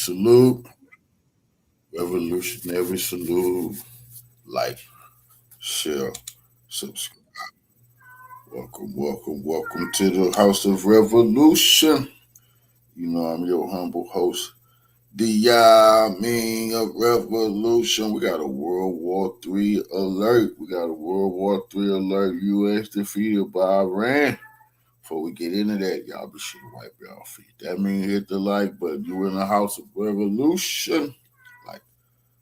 salute, revolutionary salute. Like, share, subscribe. Welcome to the House of Revolution. You know, I'm your humble host, the Yameen of Revolution. We got a World War III alert. U.S. defeated by Iran. Before we get into that, y'all be sure to wipe y'all feet. That means hit the like button. You in the House of Revolution. Like,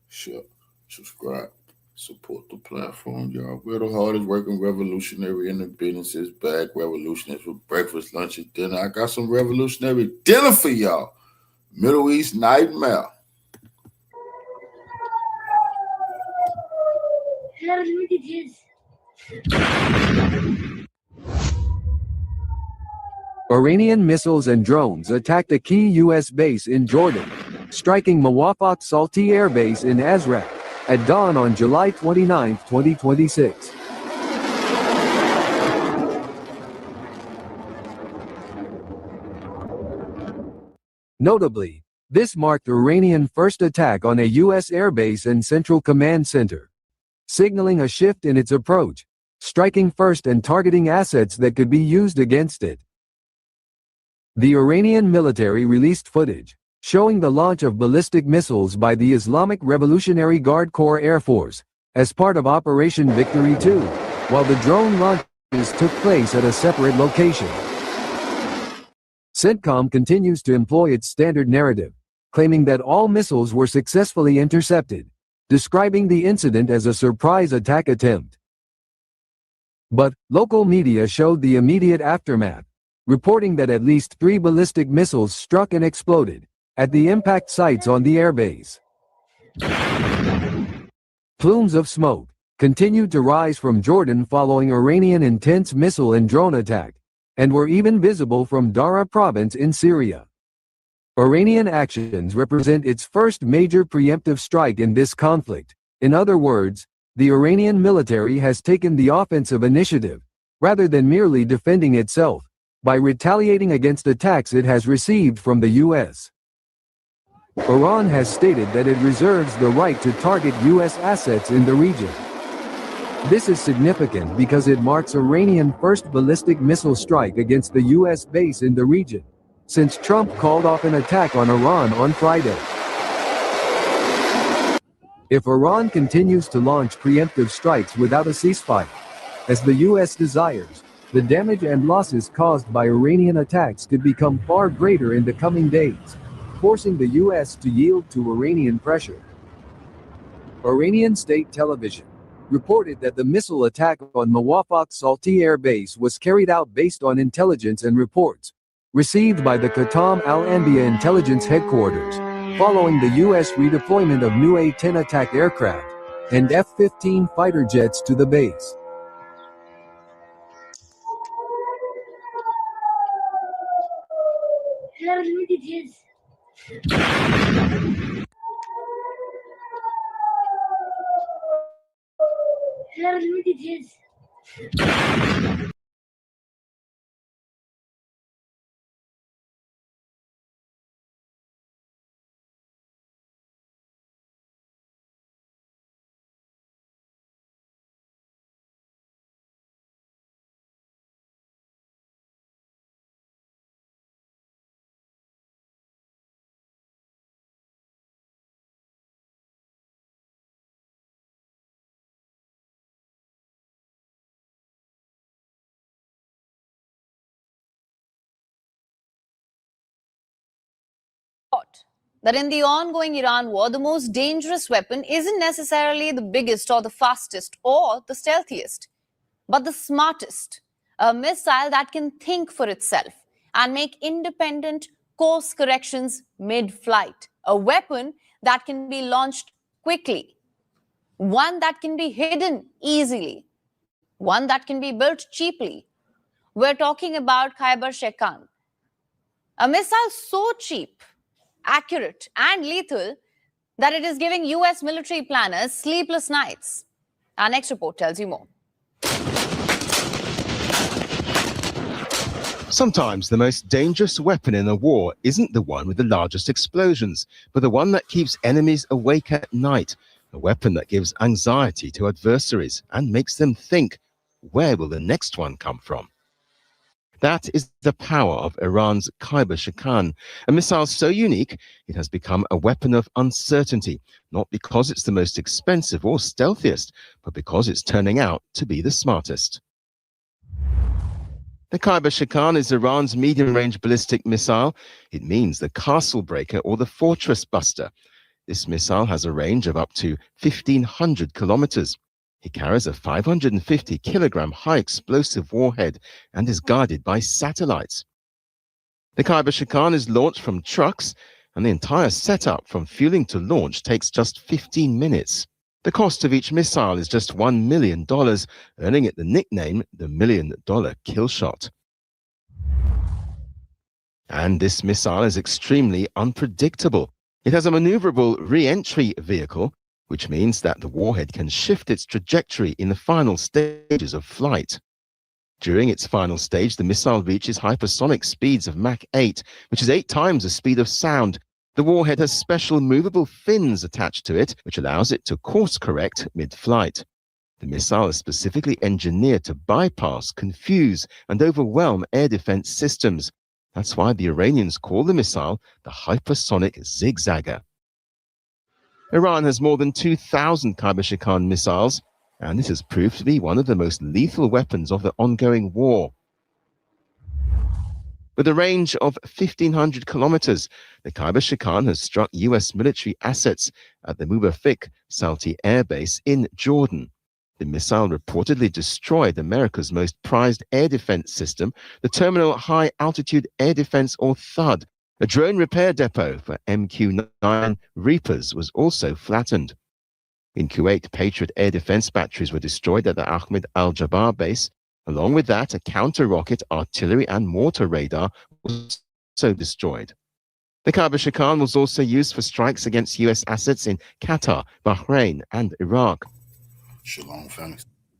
share, subscribe. Support the platform, y'all. We're the hardest working revolutionary in the business. Is back. Revolutionaries for breakfast, lunch, and dinner. I got some revolutionary dinner for y'all. Middle East nightmare. Iranian missiles and drones attacked a key U.S. base in Jordan, striking Muwafaq Salti Air Base in Azraq at dawn on July 29, 2026. Notably, this marked Iranian first attack on a U.S. airbase and central command center, signaling a shift in its approach, striking first and targeting assets that could be used against it. The Iranian military released footage showing the launch of ballistic missiles by the Islamic Revolutionary Guard Corps Air Force as part of Operation Victory 2, while the drone launches took place at a separate location. CENTCOM continues to employ its standard narrative, claiming that all missiles were successfully intercepted, describing the incident as a surprise attack attempt. But local media showed the immediate aftermath, reporting that at least 3 ballistic missiles struck and exploded at the impact sites on the airbase. Plumes of smoke continued to rise from Jordan following Iranian intense missile and drone attack, and were even visible from Dara province in Syria. Iranian actions represent its first major preemptive strike in this conflict. In other words, the Iranian military has taken the offensive initiative, rather than merely defending itself, by retaliating against attacks it has received from the U.S. Iran has stated that it reserves the right to target U.S. assets in the region. This is significant because it marks Iranian first ballistic missile strike against the U.S. base in the region, since Trump called off an attack on Iran on Friday. If Iran continues to launch preemptive strikes without a ceasefire, as the U.S. desires, the damage and losses caused by Iranian attacks could become far greater in the coming days, forcing the U.S. to yield to Iranian pressure. Iranian state television reported that the missile attack on Muwafaq Salti Air Base was carried out based on intelligence and reports received by the Qatam al-Anbiya intelligence headquarters, following the U.S. redeployment of new A-10 attack aircraft and F-15 fighter jets to the base. That in the ongoing Iran war, the most dangerous weapon isn't necessarily the biggest or the fastest or the stealthiest, but the smartest, a missile that can think for itself and make independent course corrections mid-flight, a weapon that can be launched quickly, one that can be hidden easily, one that can be built cheaply. We're talking about Khyber Shekan, a missile so cheap, accurate and lethal that it is giving US military planners sleepless nights. Our next report tells you more. Sometimes the most dangerous weapon in a war isn't the one with the largest explosions, but the one that keeps enemies awake at night, a weapon that gives anxiety to adversaries and makes them think, where will the next one come from? That is the power of Iran's Khyber-Shikan, a missile so unique it has become a weapon of uncertainty, not because it's the most expensive or stealthiest, but because it's turning out to be the smartest. The Khyber-Shikan is Iran's medium-range ballistic missile. It means the castle breaker or the fortress buster. This missile has a range of up to 1,500 kilometers. It carries a 550-kilogram high explosive warhead and is guided by satellites. The Khyber-Shikan is launched from trucks, and the entire setup from fueling to launch takes just 15 minutes. The cost of each missile is just $1 million, earning it the nickname the $1 million kill shot. And this missile is extremely unpredictable. It has a maneuverable re-entry vehicle, which means that the warhead can shift its trajectory in the final stages of flight. During its final stage, the missile reaches hypersonic speeds of Mach 8, which is 8 times the speed of sound. The warhead has special movable fins attached to it, which allows it to course correct mid-flight. The missile is specifically engineered to bypass, confuse, and overwhelm air defense systems. That's why the Iranians call the missile the hypersonic zigzagger. Iran has more than 2,000 Khyber-Shikan missiles, and this has proved to be one of the most lethal weapons of the ongoing war. With a range of 1,500 kilometers, the Khyber-Shikan has struck US military assets at the Mubafik Salti Air Base in Jordan. The missile reportedly destroyed America's most prized air defense system, the Terminal High Altitude Air Defense, or THUD. A drone repair depot for MQ-9 Reapers was also flattened. In Kuwait, Patriot air defense batteries were destroyed at the Ahmed al-Jabbar base. Along with that, a counter-rocket, artillery, and mortar radar was also destroyed. The Khyber-Shikan was also used for strikes against US assets in Qatar, Bahrain, and Iraq. Shalom, family.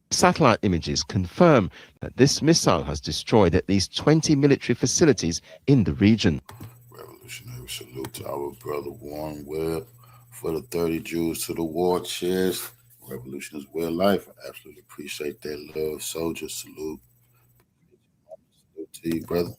Satellite images confirm that this missile has destroyed at least 20 military facilities in the region. Revolutionary salute to our brother Warren Webb for the 30 Jews to the war chest. Revolution is way of life. I absolutely appreciate that love. Soldier salute. Salute to you, brother.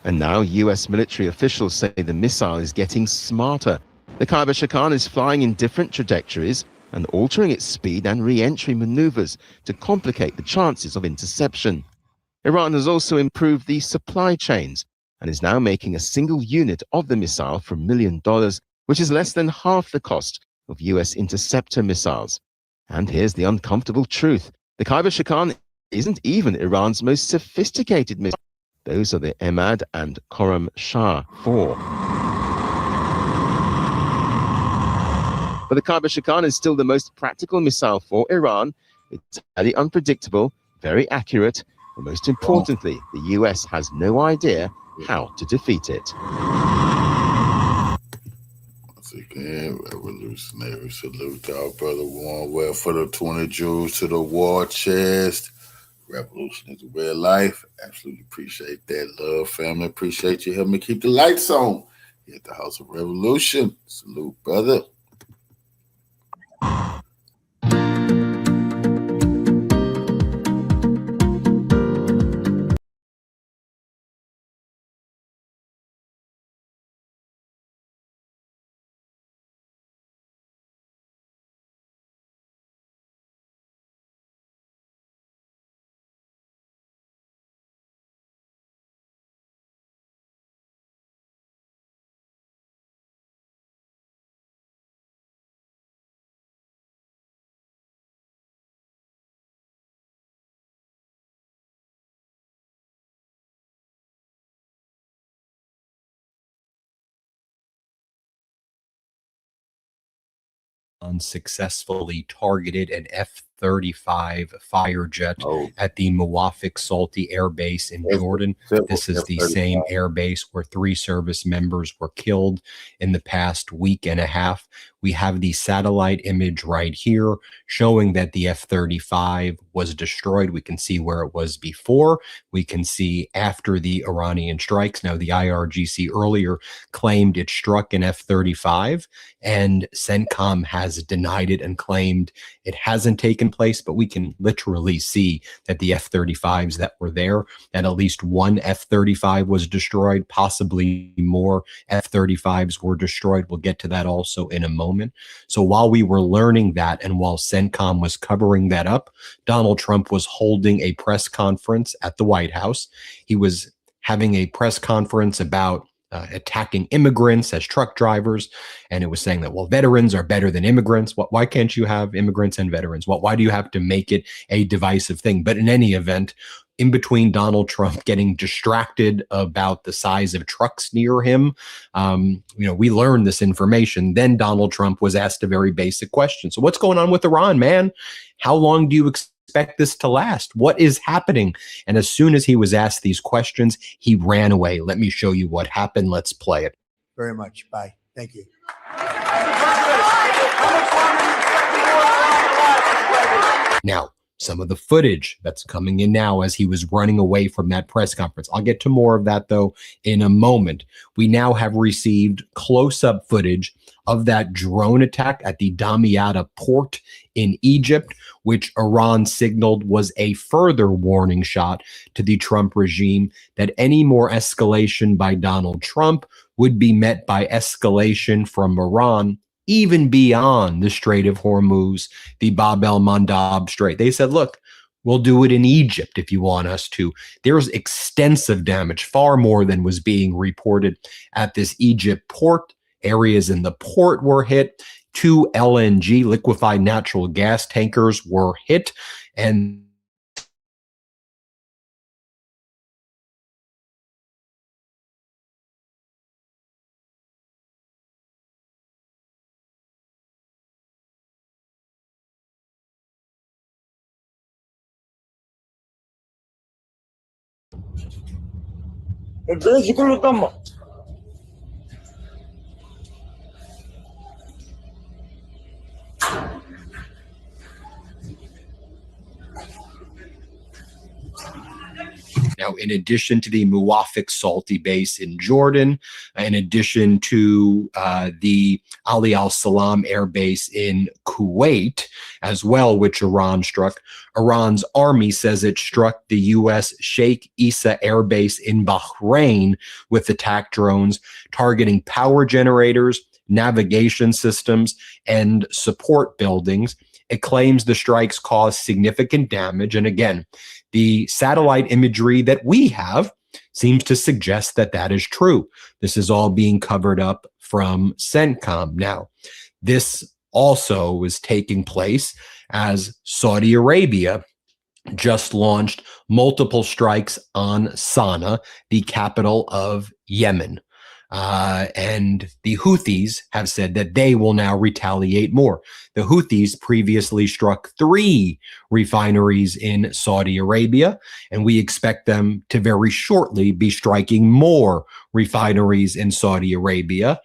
And now US military officials say the missile is getting smarter. The Khyber-Shikan is flying in different trajectories and altering its speed and re-entry maneuvers to complicate the chances of interception. Iran has also improved the supply chains and is now making a single unit of the missile for $1 million, which is less than half the cost of US interceptor missiles. And here's the uncomfortable truth. The Khyber-Shikan isn't even Iran's most sophisticated missile. Those are the Emad and Khorram Shah 4. But the Khyber-Shikan is still the most practical missile for Iran. It's highly unpredictable, very accurate, and most importantly, the US has no idea how to defeat it. Once again, revolutionary salute to our brother Warren Webb for the 20 Jews to the war chest. Revolution is a way of life. Absolutely appreciate that love, family. Appreciate you helping me keep the lights on here at the House of Revolution. Salute, brother. unsuccessfully targeted an F F-35 fighter jet at the Muwafaq Salti Air Base in Jordan. This is the same air base where 3 service members were killed in the past week and a half. We have the satellite image right here showing that the F-35 was destroyed. We can see where it was before. We can see after the Iranian strikes. Now, the IRGC earlier claimed it struck an F-35, and CENTCOM has denied it and claimed it hasn't taken place, but we can literally see that the F-35s that were there, that at least one F-35 was destroyed, possibly more F-35s were destroyed. We'll get to that also in a moment. So while we were learning that and while CENTCOM was covering that up, Donald Trump was holding a press conference at the White House. He was having a press conference about attacking immigrants as truck drivers. And it was saying that, well, veterans are better than immigrants. Why can't you have immigrants and veterans? Why do you have to make it a divisive thing? But in any event, in between Donald Trump getting distracted about the size of trucks near him, we learned this information. Then Donald Trump was asked a very basic question. So what's going on with Iran, man? How long do you expect this to last? What is happening? And as soon as he was asked these questions, he ran away. Let me show you what happened. Let's play it. Very much. Bye. Thank you. Now, some of the footage that's coming in now as he was running away from that press conference. I'll get to more of that, though, in a moment. We now have received close-up footage of that drone attack at the Damietta port in Egypt, which Iran signaled was a further warning shot to the Trump regime that any more escalation by Donald Trump would be met by escalation from Iran, even beyond the Strait of Hormuz, the Bab el-Mandab Strait. They said, look, we'll do it in Egypt if you want us to. There's extensive damage, far more than was being reported at this Egypt port. Areas in the port were hit. 2 LNG, liquefied natural gas tankers, were hit. And now, in addition to the Muwafaq Salti base in Jordan, in addition to the Ali al-Salam air base in Kuwait as well, which Iran struck, Iran's army says it struck the U.S. Sheikh Issa air base in Bahrain with attack drones targeting power generators, navigation systems, and support buildings. It claims the strikes caused significant damage. And again, the satellite imagery that we have seems to suggest that that is true. This is all being covered up from CENTCOM. Now, this also is taking place as Saudi Arabia just launched multiple strikes on Sana'a, the capital of Yemen. And the Houthis have said that they will now retaliate more. The Houthis previously struck 3 refineries in Saudi Arabia, and we expect them to very shortly be striking more refineries in Saudi Arabia.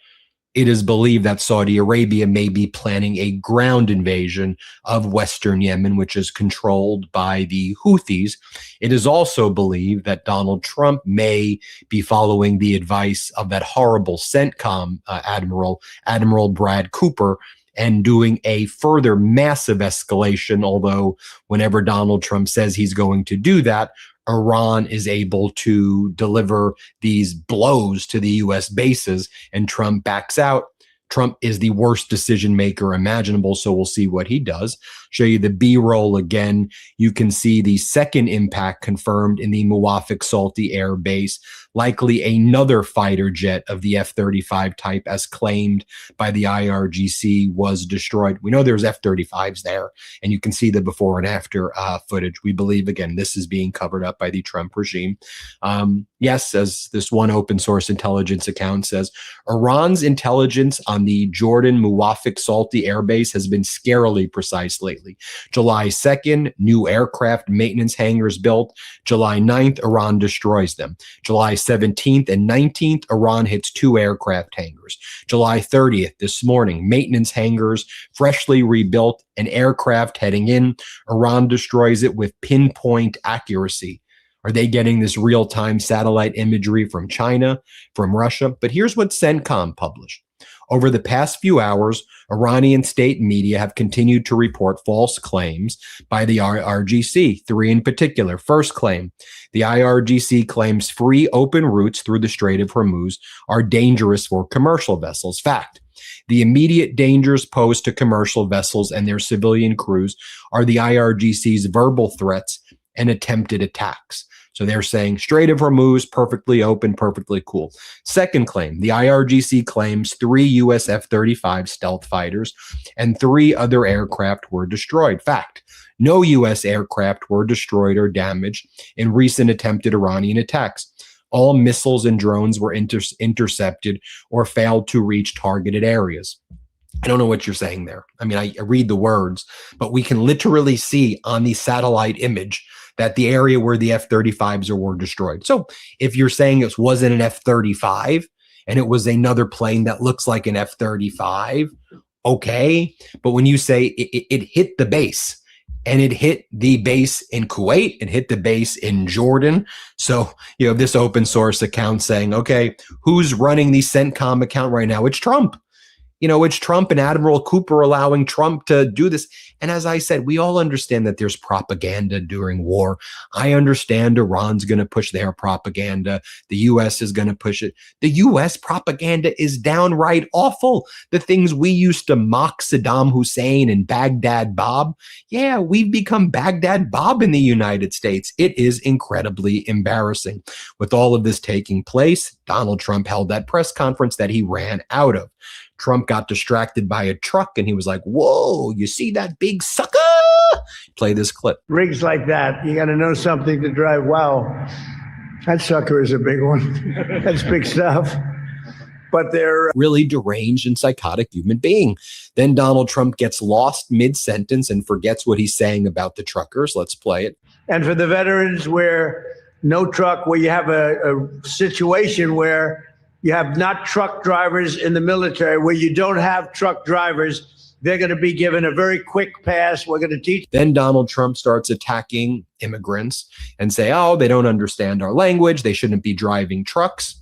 It is believed that Saudi Arabia may be planning a ground invasion of Western Yemen, which is controlled by the Houthis. It is also believed that Donald Trump may be following the advice of that horrible CENTCOM Admiral Brad Cooper, and doing a further massive escalation, although whenever Donald Trump says he's going to do that, Iran is able to deliver these blows to the U.S. bases, and Trump backs out. Trump is the worst decision maker imaginable, so we'll see what he does. Show you the B-roll again. You can see the second impact confirmed in the Muwafaq Salti Air Base, likely another fighter jet of the F-35 type, as claimed by the IRGC, was destroyed. We know there's F-35s there, and you can see the before and after footage. We believe, again, this is being covered up by the Trump regime. Yes, as this one open source intelligence account says, Iran's intelligence on the Jordan Muwafaq Salti Air Base has been scarily precise lately. immediately. July 2nd, new aircraft maintenance hangars built. July 9th, Iran destroys them. July 17th and 19th, Iran hits 2 aircraft hangars. July 30th, this morning, maintenance hangars freshly rebuilt, an aircraft heading in. Iran destroys it with pinpoint accuracy. Are they getting this real-time satellite imagery from China, from Russia? But here's what CENTCOM published. Over the past few hours, Iranian state media have continued to report false claims by the IRGC, 3 in particular. First claim, the IRGC claims free open routes through the Strait of Hormuz are dangerous for commercial vessels. Fact. The immediate dangers posed to commercial vessels and their civilian crews are the IRGC's verbal threats and attempted attacks. So they're saying Strait of Hormuz, perfectly open, perfectly cool. Second claim, the IRGC claims 3 US F-35 stealth fighters and 3 other aircraft were destroyed. Fact, no US aircraft were destroyed or damaged in recent attempted Iranian attacks. All missiles and drones were intercepted or failed to reach targeted areas. I don't know what you're saying there. I mean, I read the words, but we can literally see on the satellite image that the area where the F-35s were destroyed. So if you're saying it wasn't an F-35 and it was another plane that looks like an F-35, okay. But when you say it hit the base, and it hit the base in Kuwait, it hit the base in Jordan. So you have this open source account saying, okay, who's running the CENTCOM account right now? It's Trump. It's Trump and Admiral Cooper allowing Trump to do this. And as I said, we all understand that there's propaganda during war. I understand Iran's going to push their propaganda. The U.S. is going to push it. The U.S. propaganda is downright awful. The things we used to mock Saddam Hussein and Baghdad Bob, yeah, we've become Baghdad Bob in the United States. It is incredibly embarrassing. With all of this taking place, Donald Trump held that press conference that he ran out of. Trump got distracted by a truck and he was like, whoa, you see that big sucker? Play this clip. Rigs like that, you got to know something to drive. Wow, that sucker is a big one. That's big stuff. But they're really deranged and psychotic human being. Then Donald Trump gets lost mid-sentence and forgets what he's saying about the truckers. Let's play it. And for the veterans where no truck, where you have a situation where you have not truck drivers in the military, where you don't have truck drivers, they're going to be given a very quick pass. We're going to teach. Then Donald Trump starts attacking immigrants and say, oh, they don't understand our language. They shouldn't be driving trucks.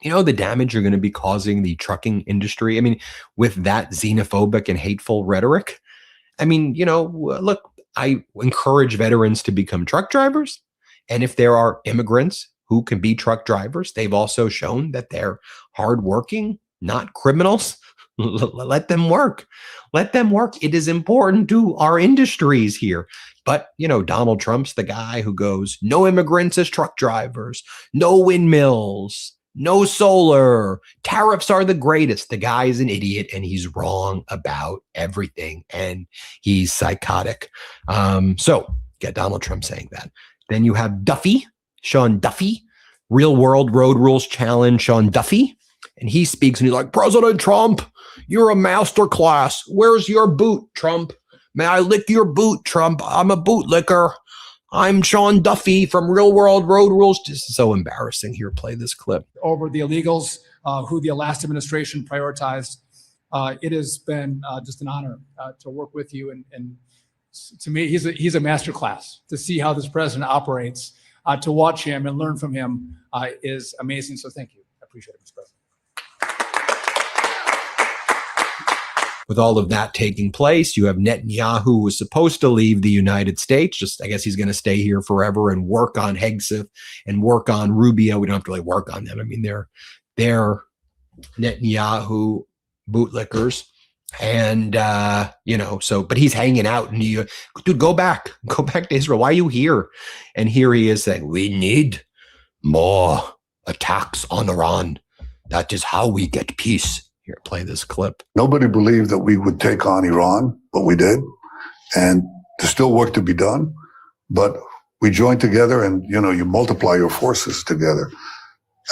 The damage you're going to be causing the trucking industry. I mean, with that xenophobic and hateful rhetoric. I mean, look, I encourage veterans to become truck drivers. And if there are immigrants who can be truck drivers, they've also shown that they're hardworking, not criminals. Let them work. Let them work. It is important to our industries here. But, Donald Trump's the guy who goes, no immigrants as truck drivers, no windmills, no solar, tariffs are the greatest. The guy is an idiot and he's wrong about everything and he's psychotic. So get Donald Trump saying that. Then you have Duffy, Sean Duffy, Real World Road Rules Challenge, Sean Duffy. And he speaks and he's like, President Trump, you're a masterclass. Where's your boot, Trump? May I lick your boot, Trump? I'm a bootlicker. I'm Sean Duffy from Real World Road Rules. This is so embarrassing. Here, play this clip. Over the illegals who the last administration prioritized. It has been just an honor to work with you. And to me, he's a masterclass. To see how this president operates, to watch him and learn from him is amazing. So thank you. I appreciate it, Mr. President. With all of that taking place, you have Netanyahu, who was supposed to leave the United States. I guess he's going to stay here forever and work on Hegseth and work on Rubio. We don't have to really work on them. I mean, they're Netanyahu bootlickers. And, but he's hanging out in New York. Dude, go back to Israel. Why are you here? And here he is saying, we need more attacks on Iran. That is how we get peace. Here, play this clip. Nobody believed that we would take on Iran, but we did. And there's still work to be done. But we joined together and, you multiply your forces together.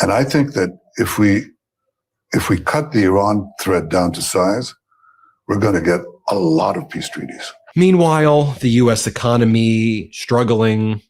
And I think that if we cut the Iran threat down to size, we're going to get a lot of peace treaties. Meanwhile, the U.S. economy struggling.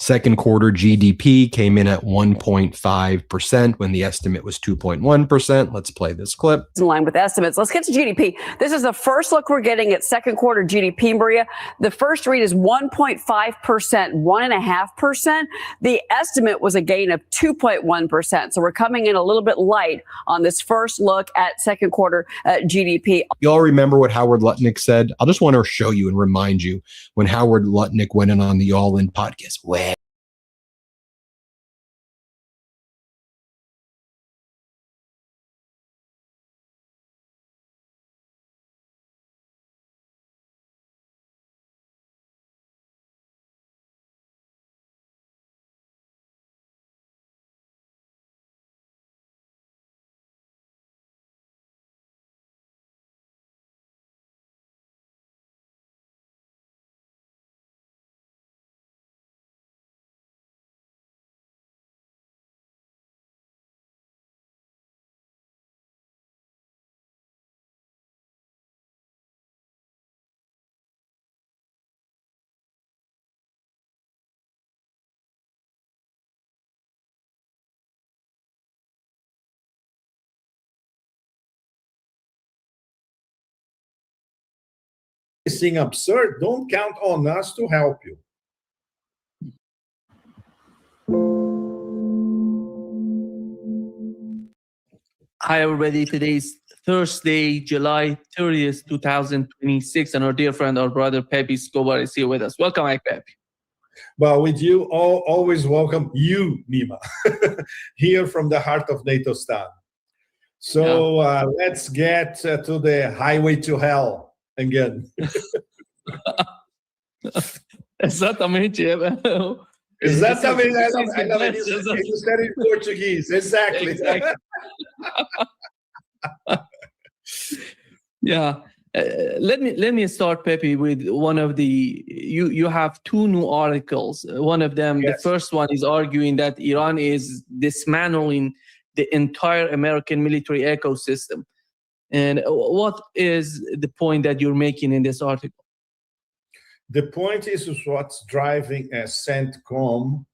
Second quarter GDP came in at 1.5% when the estimate was 2.1%. Let's play this clip. In line with estimates. Let's get to GDP. This is the first look we're getting at second quarter GDP, Maria. The first read is 1.5%, 1.5%. The estimate was a gain of 2.1%. So we're coming in a little bit light on this first look at second quarter GDP. You all remember what Howard Lutnick said? I'll just want to show you and remind you when Howard Lutnick went in on the All In podcast. Well, Thing absurd, don't count on us to help you. Hi, everybody. Today's Thursday, July 30th, 2026, and our dear friend, our brother, Pepe Escobar is here with us. Welcome back, Pepe. Well, with you, always welcome you, Nima, here from the heart of NATO Stan. So let's get to the highway to hell again. Exatamente. Exatamente. You said it in Portuguese. Exactly. Yeah. Let me start, Pepe, with one of the you have two new articles. One of them, yes. The first one is arguing that Iran is dismantling the entire American military ecosystem. And what is the point that you're making in this article? The point is what's driving CENTCOM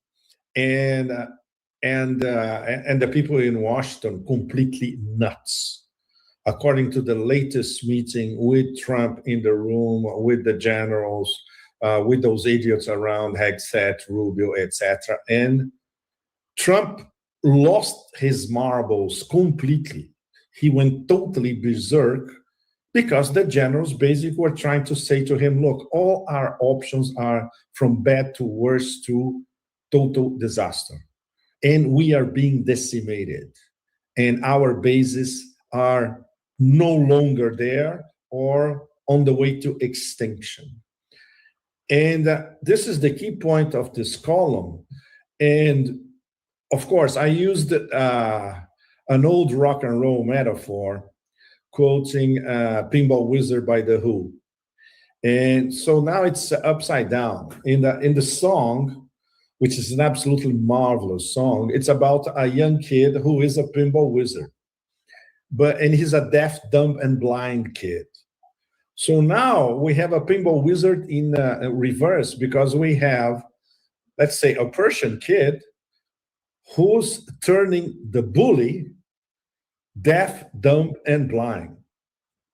and the people in Washington completely nuts. According to the latest meeting with Trump in the room, with the generals, with those idiots around, Hegseth, Rubio, etc. And Trump lost his marbles completely. He went totally berserk because the generals basically were trying to say to him, look, all our options are from bad to worse to total disaster. And we are being decimated. And our bases are no longer there or on the way to extinction. And this is the key point of this column. And of course, I used an old rock and roll metaphor, quoting Pinball Wizard by The Who. And so now it's upside down. In the song, which is an absolutely marvelous song, it's about a young kid who is a pinball wizard. And he's a deaf, dumb, and blind kid. So now we have a pinball wizard in reverse, because we have, let's say, a Persian kid who's turning the bully deaf, dumb, and blind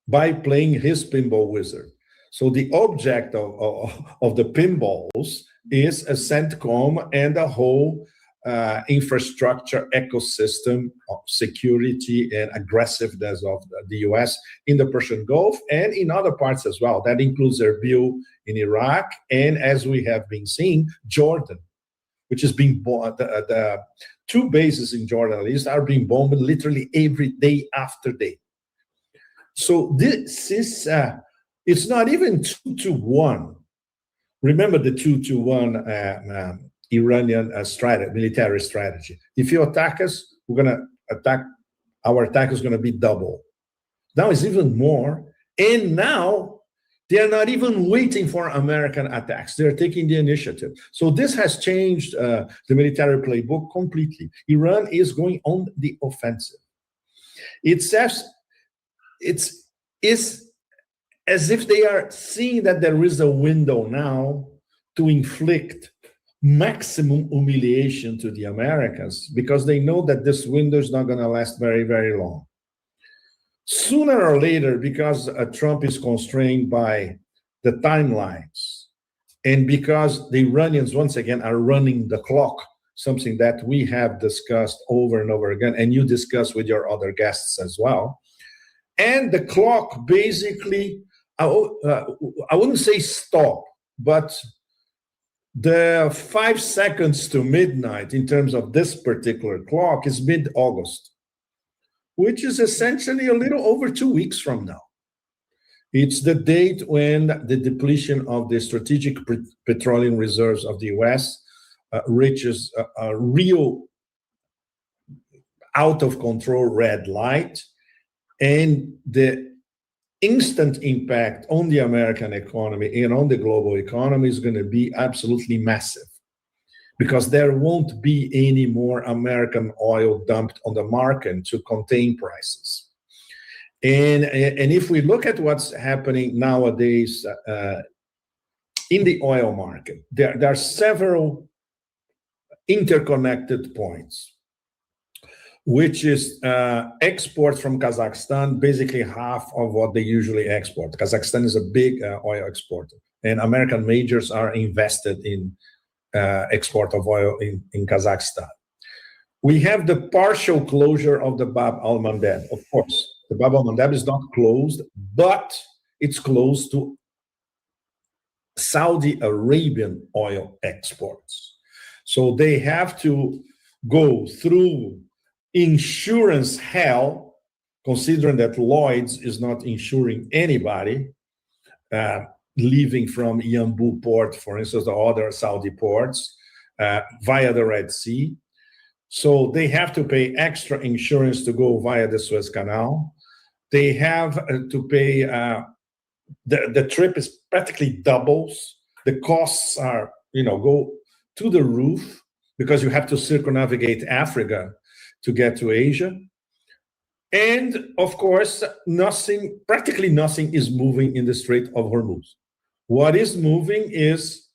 by playing his pinball wizard. So the object of the pinballs is a CENTCOM and a whole infrastructure ecosystem of security and aggressiveness of the US in the Persian Gulf and in other parts as well. That includes Erbil in Iraq, and as we have been seeing, Jordan, which is being bombed. The two bases in Jordan, at least, are being bombed literally every day after day. So this is, it's not even 2-1. Remember the 2-1 Iranian military strategy. If you attack us, we're going to attack, our attack is going to be double. Now it's even more. And now they are not even waiting for American attacks. They're taking the initiative. So this has changed the military playbook completely. Iran is going on the offensive. It says it's as if they are seeing that there is a window now to inflict maximum humiliation to the Americans, because they know that this window is not going to last very, very long. Sooner or later, because Trump is constrained by the timelines, and because the Iranians, once again, are running the clock, something that we have discussed over and over again, and you discuss with your other guests as well. And the clock basically, I wouldn't say stop, but the 5 seconds to midnight in terms of this particular clock is mid-August, which is essentially a little over 2 weeks from now. It's the date when the depletion of the strategic petroleum reserves of the US reaches a real out of control red light, and the instant impact on the American economy and on the global economy is going to be absolutely massive, because there won't be any more American oil dumped on the market to contain prices. And if we look at what's happening nowadays in the oil market, there are several interconnected points, which is exports from Kazakhstan, basically half of what they usually export. Kazakhstan is a big oil exporter, and American majors are invested in export of oil in Kazakhstan. We have the partial closure of the Bab al-Mandeb. Of course, the Bab al-Mandeb is not closed, but it's closed to Saudi Arabian oil exports. So they have to go through insurance hell, considering that Lloyd's is not insuring anybody leaving from Yanbu port, for instance, or other Saudi ports, via the Red Sea. So they have to pay extra insurance to go via the Suez Canal. They have to pay, the trip is practically doubles. The costs are, go to the roof, because you have to circumnavigate Africa to get to Asia. And of course, practically nothing is moving in the Strait of Hormuz. What is moving is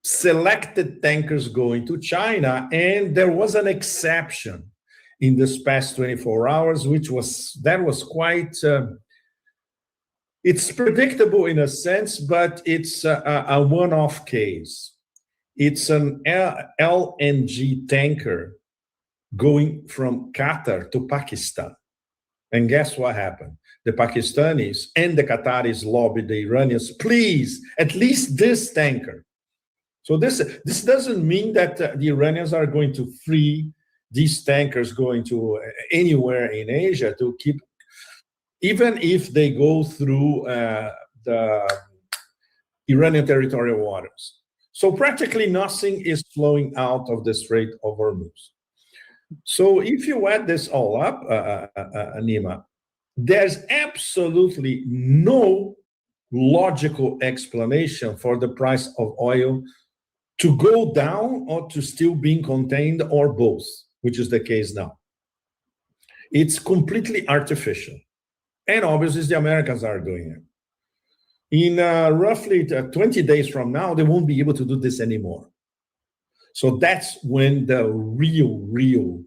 selected tankers going to China, and there was an exception in this past 24 hours, that was quite, it's predictable in a sense, but it's a one-off case. It's an LNG tanker going from Qatar to Pakistan. And guess what happened? The Pakistanis and the Qataris lobbied the Iranians, please, at least this tanker. So this doesn't mean that the Iranians are going to free these tankers going to anywhere in Asia to keep, even if they go through the Iranian territorial waters. So practically nothing is flowing out of the Strait of Hormuz. So if you add this all up, Nima, there's absolutely no logical explanation for the price of oil to go down or to still being contained, or both, which is the case now. It's completely artificial. And obviously the Americans are doing it. In roughly 20 days from now, they won't be able to do this anymore. So that's when the real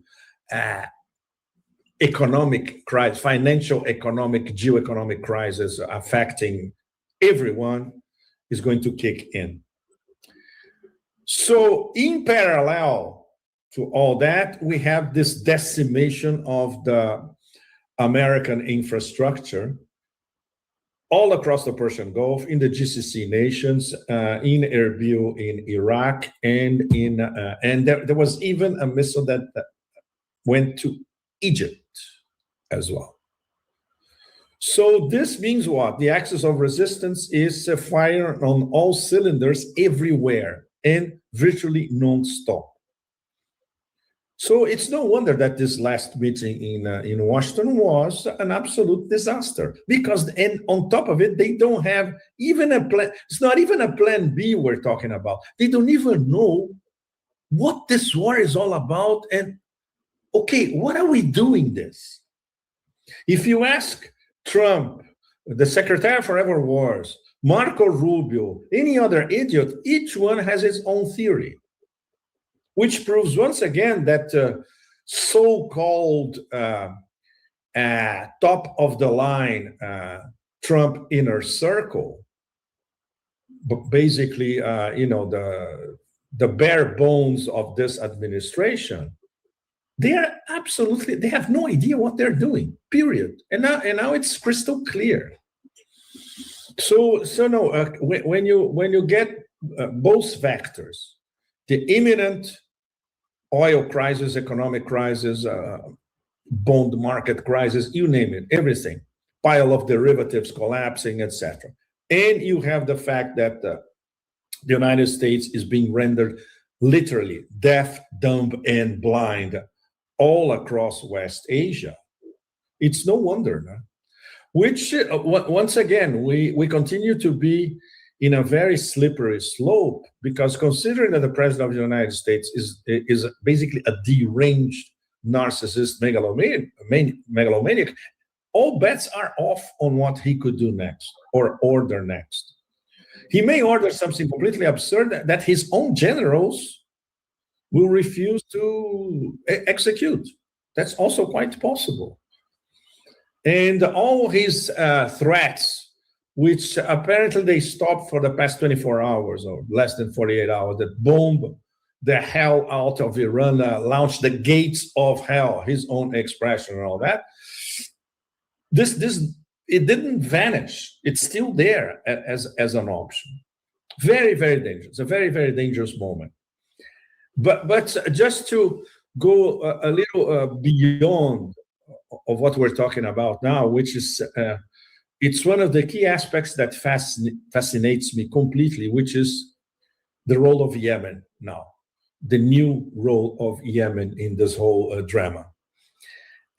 economic crisis, financial, economic, geoeconomic crisis affecting everyone is going to kick in. So in parallel to all that, we have this decimation of the American infrastructure all across the Persian Gulf, in the GCC nations, in Erbil, in Iraq, and there was even a missile that went to Egypt as well. So this means what? The axis of resistance is firing on all cylinders everywhere and virtually non-stop. So it's no wonder that this last meeting in Washington was an absolute disaster, because, and on top of it, they don't have even a plan. It's not even a plan B we're talking about. They don't even know what this war is all about. And okay, what are we doing this? If you ask Trump the Secretary of Forever Wars, Marco Rubio, any other idiot, each one has its own theory, which proves once again that so-called top of the line Trump inner circle, but basically, the bare bones of this administration, they have no idea what they're doing, period. And now it's crystal clear. So no, when you get both vectors, the imminent oil crisis, economic crisis, bond market crisis, you name it, everything, pile of derivatives collapsing, etc. And you have the fact that the United States is being rendered literally deaf, dumb, and blind all across West Asia. It's no wonder, no? Which, once again, we continue to be in a very slippery slope, because considering that the president of the United States is basically a deranged narcissist megalomaniac, all bets are off on what he could do next or order next. He may order something completely absurd that his own generals will refuse to execute. That's also quite possible. And all his threats, which apparently they stopped for the past 24 hours or less than 48 hours, that bomb the hell out of Iran, launched the gates of hell, his own expression and all that. It didn't vanish. It's still there as an option. Very, very dangerous. A very, very dangerous moment. But just to go a little beyond of what we're talking about now, which is it's one of the key aspects that fascinates me completely, which is the role of Yemen now, the new role of Yemen in this whole drama.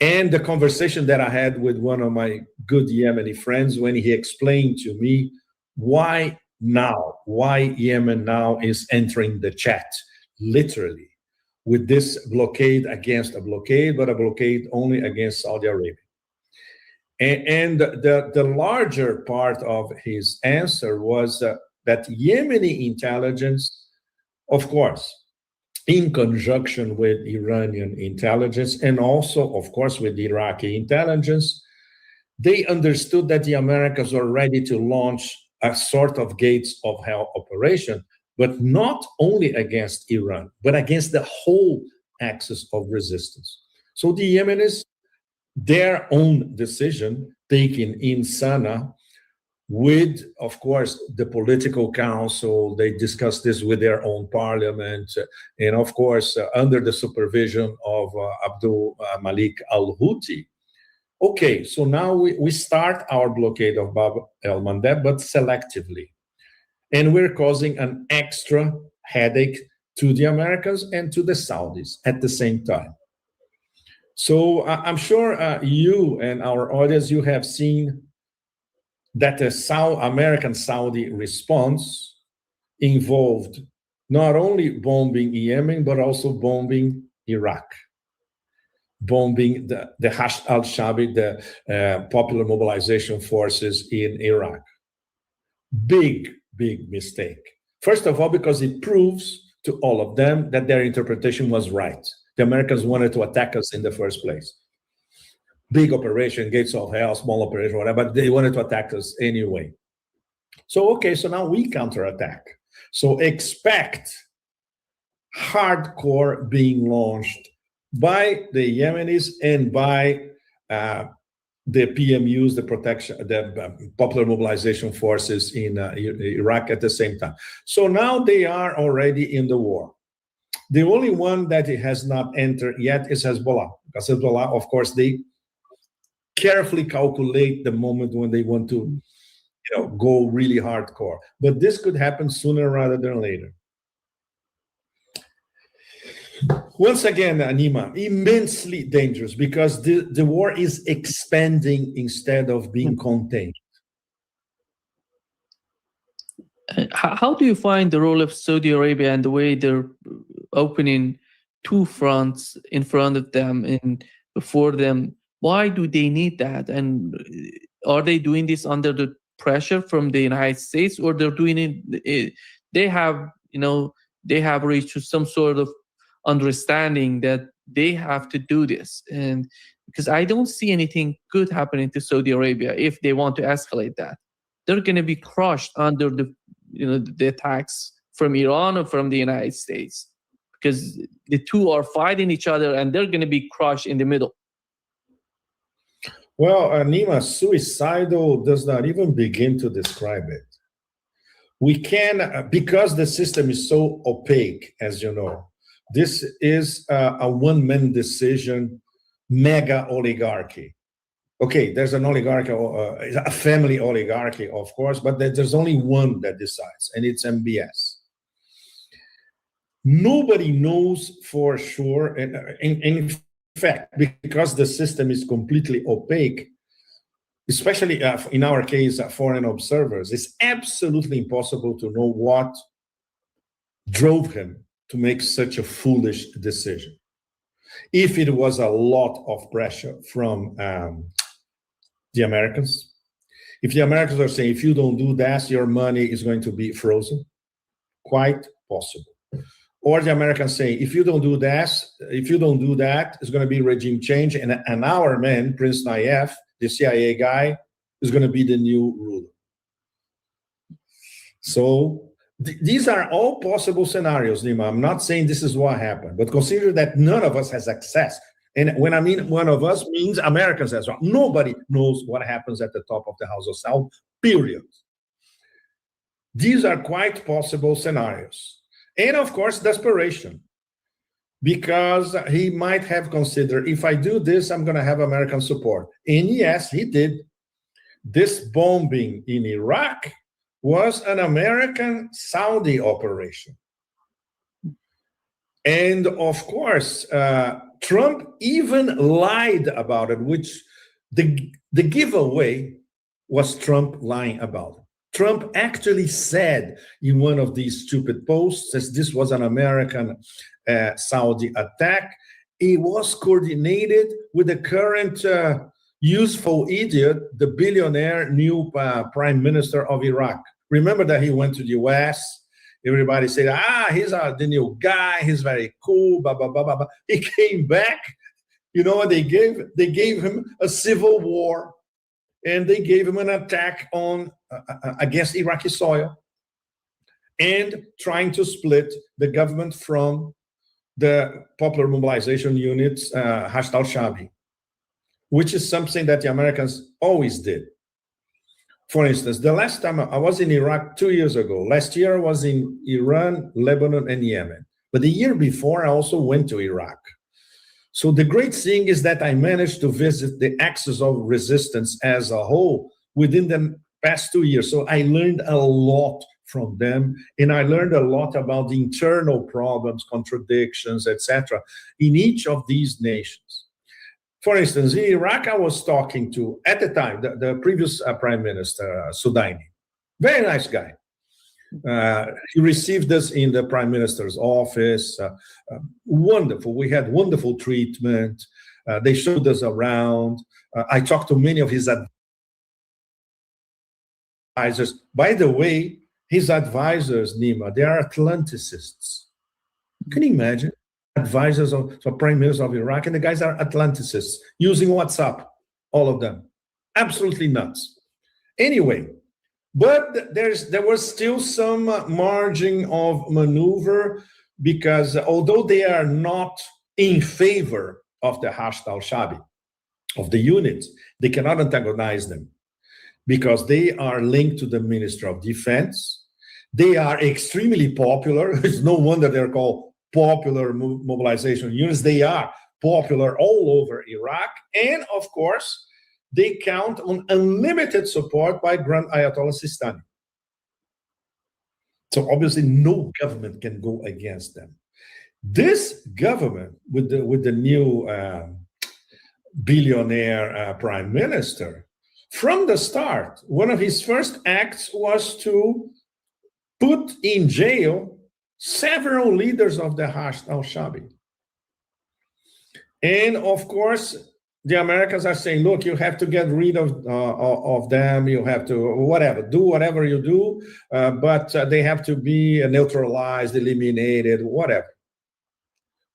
And the conversation that I had with one of my good Yemeni friends when he explained to me why Yemen now is entering the chat, literally, with this blockade against a blockade, but a blockade only against Saudi Arabia. And the larger part of his answer was that Yemeni intelligence, of course, in conjunction with Iranian intelligence and also, of course, with Iraqi intelligence, they understood that the Americans were ready to launch a sort of gates of hell operation, but not only against Iran, but against the whole axis of resistance. So the Yemenis, their own decision taken in Sana'a, with, of course, the political council, they discussed this with their own parliament, and of course, under the supervision of Abdul Malik al-Houthi. Okay, so now we start our blockade of Bab el-Mandeb, but selectively. And we're causing an extra headache to the Americans and to the Saudis at the same time. So I'm sure you and our audience, you have seen that the American-Saudi response involved not only bombing Yemen, but also bombing Iraq, bombing the Hashd al-Shabi, the Popular Mobilization Forces in Iraq. Big mistake. First of all, because it proves to all of them that their interpretation was right. The Americans wanted to attack us in the first place. Big operation, gates of hell, small operation, whatever, but they wanted to attack us anyway. So, okay, so now we counterattack. So expect hardcore being launched by the Yemenis and by the PMUs, the Popular Mobilization Forces in Iraq at the same time. So now they are already in the war. The only one that has not entered yet is Hezbollah, because Hezbollah, of course, they carefully calculate the moment when they want to, go really hardcore. But this could happen sooner rather than later. Once again, Nima, immensely dangerous, because the war is expanding instead of being contained. How do you find the role of Saudi Arabia and the way they're opening two fronts in front of them and before them? Why do they need that? And are they doing this under the pressure from the United States, or they're doing it? They have, they have reached some sort of understanding that they have to do this, and because I don't see anything good happening to Saudi Arabia if they want to escalate that. They're going to be crushed under the attacks from Iran or from the United States, because the two are fighting each other and they're going to be crushed in the middle. Well, Nima, suicidal does not even begin to describe it. We can, because the system is so opaque, as you know, this is a one-man decision, mega oligarchy. Okay, there's an oligarchy, a family oligarchy, of course, but there's only one that decides, and it's MBS. Nobody knows for sure, and in fact, because the system is completely opaque, especially in our case, foreign observers, it's absolutely impossible to know what drove him to make such a foolish decision. If it was a lot of pressure from the Americans, if the Americans are saying, if you don't do that, your money is going to be frozen, quite possible. Or the Americans say, if you don't do that, it's going to be regime change, and our man, Prince Nayef, the CIA guy, is going to be the new ruler. So these are all possible scenarios, Nima. I'm not saying this is what happened, but consider that none of us has access. And when I mean one of us, means Americans as well. Nobody knows what happens at the top of the House of South, period. These are quite possible scenarios. And of course, desperation, because he might have considered, if I do this, I'm going to have American support. And yes, he did. This bombing in Iraq was an American-Saudi operation. And of course, Trump even lied about it, which the giveaway was Trump lying about it. Trump actually said in one of these stupid posts that this was an American Saudi attack. It was coordinated with the current useful idiot, the billionaire new prime minister of Iraq. Remember that he went to the US? Everybody said, he's the new guy. He's very cool, blah, blah, blah, blah, blah. He came back. You know what they gave? They gave him a civil war, and they gave him an attack on against Iraqi soil, and trying to split the government from the Popular Mobilization Unit's Hashd al-Shabi, which is something that the Americans always did. For instance, the last time I was in Iraq 2 years ago. Last year I was in Iran, Lebanon, and Yemen. But the year before, I also went to Iraq. So the great thing is that I managed to visit the axis of resistance as a whole within the past 2 years. So I learned a lot from them, and I learned a lot about the internal problems, contradictions, etc., in each of these nations. For instance, in Iraq, I was talking to, at the time, the previous Prime Minister, Sudaini. Very nice guy. He received us in the Prime Minister's office. Wonderful. We had wonderful treatment. They showed us around. I talked to many of his advisors. By the way, his advisors, Nima, they are Atlanticists. Can you imagine? Advisors of Prime Minister of Iraq, and the guys are Atlanticists, using WhatsApp, all of them. Absolutely nuts. Anyway, but there was still some margin of maneuver, because although they are not in favor of the Hashd al-Shabi, of the units, they cannot antagonize them, because they are linked to the Minister of Defense. They are extremely popular. It's no wonder they're called Popular Mobilization Units. They are popular all over Iraq. And of course, they count on unlimited support by Grand Ayatollah Sistani. So obviously no government can go against them. This government with the new billionaire prime minister, from the start, one of his first acts was to put in jail several leaders of the Hashd al-Shabi. And of course, the Americans are saying, look, you have to get rid of them. You have to do whatever you do, but they have to be neutralized, eliminated, whatever.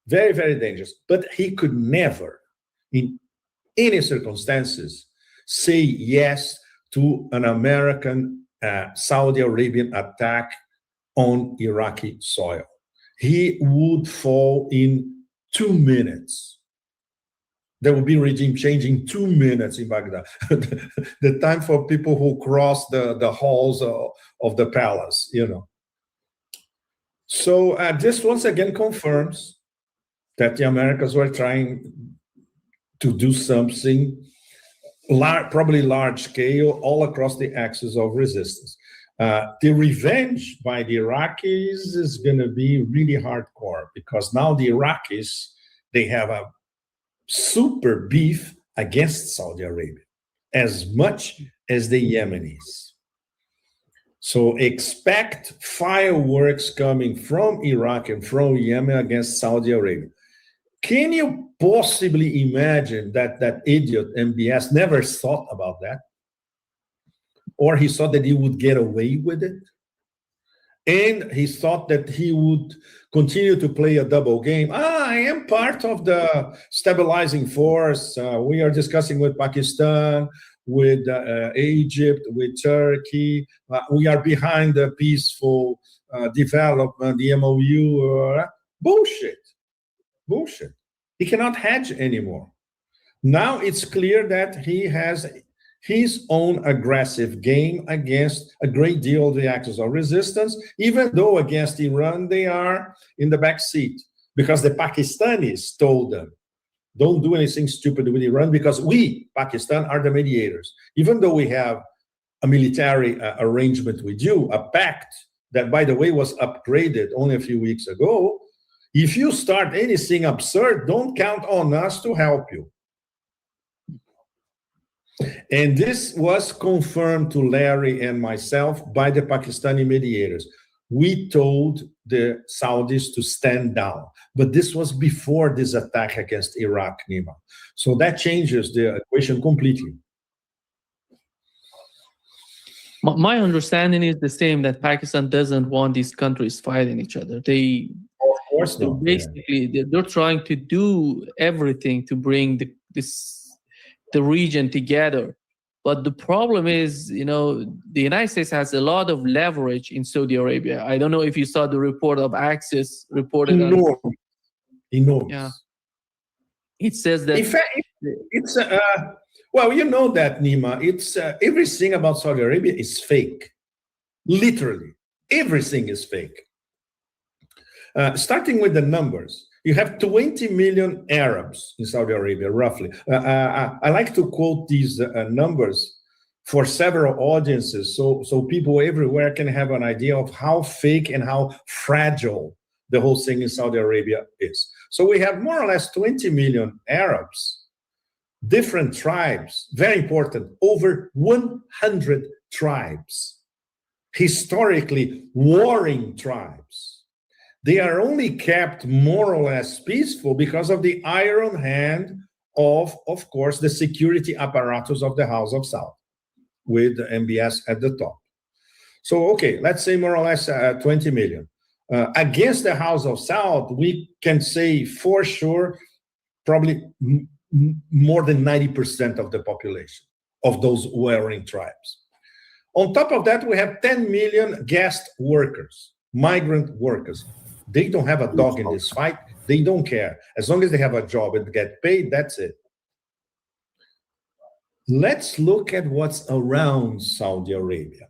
Very, very dangerous. But he could never, in any circumstances, say yes to an American Saudi Arabian attack on Iraqi soil. He would fall in 2 minutes. There will be regime change in 2 minutes in Baghdad. The time for people who cross the halls of the palace, you know. So this once again confirms that the Americans were trying to do something probably large scale all across the axis of resistance. The revenge by the Iraqis is going to be really hardcore, because now the Iraqis, they have a super beef against Saudi Arabia as much as the Yemenis. So expect fireworks coming from Iraq and from Yemen against Saudi Arabia. Can you possibly imagine that that idiot MBS never thought about that? Or he thought that he would get away with it? And he thought that he would continue to play a double game. I am part of the stabilizing force. We are discussing with Pakistan, with Egypt, with Turkey. We are behind the peaceful development, the MOU. Bullshit. Bullshit. He cannot hedge anymore. Now it's clear that he has his own aggressive game against a great deal of the axis of resistance, even though against Iran they are in the back seat, because the Pakistanis told them, don't do anything stupid with Iran, because we, Pakistan, are the mediators. Even though we have a military arrangement with you, a pact that, by the way, was upgraded only a few weeks ago, if you start anything absurd, don't count on us to help you. And this was confirmed to Larry and myself by the Pakistani mediators. We told the Saudis to stand down, but this was before this attack against Iraq, Nima. So that changes the equation completely. My understanding is the same, that Pakistan doesn't want these countries fighting each other. They, of course, not. Basically, they're trying to do everything to bring the region together. But the problem is, you know, the United States has a lot of leverage in Saudi Arabia. I don't know if you saw the report of Axis reported. Enormous. Yeah. It says that. In fact, it's well, you know that, Nima. It's everything about Saudi Arabia is fake. Literally, everything is fake. Starting with the numbers. You have 20 million Arabs in Saudi Arabia, roughly. I like to quote these numbers for several audiences, so people everywhere can have an idea of how fake and how fragile the whole thing in Saudi Arabia is. So we have more or less 20 million Arabs, different tribes, very important, over 100 tribes, historically warring tribes. They are only kept more or less peaceful because of the iron hand of course, the security apparatus of the House of Saud, with the MBS at the top. So, okay, let's say more or less 20 million. Against the House of Saud, we can say for sure, probably more than 90% of the population of those warring tribes. On top of that, we have 10 million guest workers, migrant workers. They don't have a dog in this fight. They don't care. As long as they have a job and get paid, that's it. Let's look at what's around Saudi Arabia.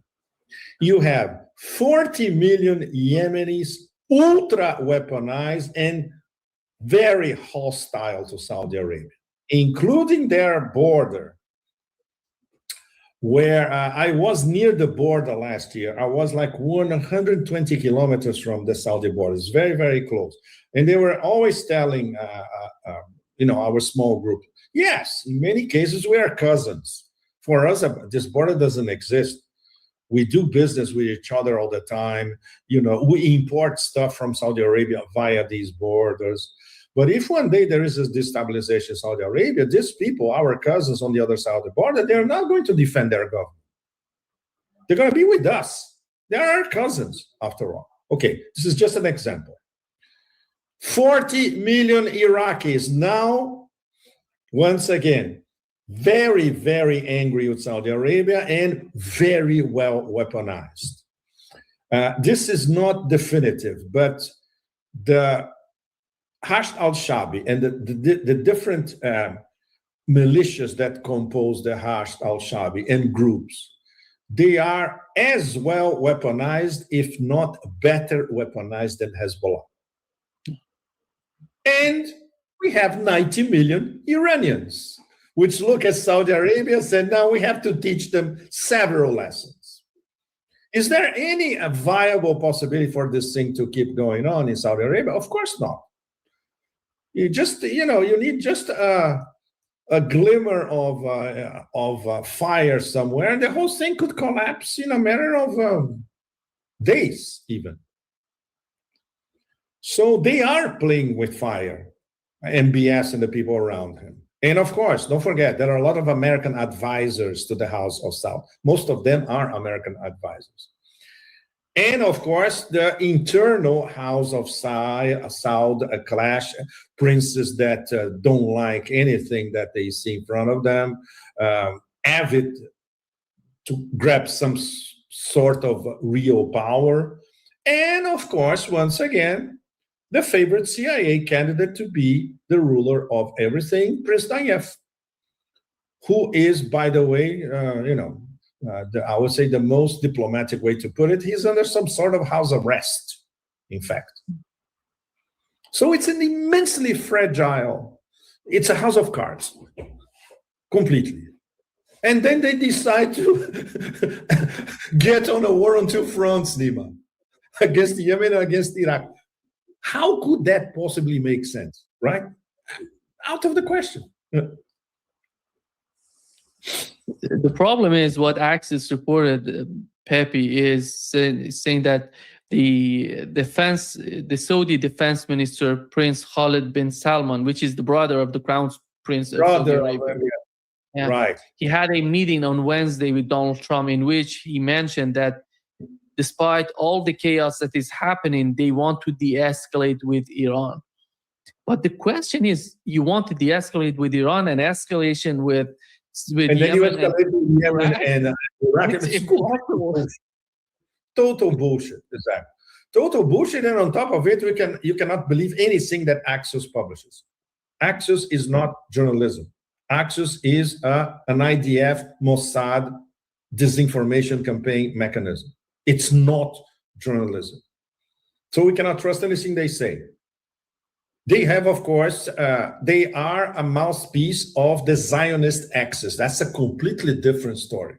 You have 40 million Yemenis, ultra weaponized and very hostile to Saudi Arabia, including their border, where I was near the border last year. I was like 120 kilometers from the Saudi border. It's very, very close. And they were always telling, our small group, yes, in many cases, we are cousins. For us, this border doesn't exist. We do business with each other all the time. You know, we import stuff from Saudi Arabia via these borders. But if one day there is a destabilization in Saudi Arabia, these people, our cousins on the other side of the border, they're not going to defend their government. They're going to be with us. They are our cousins, after all. Okay, this is just an example. 40 million Iraqis now, once again, very, very angry with Saudi Arabia and very well weaponized. This is not definitive, but the Hashd al-Shabi and the different militias that compose the Hashd al-Shabi and groups, they are as well weaponized, if not better weaponized than Hezbollah. And we have 90 million Iranians, which look at Saudi Arabia and said, now we have to teach them several lessons. Is there any viable possibility for this thing to keep going on in Saudi Arabia? Of course not. You just, you need just a glimmer of fire somewhere, and the whole thing could collapse in a matter of days, even. So they are playing with fire, MBS and the people around him. And of course, don't forget, there are a lot of American advisors to the House of Saud. Most of them are American advisors. And of course, the internal House of Saud, a clash, princes that don't like anything that they see in front of them, avid to grab some sort of real power. And of course, once again, the favorite CIA candidate to be the ruler of everything, Prince Nayef, who is, by the way, I would say the most diplomatic way to put it, he's under some sort of house arrest, in fact. So it's an immensely fragile, it's a house of cards, completely. And then they decide to get on a war on two fronts, Nima, against Yemen and against Iraq. How could that possibly make sense, right? Out of the question. The problem is what Axis reported, Pepe, is saying that the Saudi defense minister, Prince Khalid bin Salman, which is the brother of the crown prince of Saudi Arabia. Yeah. Right. He had a meeting on Wednesday with Donald Trump in which he mentioned that despite all the chaos that is happening, they want to de-escalate with Iran. But the question is, you want to de-escalate with Iran, and escalation with and then Yemen you escalate with Yemen and Iraq. It's total bullshit, exactly. Total bullshit, and on top of it, you cannot believe anything that Axios publishes. Axios is not journalism. Axios is an IDF, Mossad disinformation campaign mechanism. It's not journalism. So we cannot trust anything they say. They have, of course, they are a mouthpiece of the Zionist Axis. That's a completely different story.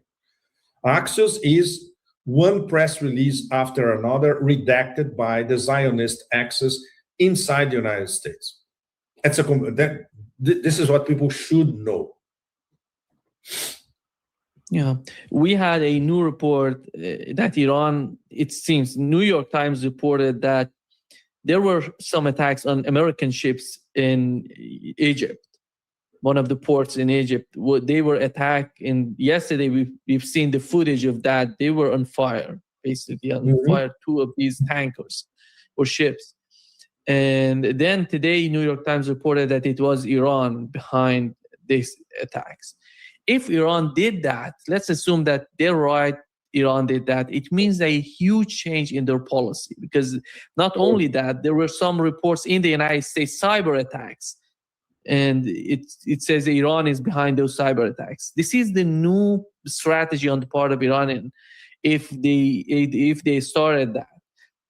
Axios is one press release after another redacted by the Zionist Axis inside the United States. This is what people should know. Yeah, we had a new report that Iran, it seems, New York Times reported that there were some attacks on American ships in Egypt, one of the ports in Egypt. They were attacked, and yesterday we've seen the footage of that. They were on fire, basically on fire, two of these tankers or ships. And then today, New York Times reported that it was Iran behind these attacks. If Iran did that, let's assume that they're right, Iran did that, it means a huge change in their policy, because not only that, there were some reports in the United States cyber attacks, and it says Iran is behind those cyber attacks. This is the new strategy on the part of Iran if they started that,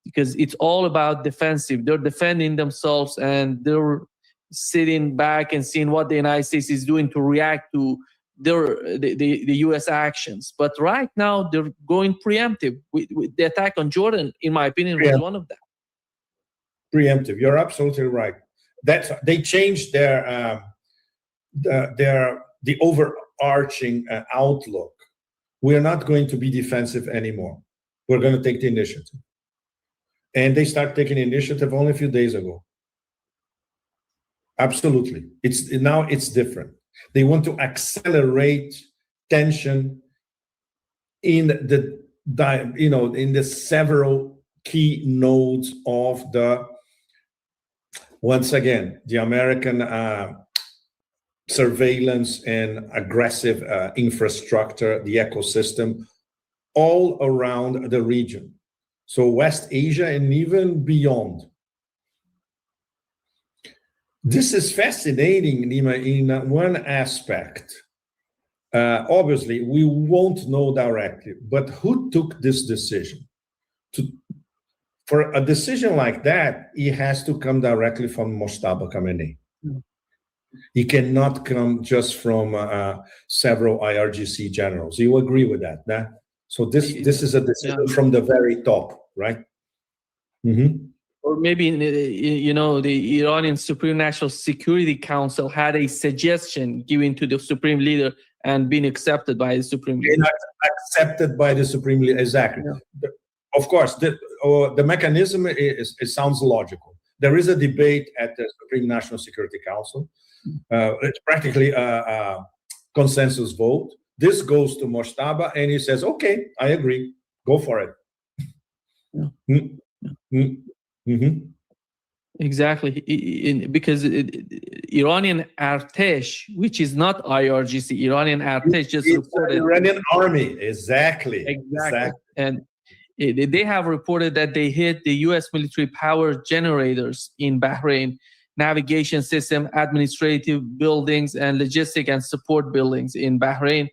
because it's all about defensive. They're defending themselves, and they're sitting back and seeing what the United States is doing to react to the U.S. actions. But right now, they're going preemptive. With the attack on Jordan, in my opinion, was one of them. Preemptive. You're absolutely right. They changed the overarching outlook. We're not going to be defensive anymore. We're going to take the initiative. And they start taking initiative only a few days ago. Absolutely. It's different. They want to accelerate tension in the several key nodes of once again, the American surveillance and aggressive infrastructure, the ecosystem, all around the region. So West Asia and even beyond. This is fascinating, Nima, in one aspect. Obviously, we won't know directly, but who took this decision? For a decision like that, it has to come directly from Mojtaba Khamenei. It cannot come just from several IRGC generals. You agree with that? Nah? So this is a decision from the very top, right? Mm-hmm. Or maybe, the Iranian Supreme National Security Council had a suggestion given to the Supreme Leader and been accepted by the Supreme Leader. Accepted by the Supreme Leader, exactly. Yeah. Of course, the mechanism it sounds logical. There is a debate at the Supreme National Security Council. It's practically a consensus vote. This goes to Mojtaba, and he says, "Okay, I agree. Go for it." Yeah. Mm-hmm. Exactly, because Iranian Artesh, which is not IRGC, Iranian Artesh just reported. Iranian army, exactly. And they have reported that they hit the U.S. military power generators in Bahrain, navigation system, administrative buildings, and logistic and support buildings in Bahrain.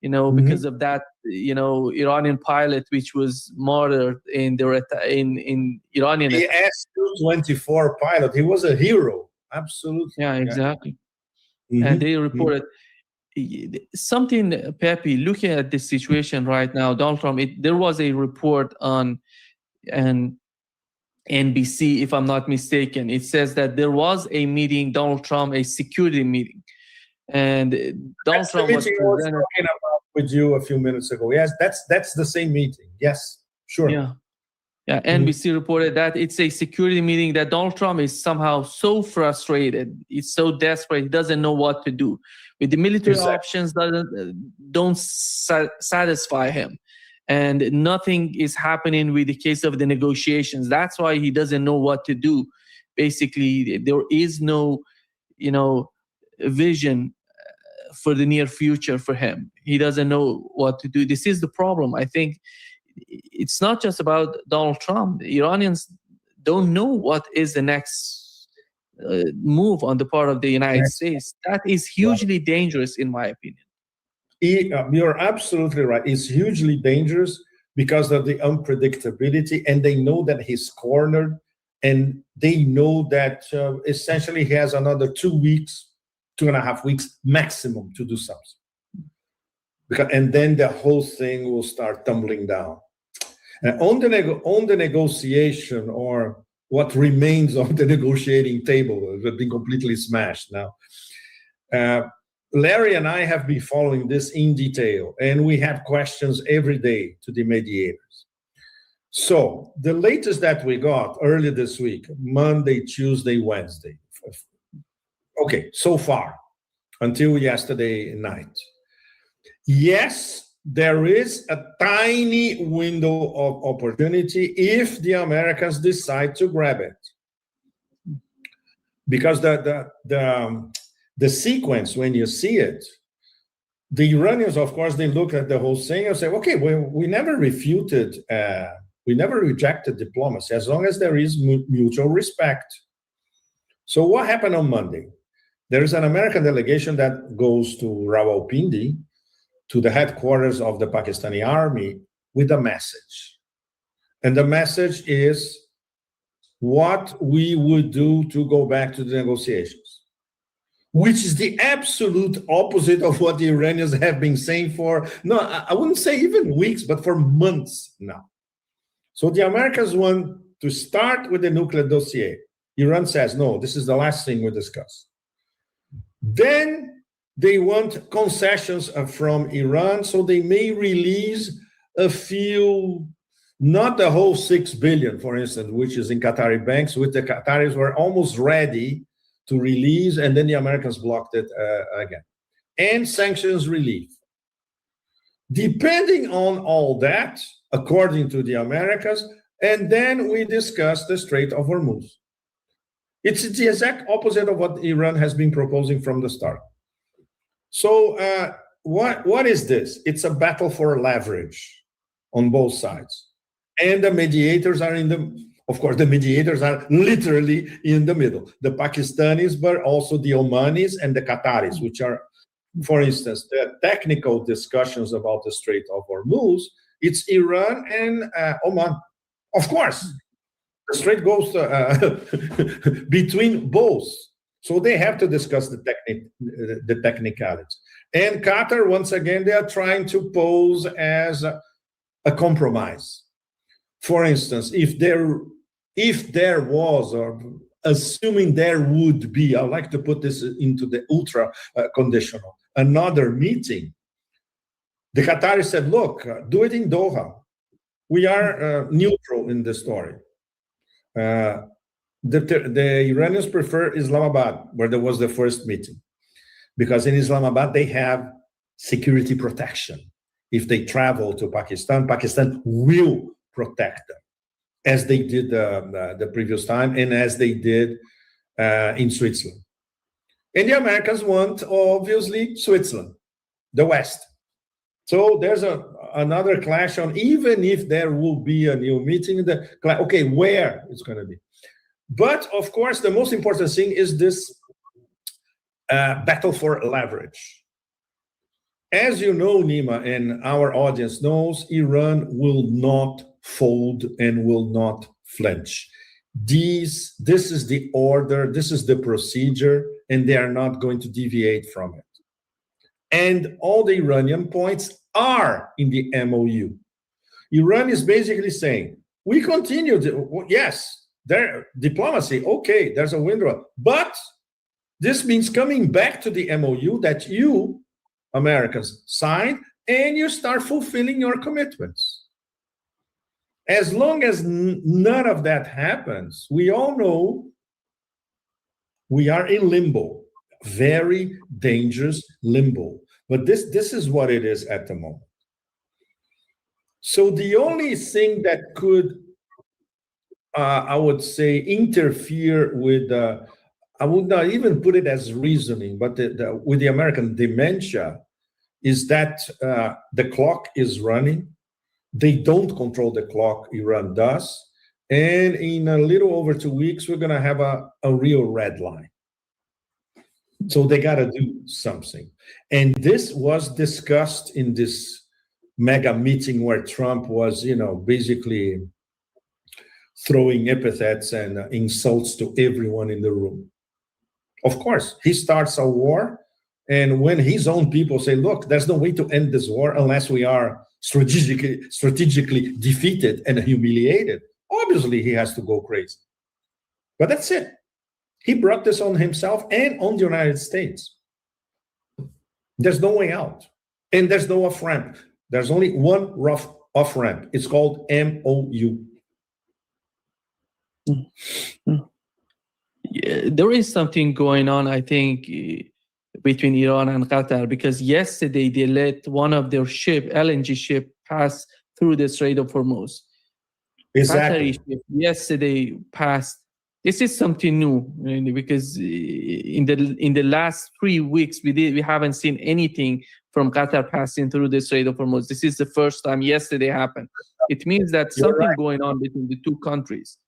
Because of that, Iranian pilot which was murdered in Iranian. The S-224 pilot, he was a hero. Absolutely. Yeah, exactly. Yeah. And they reported something, Pepe, looking at the situation right now, Donald Trump, there was a report on NBC, if I'm not mistaken. It says that there was a meeting, Donald Trump, a security meeting. And Donald Trump was talking about with you a few minutes ago. Yes, that's the same meeting. Yes, sure. Yeah. NBC reported that it's a security meeting that Donald Trump is somehow so frustrated. He's so desperate. He doesn't know what to do. With the military options don't satisfy him. And nothing is happening with the case of the negotiations. That's why he doesn't know what to do. Basically, there is no, vision for the near future for him. He doesn't know what to do. This is the problem. I think it's not just about Donald Trump. The Iranians don't know what is the next move on the part of the United States. That is hugely dangerous, in my opinion. You're absolutely right. It's hugely dangerous because of the unpredictability, and they know that he's cornered, and they know that essentially he has another 2 weeks, 2.5 weeks maximum to do something. And then the whole thing will start tumbling down. On the negotiation, or what remains of the negotiating table, has been completely smashed now. Larry and I have been following this in detail, and we have questions every day to the mediators. So the latest that we got early this week, Monday, Tuesday, Wednesday. Okay, so far, until yesterday night. Yes, there is a tiny window of opportunity if the Americans decide to grab it. Because the sequence, when you see it, the Iranians, of course, they look at the whole thing and say, okay, we never refuted, we never rejected diplomacy as long as there is mutual respect. So what happened on Monday? There is an American delegation that goes to Rawalpindi, to the headquarters of the Pakistani army, with a message. And the message is what we would do to go back to the negotiations, which is the absolute opposite of what the Iranians have been saying for, no, I wouldn't say even weeks, but for months now. So the Americans want to start with the nuclear dossier. Iran says, no, this is the last thing we discuss. Then they want concessions from Iran, so they may release a few, not the whole $6 billion, for instance, which is in Qatari banks, which the Qataris were almost ready to release, and then the Americans blocked it again. And sanctions relief. Depending on all that, according to the Americans, and then we discussed the Strait of Hormuz. It's the exact opposite of what Iran has been proposing from the start. So what is this? It's a battle for leverage on both sides. And the mediators are of course, the mediators are literally in the middle. The Pakistanis, but also the Omanis and the Qataris, which are, for instance, the technical discussions about the Strait of Hormuz, it's Iran and Oman. Of course, the strait goes between both. So they have to discuss the technicalities. And Qatar, once again, they are trying to pose as a compromise. For instance, if there was, or assuming there would be, I would like to put this into the ultra conditional, another meeting, the Qataris said, look, do it in Doha. We are neutral in the story. The Iranians prefer Islamabad, where there was the first meeting, because in Islamabad, they have security protection. If they travel to Pakistan, Pakistan will protect them, as they did the previous time and as they did in Switzerland. And the Americans want, obviously, Switzerland, the West. So there's another clash on, even if there will be a new meeting, okay, where it's going to be. But, of course, the most important thing is this battle for leverage. As you know, Nima, and our audience knows, Iran will not fold and will not flinch. This is the order, this is the procedure, and they are not going to deviate from it. And all the Iranian points are in the MOU. Iran is basically saying, we continue, yes, their diplomacy, okay, there's a window, but this means coming back to the MOU that you, Americans, signed, and you start fulfilling your commitments. As long as none of that happens, we all know we are in limbo, very dangerous limbo. But this is what it is at the moment. So the only thing that could, I would say, interfere with, I would not even put it as reasoning, but with the American dementia, is that the clock is running. They don't control the clock, Iran does. And in a little over 2 weeks, we're going to have a real red line. So they got to do something. And this was discussed in this mega meeting where Trump was, basically throwing epithets and insults to everyone in the room. Of course, he starts a war. And when his own people say, look, there's no way to end this war unless we are strategically defeated and humiliated, obviously he has to go crazy. But that's it. He brought this on himself and on the United States. There's no way out. And there's no off-ramp. There's only one rough off-ramp. It's called MOU. Yeah, there is something going on, I think, between Iran and Qatar, because yesterday they let one of their LNG ship, pass through the Strait of Hormuz. Exactly. Qatari ship yesterday passed. This is something new, really, because in the last 3 weeks we haven't seen anything from Qatar passing through the Strait of Hormuz. This is the first time yesterday happened. It means that something going on between the two countries.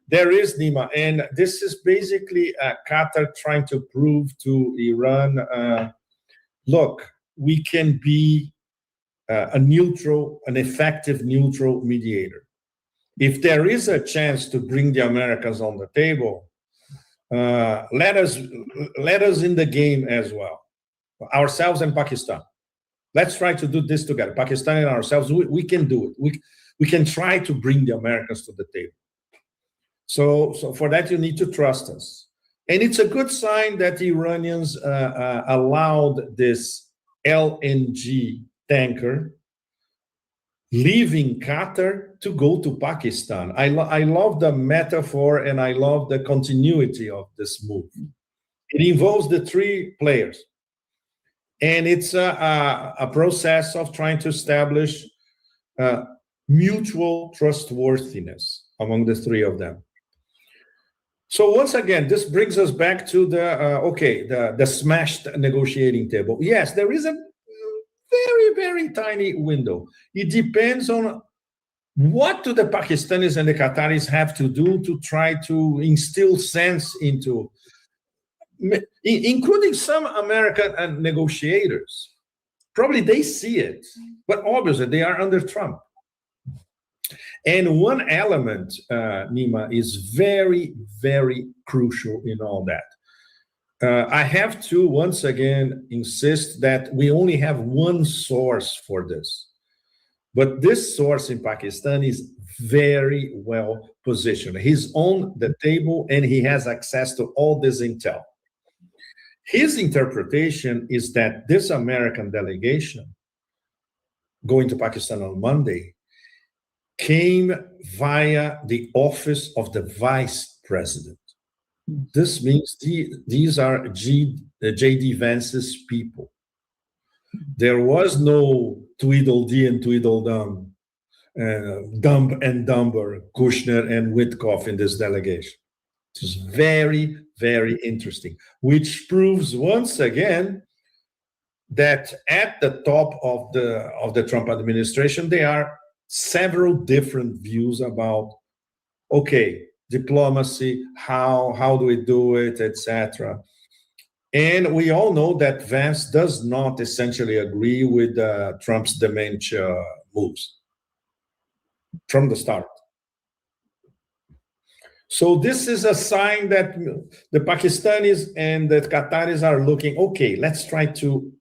There is, Nima, and this is basically Qatar trying to prove to Iran, look, we can be an effective neutral mediator. If there is a chance to bring the Americans on the table, let us in the game as well, ourselves and Pakistan. Let's try to do this together. Pakistan and ourselves, we can do it. We can try to bring the Americans to the table. So for that, you need to trust us. And it's a good sign that the Iranians allowed this LNG tanker leaving Qatar to go to Pakistan. I love the metaphor and I love the continuity of this move. It involves the three players. And it's a process of trying to establish mutual trustworthiness among the three of them. So once again, this brings us back to the smashed negotiating table. Yes, there is a very, very tiny window. It depends on what do the Pakistanis and the Qataris have to do to try to instill sense into, including some American negotiators. Probably they see it, but obviously they are under Trump. And one element, Nima, is very, very crucial in all that. I have to once again insist that we only have one source for this. But this source in Pakistan is very well positioned. He's on the table and he has access to all this intel. His interpretation is that this American delegation going to Pakistan on Monday came via the office of the vice president. This means these are J.D. Vance's people. There was no Tweedledee and Tweedledum, Dumb and Dumber, Kushner and Witkoff in this delegation. It's very, very interesting, which proves once again that at the top of the Trump administration, there are several different views about, okay, diplomacy, how do we do it, etc. And we all know that Vance does not essentially agree with Trump's dementia moves from the start. So this is a sign that the Pakistanis and the Qataris are looking, okay, let's try to,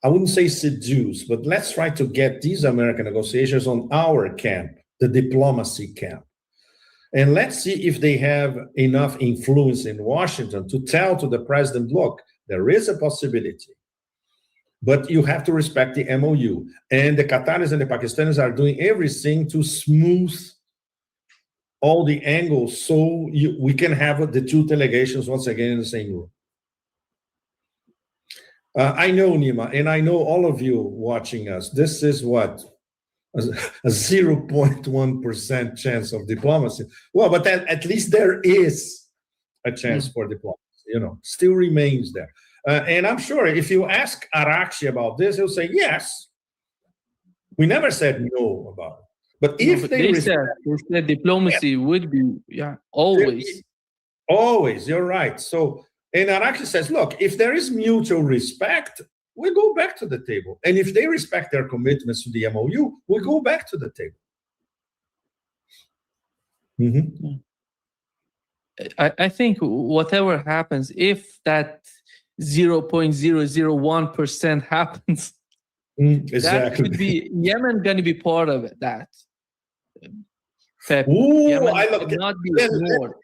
I wouldn't say seduce, but let's try to get these American negotiations on our camp, the diplomacy camp. And let's see if they have enough influence in Washington to tell to the president, look, there is a possibility, but you have to respect the MOU. And the Qataris and the Pakistanis are doing everything to smooth all the angles so we can have the two delegations once again in the same room. I know, Nima, and I know all of you watching us, this is what? A 0.1% chance of diplomacy. Well, but at least there is a chance for diplomacy, still remains there. And I'm sure if you ask Arakshi about this, he'll say, yes, we never said no about it. But if they said diplomacy would be, always. Always, you're right. So, and Arakshi says, look, if there is mutual respect, we go back to the table. And if they respect their commitments to the MOU, we go back to the table. Mm-hmm. I think whatever happens, if that 0.001% happens, exactly. That should be Yemen going to be part of it. That. Ooh, Yemen I love not be ignored.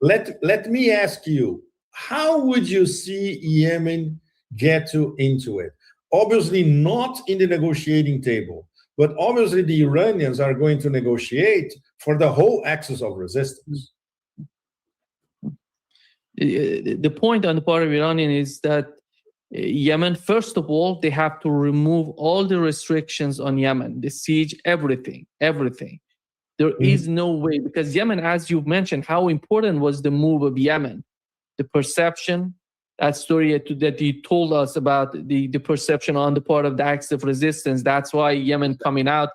Let me ask you, how would you see Yemen get into it? Obviously not in the negotiating table, but obviously the Iranians are going to negotiate for the whole axis of resistance. The point on the part of Iranian is that Yemen, first of all, they have to remove all the restrictions on Yemen, the siege, everything. There is no way, because Yemen, as you've mentioned, how important was the move of Yemen, the perception, that story that you told us about the perception on the part of the axis of resistance. That's why Yemen coming out.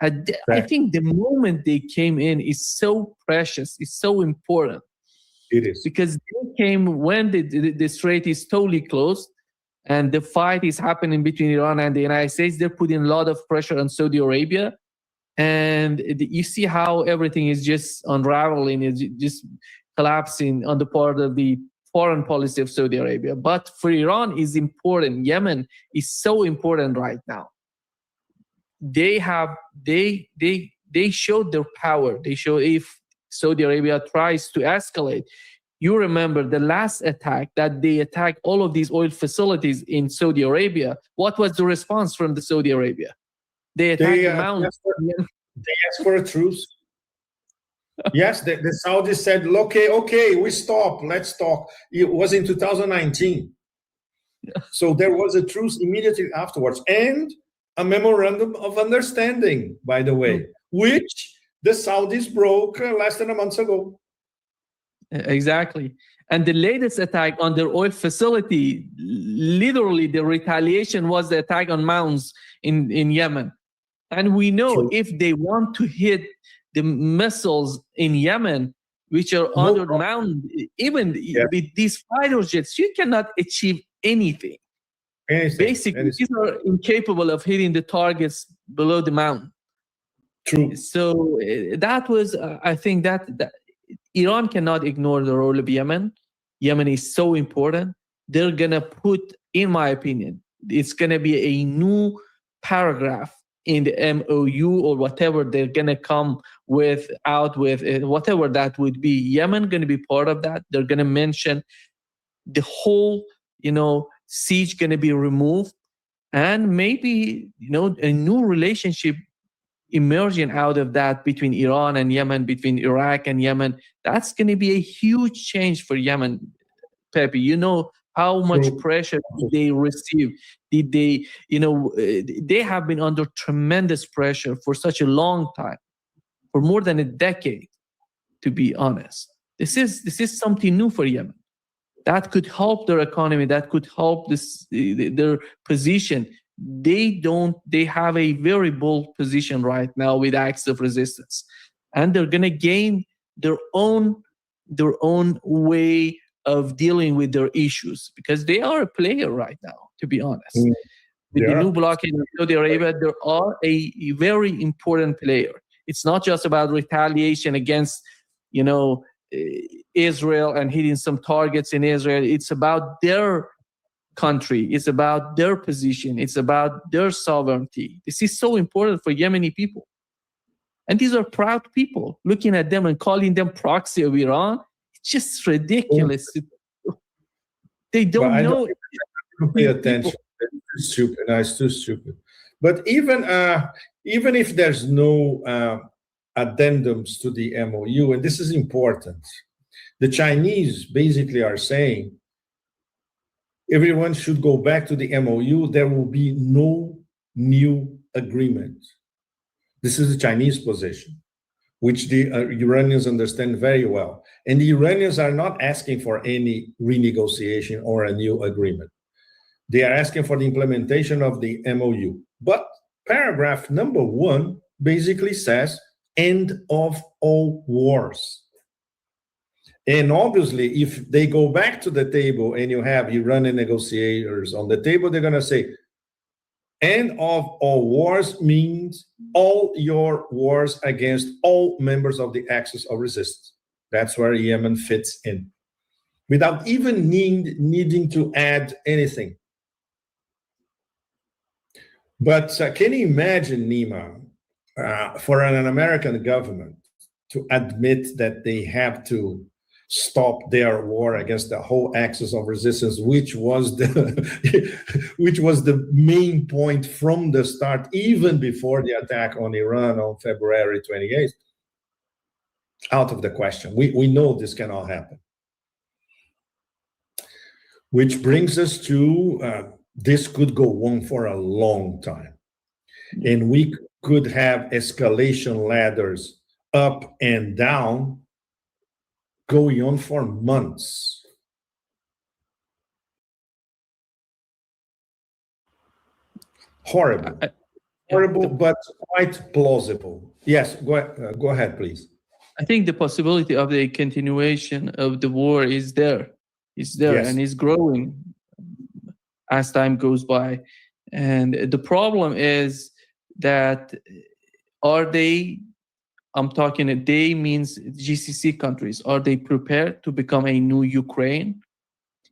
I think the moment they came in is so precious. It's so important. It is. Because they came when the strait is totally closed and the fight is happening between Iran and the United States. They're putting a lot of pressure on Saudi Arabia. And you see how everything is just unraveling, it's just collapsing on the part of the foreign policy of Saudi Arabia. But for Iran is important. Yemen is so important right now. They showed their power. They show if Saudi Arabia tries to escalate. You remember the last attack that they attacked all of these oil facilities in Saudi Arabia. What was the response from the Saudi Arabia? They attacked the mountains. They asked for a truce. Yes, the Saudis said, okay, we stop, let's talk. It was in 2019. So there was a truce immediately afterwards, and a memorandum of understanding, by the way, which the Saudis broke less than a month ago. Exactly. And the latest attack on their oil facility, literally the retaliation was the attack on mounds in Yemen. And we know if they want to hit the missiles in Yemen, which are under the mountain, even with these fighter jets, you cannot achieve anything. Basically, these are incapable of hitting the targets below the mountain. True. So that was, I think that Iran cannot ignore the role of Yemen. Yemen is so important. They're going to put, in my opinion, it's going to be a new paragraph in the MOU or whatever they're going to come out with, whatever that would be. Yemen going to be part of that. They're going to mention the whole, siege going to be removed, and maybe, a new relationship emerging out of that between Iran and Yemen, between Iraq and Yemen. That's going to be a huge change for Yemen, Pepe. You know how much pressure they receive. Did they, they have been under tremendous pressure for such a long time, for more than a decade, to be honest. This is something new for Yemen. That could help their economy. That could help their position. They have a very bold position right now with acts of resistance, and they're going to gain their own way of dealing with their issues, because they are a player right now, to be honest. With the new blockade in Saudi Arabia, they are a very important player. It's not just about retaliation against, Israel and hitting some targets in Israel. It's about their country. It's about their position. It's about their sovereignty. This is so important for Yemeni people. And these are proud people. Looking at them and calling them proxy of Iran, it's just ridiculous. They don't know. Don't pay attention. It's too stupid. No, it's too stupid. But even if there's no addendums to the MOU, and this is important, the Chinese basically are saying everyone should go back to the MOU. There will be no new agreement. This is the Chinese position, which the Iranians understand very well. And the Iranians are not asking for any renegotiation or a new agreement. They are asking for the implementation of the MOU. But paragraph number 1 basically says, end of all wars. And obviously, if they go back to the table and you have Iranian negotiators on the table, they're going to say, end of all wars means all your wars against all members of the axis of resistance. That's where Yemen fits in, without even needing to add anything. But can you imagine, Nima, for an American government to admit that they have to stop their war against the whole axis of resistance, which was the main point from the start, even before the attack on Iran on February 28th? Out of the question. We know this cannot happen. Which brings us to this could go on for a long time. And we could have escalation ladders up and down going on for months. Horrible. Horrible, but quite plausible. Yes, go ahead, please. I think the possibility of the continuation of the war is there. It's there, yes, and is growing as time goes by. And the problem is that I'm talking a they means GCC countries, are they prepared to become a new Ukraine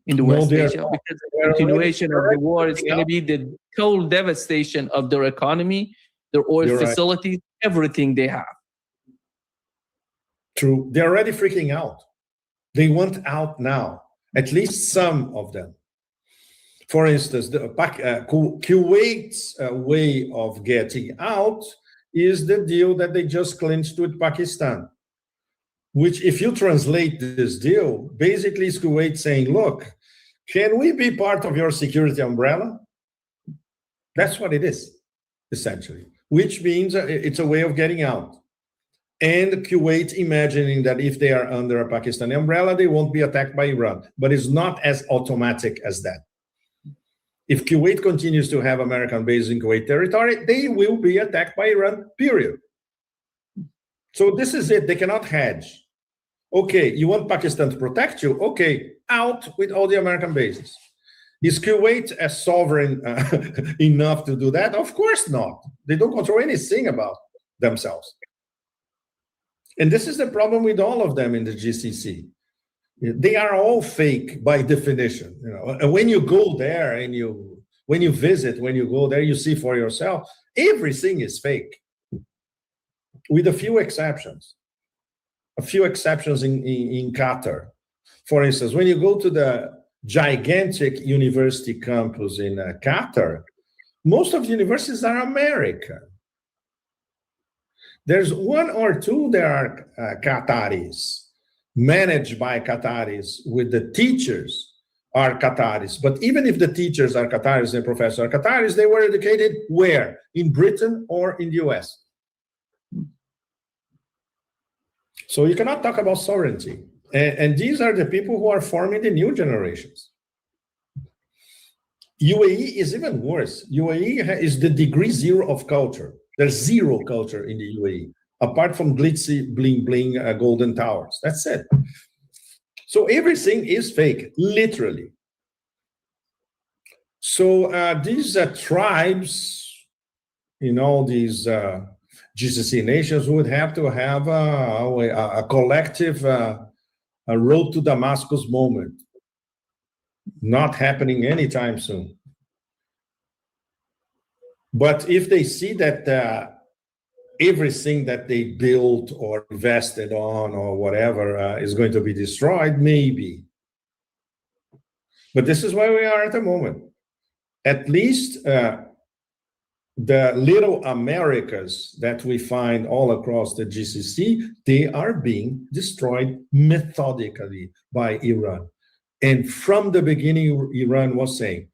in the West Asia? Not. Because the continuation of the war is going to be the total devastation of their economy, their oil facilities, everything they have. True. They're already freaking out. They want out now, at least some of them. For instance, Kuwait's way of getting out is the deal that they just clinched with Pakistan. which if you translate this deal, basically is Kuwait saying, look, can we be part of your security umbrella? That's what it is, essentially, which means it's a way of getting out. And Kuwait imagining that if they are under a Pakistani umbrella, they won't be attacked by Iran. But it's not as automatic as that. If Kuwait continues to have American bases in Kuwait territory, they will be attacked by Iran, period. So this is it. They cannot hedge. Okay, you want Pakistan to protect you? Okay, out with all the American bases. Is Kuwait as sovereign enough to do that? Of course not. They don't control anything about themselves. And this is the problem with all of them in the GCC. They are all fake by definition. You know, and when you go there and when you visit, when you go there, you see for yourself, everything is fake, with a few exceptions. A few exceptions in Qatar. For instance, when you go to the gigantic university campus in Qatar, most of the universities are American. There's one or two that are Qataris, managed by Qataris, with the teachers are Qataris. But even if the teachers are Qataris and professors are Qataris, they were educated where? In Britain or in the US. So you cannot talk about sovereignty. And these are the people who are forming the new generations. UAE is even worse. UAE is the degree zero of culture. There's zero culture in the UAE, apart from glitzy, bling, bling, golden towers. That's it. So everything is fake, literally. So these tribes in all these GCC nations would have to have a collective a road to Damascus moment, not happening anytime soon. But if they see that everything that they built or invested on or whatever is going to be destroyed, maybe. But this is where we are at the moment. At least the little Americas that we find all across the GCC, they are being destroyed methodically by Iran. And from the beginning, Iran was saying,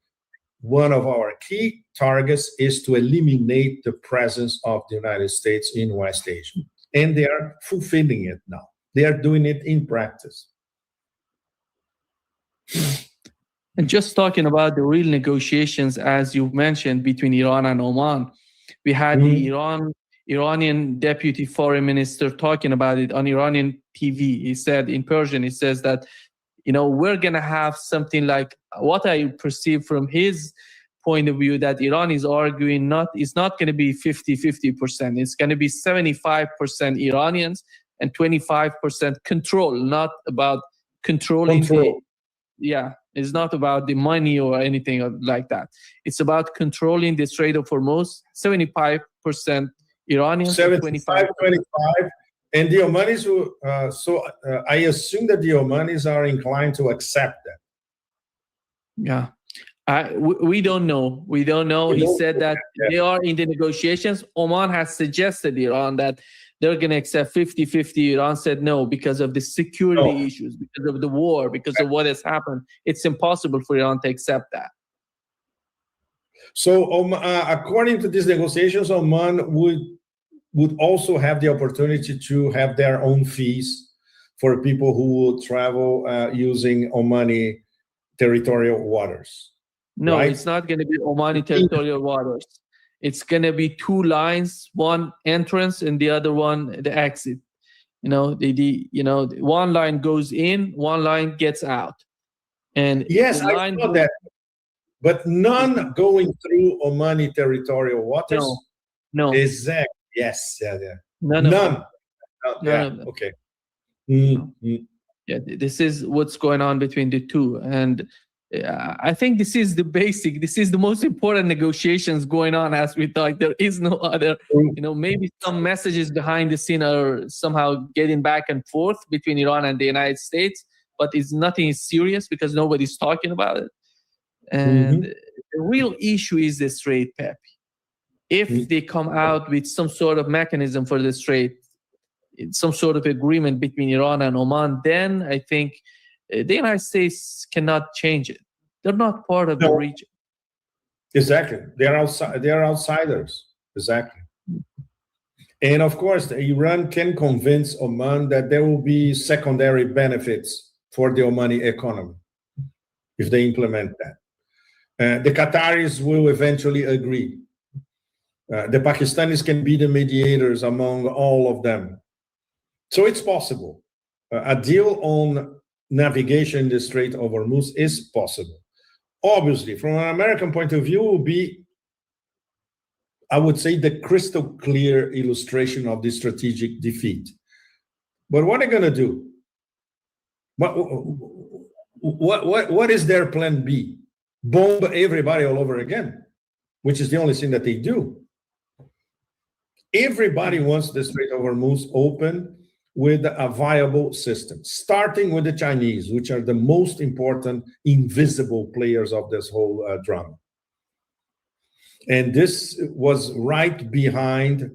one of our key targets is to eliminate the presence of the United States in West Asia. And they are fulfilling it now. They are doing it in practice. And just talking about the real negotiations, as you mentioned, between Iran and Oman, we had the Iranian deputy foreign minister talking about it on Iranian TV. He said in Persian, he says that, we're going to have something like what I perceive from his point of view, that Iran is arguing it's not going to be 50-50%. It's going to be 75% Iranians and 25% control, not about controlling it's not about the money or anything like that. It's about controlling the Strait of Hormuz, 75% Iranians, 75, 25. And the Omanis, I assume that the Omanis are inclined to accept that. Yeah. We don't know. We don't know. He said that they are in the negotiations. Oman has suggested Iran that they're going to accept 50-50. Iran said no because of the security issues, because of the war, because of what has happened. It's impossible for Iran to accept that. So according to these negotiations, Oman would also have the opportunity to have their own fees for people who would travel using Omani territorial waters. No, right? It's not going to be Omani territorial waters. It's going to be two lines, one entrance and the other one the exit. One line goes in, one line gets out. And yes, I know that. But none going through Omani territorial waters. No. Exactly. Yes. Yeah. None. Okay. Yeah, this is what's going on between the two. And I think this is the most important negotiations going on as we talk. There is no other, maybe some messages behind the scene are somehow getting back and forth between Iran and the United States, but nothing is serious because nobody's talking about it. And the real issue is the Strait, Pepe. If they come out with some sort of mechanism for the Strait, some sort of agreement between Iran and Oman, then I think the United States cannot change it. They're not part of the No. region. Exactly. They are outside. They are outsiders. Exactly. And of course, Iran can convince Oman that there will be secondary benefits for the Omani economy if they implement that. The Qataris will eventually agree. The Pakistanis can be the mediators among all of them. So it's possible. A deal on navigation in the Strait of Hormuz is possible. Obviously, from an American point of view, will be, I would say, the crystal clear illustration of the strategic defeat. But what are they going to do? What is their plan B? Bomb everybody all over again, which is the only thing that they do. Everybody wants the Strait of Hormuz open with a viable system, starting with the Chinese, which are the most important invisible players of this whole drama. And this was right behind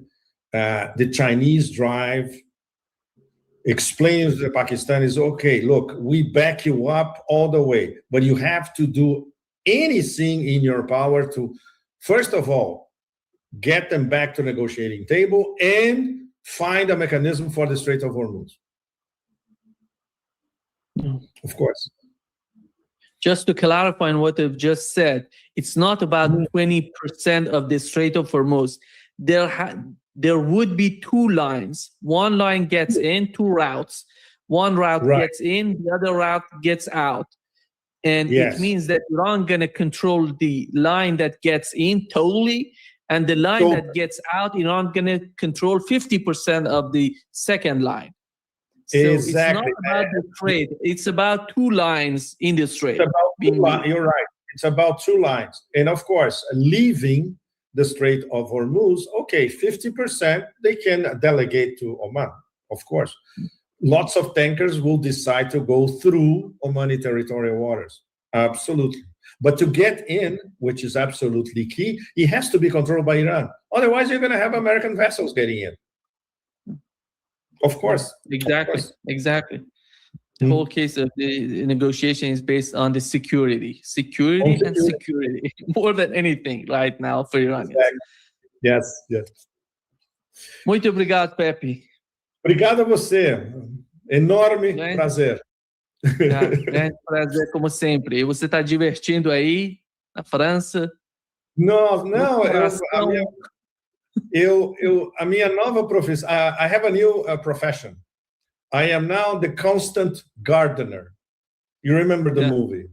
the Chinese drive, explaining to the Pakistanis, okay, look, we back you up all the way, but you have to do anything in your power to, first of all, get them back to the negotiating table and find a mechanism for the Strait of Hormuz. Of course. Just to clarify on what they've just said, it's not about 20% of the Strait of Hormuz. There would be two lines. One line gets in, two routes. One route gets in, the other route gets out. And it means that Iran going to control the line that gets in totally, and the line that gets out, Iran going to control 50% of the second line. So it's not about the trade. It's about two lines in the strait. You're right. It's about two lines. And of course, leaving the Strait of Hormuz, okay, 50% they can delegate to Oman, of course. Lots of tankers will decide to go through Omani territorial waters. Absolutely. But to get in, which is absolutely key, it has to be controlled by Iran. Otherwise, you're going to have American vessels getting in. Of course. Exactly. Of course. Exactly. The whole case of the negotiation is based on the security. Security and security. More than anything right now for Iranians. Exactly. Yes, yes. Muito obrigado, Pepe. Obrigado a você. Enorme prazer. Grande prazer, como sempre. E você está divertindo aí na França? Não, a minha nova profissão. I have a new profession. I am now the constant gardener. You remember the movie?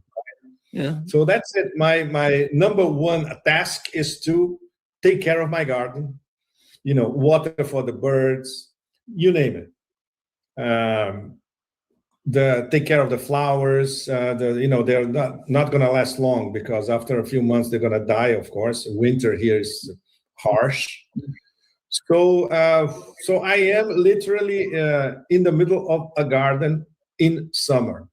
Yeah. So that's it. My number one task is to take care of my garden. You know, water for the birds, you name it. Take care of the flowers. They're not going to last long because after a few months they're going to die. Of course, winter here is harsh. So I am literally in the middle of a garden in summer,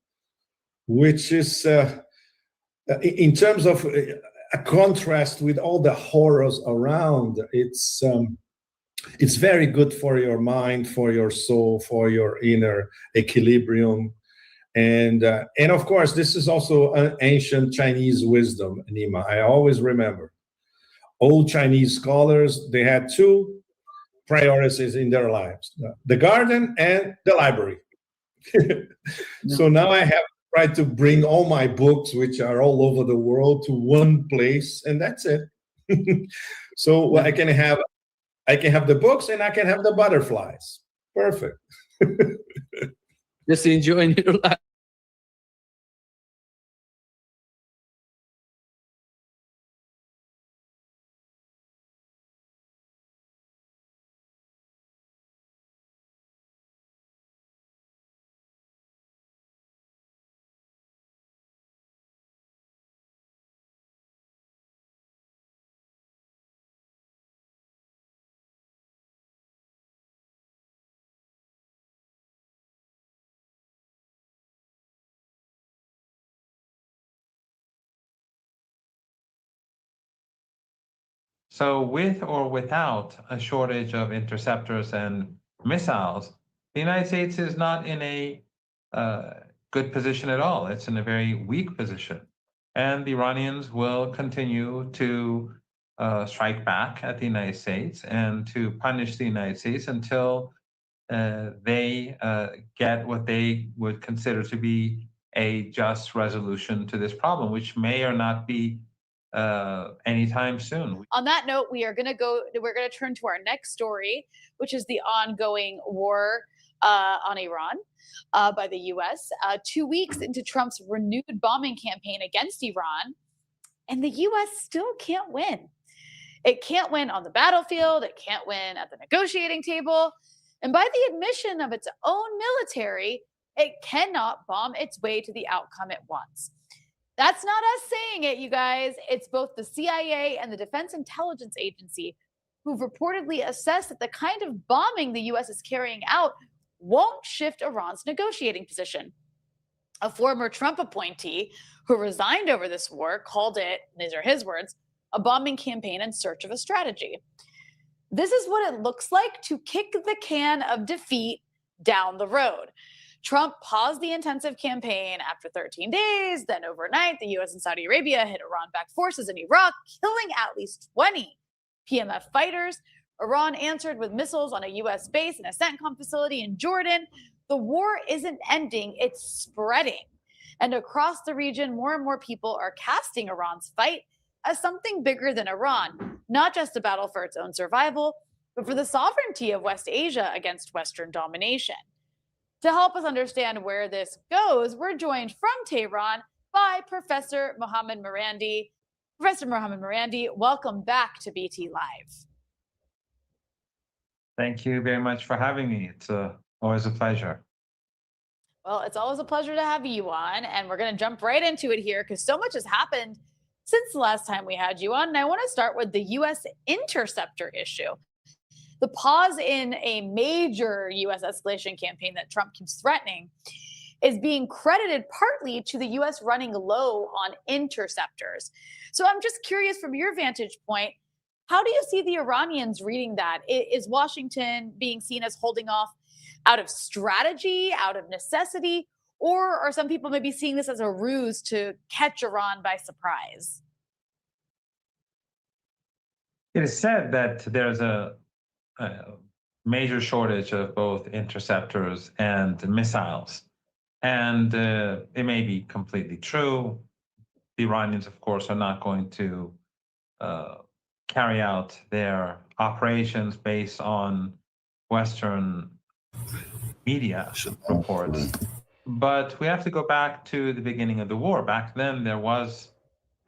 which is in terms of a contrast with all the horrors around. It's very good for your mind, for your soul, for your inner equilibrium. And of course, this is also an ancient Chinese wisdom, Nima. I always remember. Old Chinese scholars, they had two priorities in their lives, the garden and the library. So now I have tried to bring all my books, which are all over the world, to one place, and that's it. So I can have the books and I can have the butterflies. Perfect. Just enjoying your life. So with or without a shortage of interceptors and missiles, the United States is not in a good position at all. It's in a very weak position. And the Iranians will continue to strike back at the United States and to punish the United States until they get what they would consider to be a just resolution to this problem, which may or not be anytime soon. On that note, we're going to turn to our next story, which is the ongoing war on Iran by the US. 2 weeks into Trump's renewed bombing campaign against Iran, and the US still can't win. It can't win on the battlefield, it can't win at the negotiating table, and by the admission of its own military, it cannot bomb its way to the outcome it wants. That's not us saying it, you guys. It's both the CIA and the Defense Intelligence Agency who've reportedly assessed that the kind of bombing the US is carrying out won't shift Iran's negotiating position. A former Trump appointee who resigned over this war called it, these are his words, a bombing campaign in search of a strategy. This is what it looks like to kick the can of defeat down the road. Trump paused the intensive campaign after 13 days. Then overnight, the US and Saudi Arabia hit Iran-backed forces in Iraq, killing at least 20 PMF fighters. Iran answered with missiles on a US base and a CENTCOM facility in Jordan. The war isn't ending, it's spreading. And across the region, more and more people are casting Iran's fight as something bigger than Iran, not just a battle for its own survival, but for the sovereignty of West Asia against Western domination. To help us understand where this goes, we're joined from Tehran by Professor Mohammad Marandi. Professor Mohammad Marandi, welcome back to BT Live. Thank you very much for having me. It's always a pleasure. Well, it's always a pleasure to have you on, and we're going to jump right into it here because so much has happened since the last time we had you on. And I want to start with the U.S. interceptor issue. The pause in a major U.S. escalation campaign that Trump keeps threatening is being credited partly to the U.S. running low on interceptors. So I'm just curious, from your vantage point, how do you see the Iranians reading that? Is Washington being seen as holding off out of strategy, out of necessity, or are some people maybe seeing this as a ruse to catch Iran by surprise? It is said that there's a major shortage of both interceptors and missiles. And it may be completely true. The Iranians, of course, are not going to carry out their operations based on Western media reports. But we have to go back to the beginning of the war. Back then, there was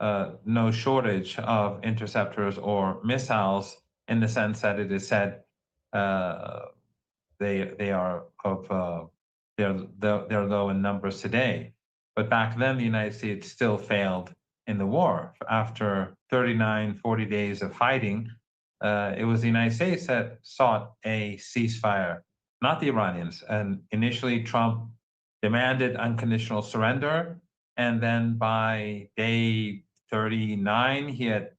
no shortage of interceptors or missiles, in the sense that it is said they are of they're low in numbers today. But back then, the United States still failed in the war. After 39, 40 days of fighting, it was the United States that sought a ceasefire, not the Iranians. And initially, Trump demanded unconditional surrender. And then by day 39, he had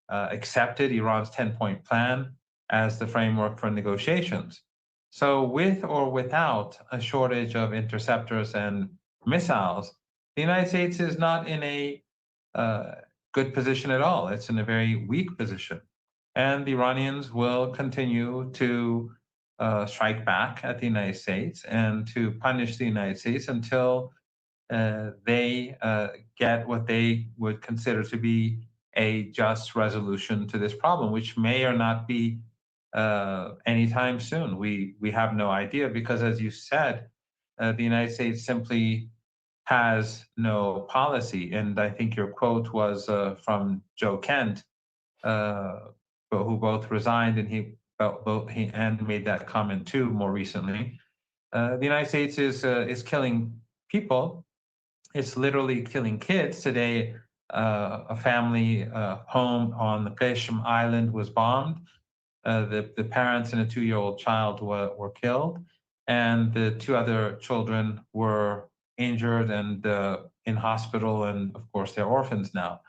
accepted Iran's 10-point plan as the framework for negotiations. So with or without a shortage of interceptors and missiles, the United States is not in a good position at all. It's in a very weak position. And the Iranians will continue to strike back at the United States and to punish the United States until they get what they would consider to be a just resolution to this problem, which may or not be anytime soon. We have no idea because, as you said, the United States simply has no policy. And I think your quote was from Joe Kent, who both resigned and he made that comment too more recently. The United States is killing people. It's literally killing kids. Today, a family home on the Qeshm Island was bombed. The parents and a 2-year-old child were killed, and the 2 other children were injured and in hospital, and of course they're orphans now.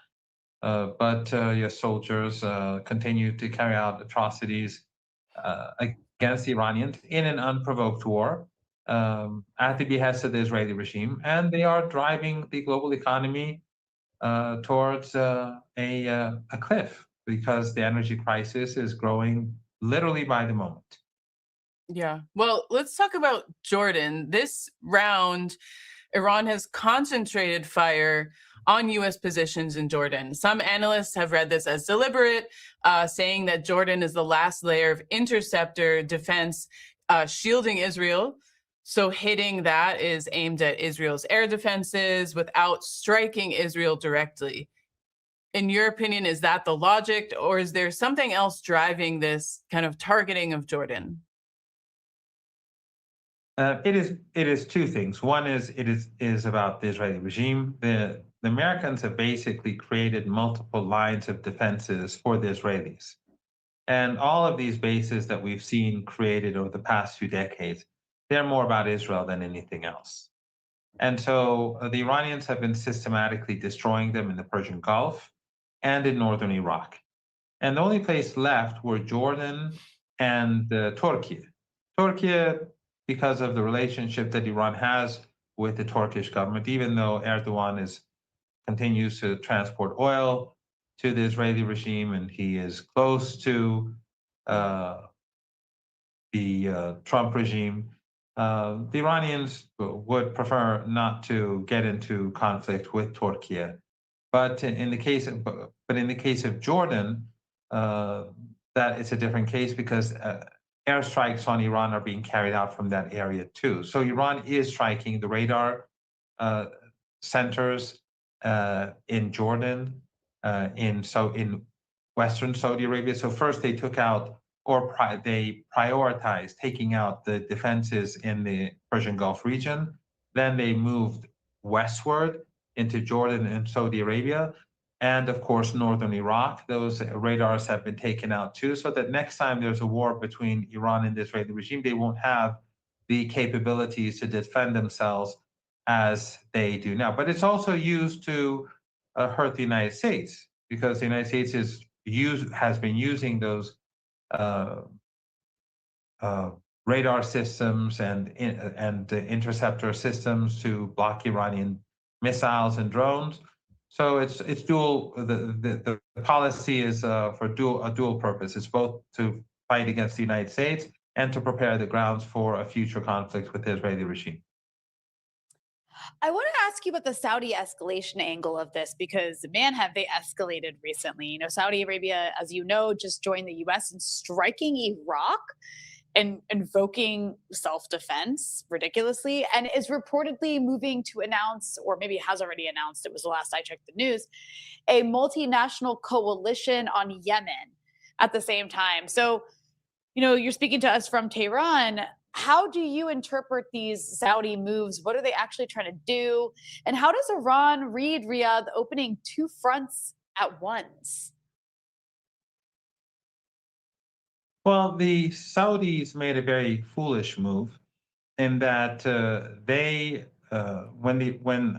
But your soldiers continue to carry out atrocities against the Iranians in an unprovoked war at the behest of the Israeli regime, and they are driving the global economy towards a cliff because the energy crisis is growing literally by the moment. Yeah. Well, let's talk about Jordan. This round, Iran has concentrated fire on U.S. positions in Jordan. Some analysts have read this as deliberate, saying that Jordan is the last layer of interceptor defense shielding Israel. So hitting that is aimed at Israel's air defenses without striking Israel directly. In your opinion, is that the logic, or is there something else driving this kind of targeting of Jordan? It is two things. One is it is about the Israeli regime. The Americans have basically created multiple lines of defenses for the Israelis, and all of these bases that we've seen created over the past few decades, they're more about Israel than anything else. And so the Iranians have been systematically destroying them in the Persian Gulf and in northern Iraq. And the only place left were Jordan and Turkey. Turkey, because of the relationship that Iran has with the Turkish government, even though Erdogan continues to transport oil to the Israeli regime and he is close to the Trump regime, the Iranians would prefer not to get into conflict with Turkey. But in the case of Jordan, that it's a different case because airstrikes on Iran are being carried out from that area too. So Iran is striking the radar centers in Jordan, in Western Saudi Arabia. So first they took out, or they prioritized taking out the defenses in the Persian Gulf region. Then they moved westward into Jordan and Saudi Arabia. And of course, northern Iraq, those radars have been taken out too, so that next time there's a war between Iran and the Israeli regime, they won't have the capabilities to defend themselves as they do now. But it's also used to hurt the United States, because the United States has been using those radar systems and interceptor systems to block Iranian missiles and drones. So it's dual. The policy is for a dual purpose. It's both to fight against the United States and to prepare the grounds for a future conflict with the Israeli regime. I want to ask you about the Saudi escalation angle of this, because man, have they escalated recently. You know, Saudi Arabia, as you know, just joined the US in striking Iraq and invoking self-defense ridiculously, and is reportedly moving to announce, or maybe has already announced, it was the last I checked the news, a multinational coalition on Yemen at the same time. So, you know, you're speaking to us from Tehran. How do you interpret these Saudi moves? What are they actually trying to do? And how does Iran read, Riyadh, opening two fronts at once? Well, the Saudis made a very foolish move in that when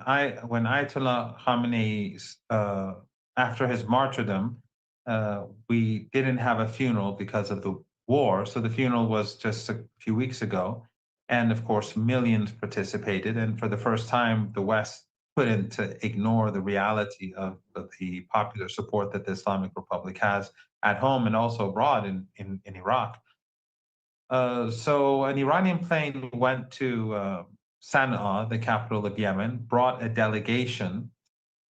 Ayatollah Khamenei, after his martyrdom, we didn't have a funeral because of the war. So the funeral was just a few weeks ago, and of course millions participated. And for the first time, the West couldn't ignore the reality of the popular support that the Islamic Republic has at home and also abroad in Iraq. So an Iranian plane went to Sana'a, the capital of Yemen, brought a delegation.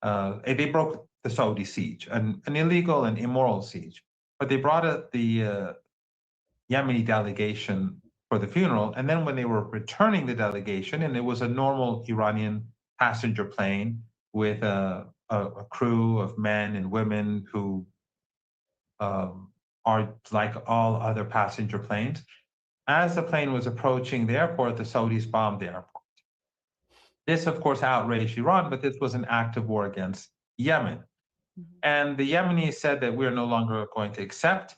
They broke the Saudi siege, an illegal and immoral siege, but they brought the Yemeni delegation for the funeral. And then when they were returning the delegation, and it was a normal Iranian passenger plane with a crew of men and women who are like all other passenger planes. As the plane was approaching the airport, the Saudis bombed the airport. This, of course, outraged Iran, but this was an act of war against Yemen. And the Yemenis said that we're no longer going to accept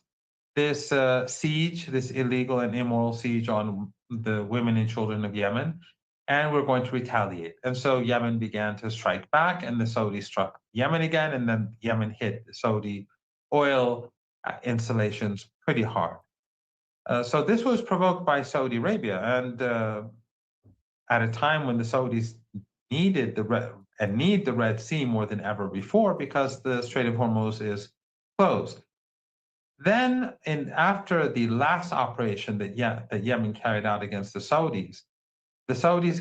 this siege, this illegal and immoral siege on the women and children of Yemen, and we're going to retaliate. And so Yemen began to strike back, and the Saudis struck Yemen again, and then Yemen hit the Saudi oil installations pretty hard. So this was provoked by Saudi Arabia, and at a time when the Saudis needed need the Red Sea more than ever before because the Strait of Hormuz is closed. Then, after the last operation that Yemen carried out against the Saudis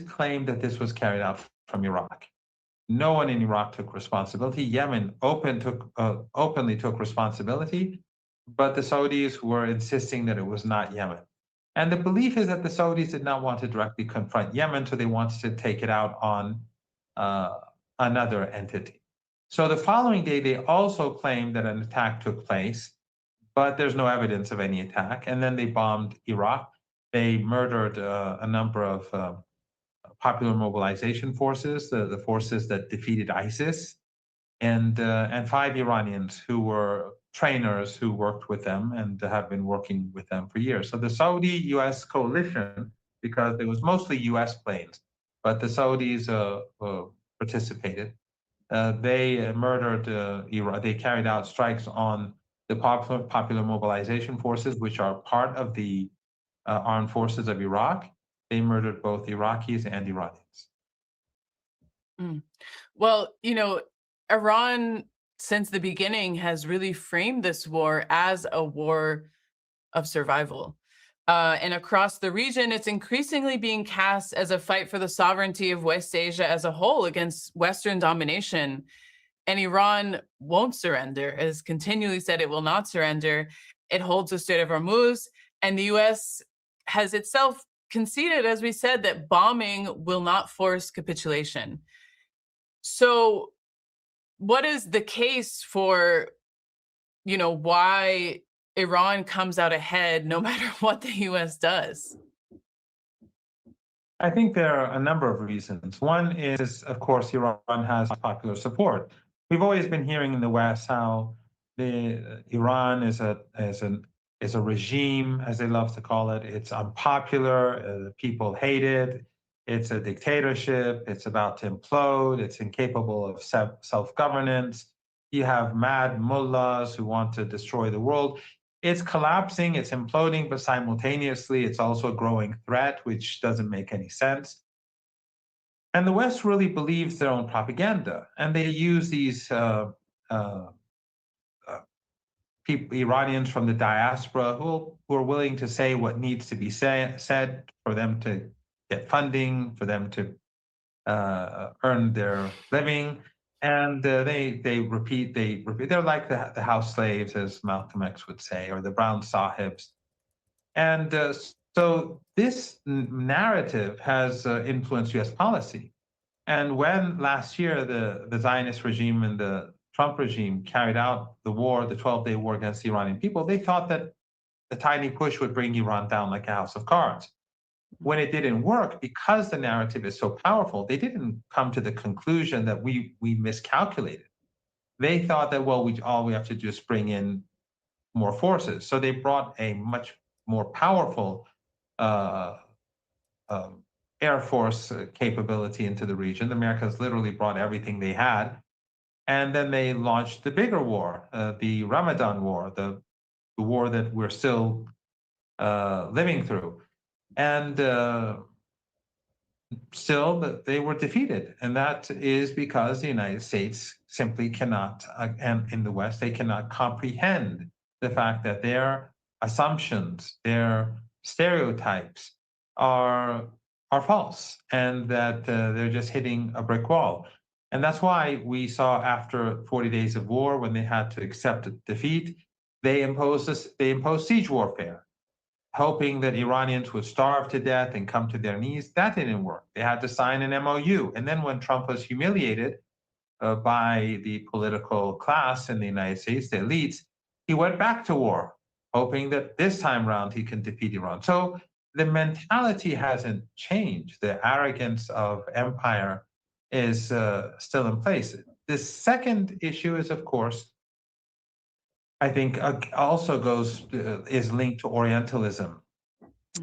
claimed that this was carried out from Iraq. No one in Iraq took responsibility. Yemen openly took responsibility, but the Saudis were insisting that it was not Yemen. And the belief is that the Saudis did not want to directly confront Yemen, so they wanted to take it out on another entity. So the following day, they also claimed that an attack took place, but there's no evidence of any attack. And then they bombed Iraq. They murdered a number of Popular Mobilization Forces, the forces that defeated ISIS, and 5 Iranians who were trainers who worked with them and have been working with them for years. So the Saudi-U.S. coalition, because it was mostly U.S. planes, but the Saudis participated. They murdered Iran. They carried out strikes on the Popular Mobilization Forces, which are part of the armed forces of Iraq. They murdered both Iraqis and Iranians. Well, Iran, since the beginning, has really framed this war as a war of survival. And across the region, it's increasingly being cast as a fight for the sovereignty of West Asia as a whole against Western domination. And Iran won't surrender, it has continually said it will not surrender. It holds the Strait of Hormuz, and the U.S. has itself conceded, as we said, that bombing will not force capitulation. So what is the case for, why Iran comes out ahead no matter what the U.S. does? I think there are a number of reasons. One is, of course, Iran has popular support. We've always been hearing in the West how Iran is a regime, as they love to call it. It's unpopular. People hate it. It's a dictatorship. It's about to implode. It's incapable of self-governance. You have mad mullahs who want to destroy the world. It's collapsing, it's imploding, but simultaneously, it's also a growing threat, which doesn't make any sense. And the West really believes their own propaganda, and they use these Iranians from the diaspora who are willing to say what needs to be said for them to get funding, for them to earn their living. And they repeat. They're like the house slaves, as Malcolm X would say, or the brown sahibs. And so this narrative has influenced U.S. policy. And when last year the Zionist regime and the Trump regime carried out the war, the 12-day war against the Iranian people, they thought that a tiny push would bring Iran down like a house of cards. When it didn't work, because the narrative is so powerful, they didn't come to the conclusion that we miscalculated. They thought that, well, all we have to do is bring in more forces. So they brought a much more powerful Air Force capability into the region. The Americans literally brought everything they had. And then they launched the bigger war, the Ramadan War, the war that we're still living through. And still, they were defeated. And that is because the United States simply cannot, and in the West, they cannot comprehend the fact that their assumptions, their stereotypes are false, and that they're just hitting a brick wall. And that's why we saw after 40 days of war, when they had to accept defeat, they imposed siege warfare, hoping that Iranians would starve to death and come to their knees. That didn't work. They had to sign an MOU. And then when Trump was humiliated by the political class in the United States, the elites, he went back to war, hoping that this time around he can defeat Iran. So the mentality hasn't changed. The arrogance of empire is still in place. The second issue is, of course, I think also is linked to Orientalism.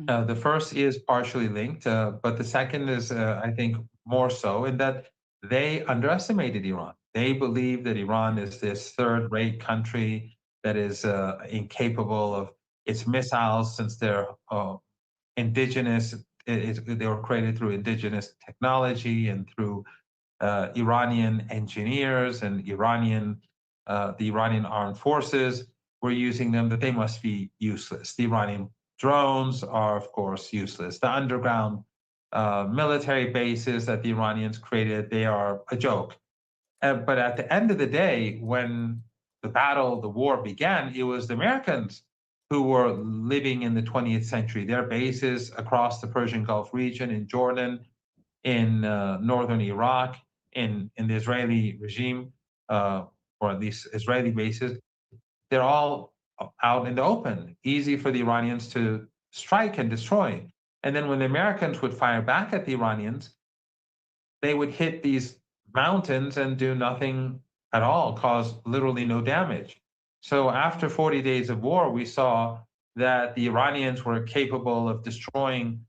The first is partially linked, but the second is, I think, more so in that they underestimated Iran. They believe that Iran is this third-rate country that is incapable of its missiles, since they're indigenous. They were created through indigenous technology and through Iranian engineers and the Iranian armed forces were using them, that they must be useless. The Iranian drones are, of course, useless. The underground military bases that the Iranians created, they are a joke. But at the end of the day, when the war began, it was the Americans who were living in the 20th century. Their bases across the Persian Gulf region, in Jordan, in northern Iraq, in the Israeli regime, or at least Israeli bases, they're all out in the open, easy for the Iranians to strike and destroy. And then when the Americans would fire back at the Iranians, they would hit these mountains and do nothing at all, cause literally no damage. So after 40 days of war, we saw that the Iranians were capable of destroying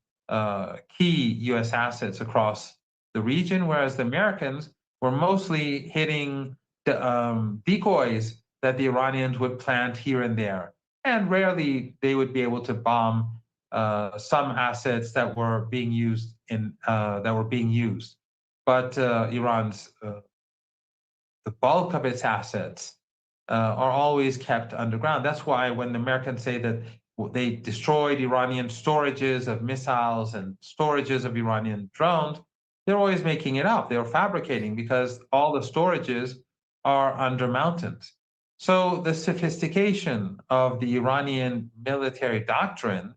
key US assets across the region, whereas the Americans were mostly hitting the decoys that the Iranians would plant here and there. And rarely they would be able to bomb some assets that were being used but Iran's the bulk of its assets are always kept underground. That's why when the Americans say that they destroyed Iranian storages of missiles and storages of Iranian drones, they're always making it up. They're fabricating, because all the storages are under mountains. So the sophistication of the Iranian military doctrine,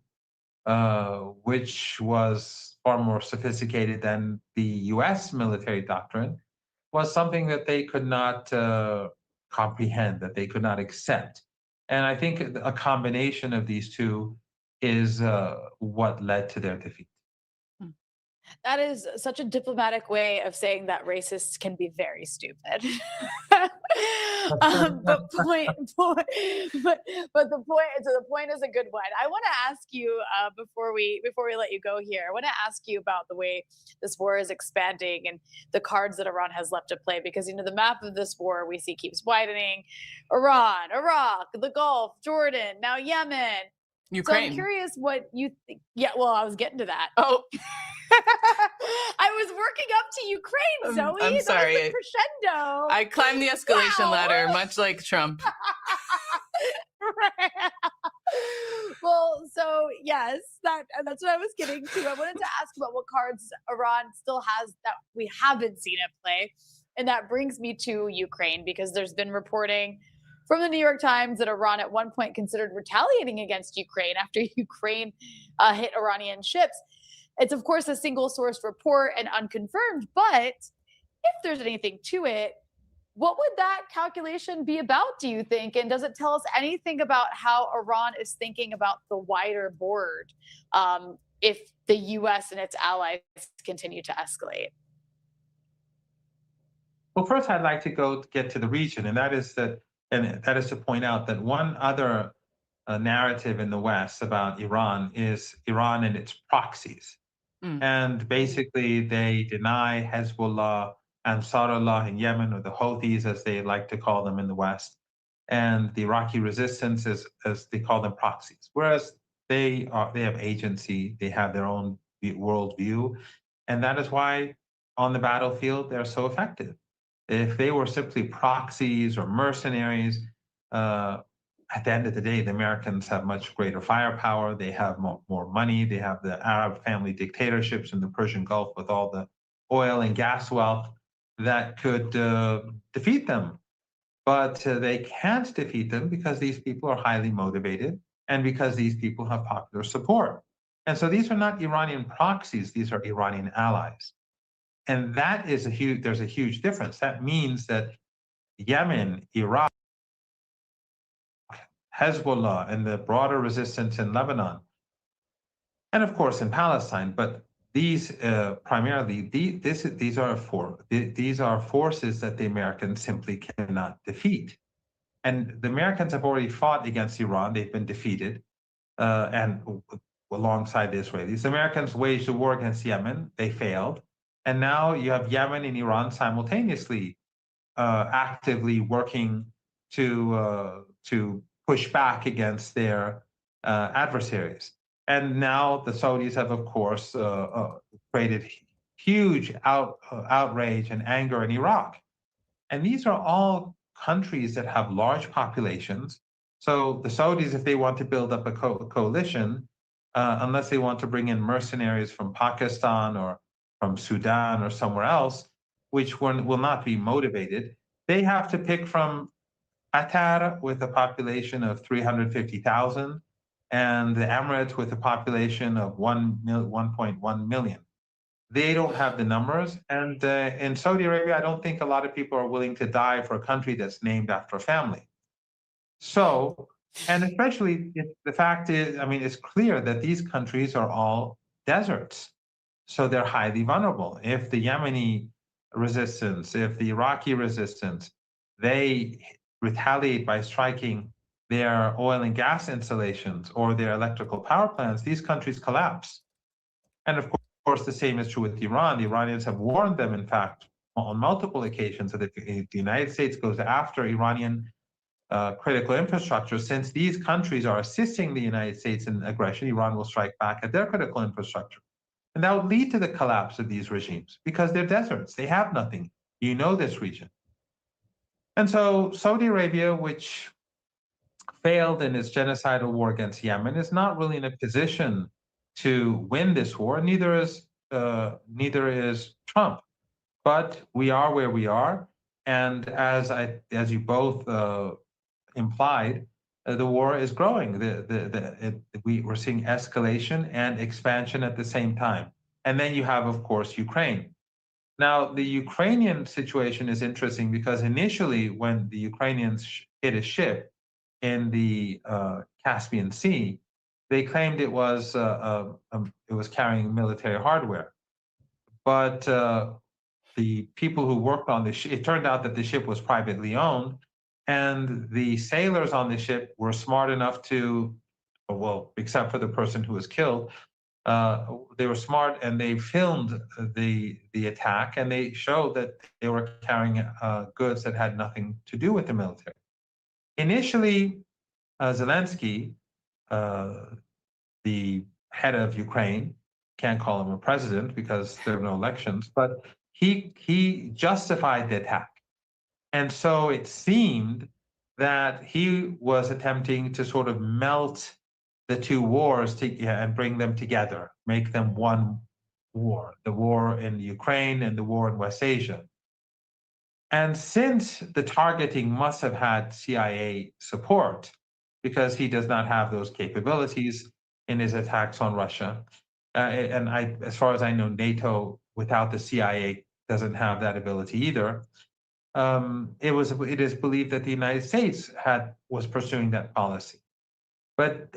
which was far more sophisticated than the US military doctrine, was something that they could not comprehend, that they could not accept. And I think a combination of these two is what led to their defeat. That is such a diplomatic way of saying that racists can be very stupid. But the point is a good one. I want to ask you before we let you go here. I want to ask you about the way this war is expanding and the cards that Iran has left to play, because the map of this war we see keeps widening: Iran, Iraq, the Gulf, Jordan, now Yemen. Ukraine. So I'm curious what you think. Yeah, well, I was getting to that. Oh. I was working up to Ukraine, Zoe. I'm sorry. That was the crescendo. I climbed the escalation ladder, much like Trump. Well, so yes, that's what I was getting to. I wanted to ask about what cards Iran still has that we haven't seen it play. And that brings me to Ukraine, because there's been reporting from the New York Times that Iran at one point considered retaliating against Ukraine after Ukraine hit Iranian ships. It's, of course, a single source report and unconfirmed, but if there's anything to it, what would that calculation be about, do you think? And does it tell us anything about how Iran is thinking about the wider board if the U.S. and its allies continue to escalate? Well, first, I'd like to get to the region, and that is to point out that one other narrative in the West about Iran is Iran and its proxies. And basically, they deny Hezbollah, Ansarullah in Yemen, or the Houthis, as they like to call them in the West, and the Iraqi resistance, as they call them, proxies. Whereas they have agency, they have their own worldview, and that is why on the battlefield they're so effective. If they were simply proxies or mercenaries, at the end of the day, the Americans have much greater firepower. They have more money. They have the Arab family dictatorships in the Persian Gulf with all the oil and gas wealth that could defeat them. But they can't defeat them because these people are highly motivated and because these people have popular support. And so these are not Iranian proxies. These are Iranian allies. And that is there's a huge difference. That means that Yemen, Iraq, Hezbollah, and the broader resistance in Lebanon, and of course in Palestine, but these primarily these are forces that the Americans simply cannot defeat. And the Americans have already fought against Iran; they've been defeated, and alongside the Israelis, the Americans waged a war against Yemen; they failed, and now you have Yemen and Iran simultaneously actively working to push back against their adversaries. And now the Saudis have, of course, created huge outrage and anger in Iraq. And these are all countries that have large populations. So the Saudis, if they want to build up a coalition, unless they want to bring in mercenaries from Pakistan or from Sudan or somewhere else, which will not be motivated, they have to pick from Qatar with a population of 350,000 and the Emirates with a population of 1.1 million. They don't have the numbers. And in Saudi Arabia, I don't think a lot of people are willing to die for a country that's named after a family. So, and especially if the fact is, I mean, it's clear that these countries are all deserts. So they're highly vulnerable. If the Yemeni resistance, if the Iraqi resistance, they retaliate by striking their oil and gas installations or their electrical power plants, these countries collapse. And of course, the same is true with Iran. The Iranians have warned them, in fact, on multiple occasions that if the United States goes after Iranian critical infrastructure, since these countries are assisting the United States in aggression, Iran will strike back at their critical infrastructure. And that would lead to the collapse of these regimes because they're deserts. They have nothing. You know this region. And so Saudi Arabia, which failed in its genocidal war against Yemen, is not really in a position to win this war. Neither is Trump. But we are where we are, and as you both implied, the war is growing. We're seeing escalation and expansion at the same time. And then you have, of course, Ukraine. Now, the Ukrainian situation is interesting because initially, when the Ukrainians hit a ship in the Caspian Sea, they claimed it was carrying military hardware. But the people who worked on the ship, it turned out that the ship was privately owned, and the sailors on the ship were smart enough to, well, except for the person who was killed, they were smart and they filmed the attack, and they showed that they were carrying goods that had nothing to do with the military. Initially, Zelensky, the head of Ukraine, can't call him a president because there are no elections, but he justified the attack. And so it seemed that he was attempting to sort of melt the two wars and bring them together, make them one war, the war in Ukraine and the war in West Asia. And since the targeting must have had CIA support, because he does not have those capabilities in his attacks on Russia, as far as I know, NATO without the CIA doesn't have that ability either. It is believed that the United States was pursuing that policy,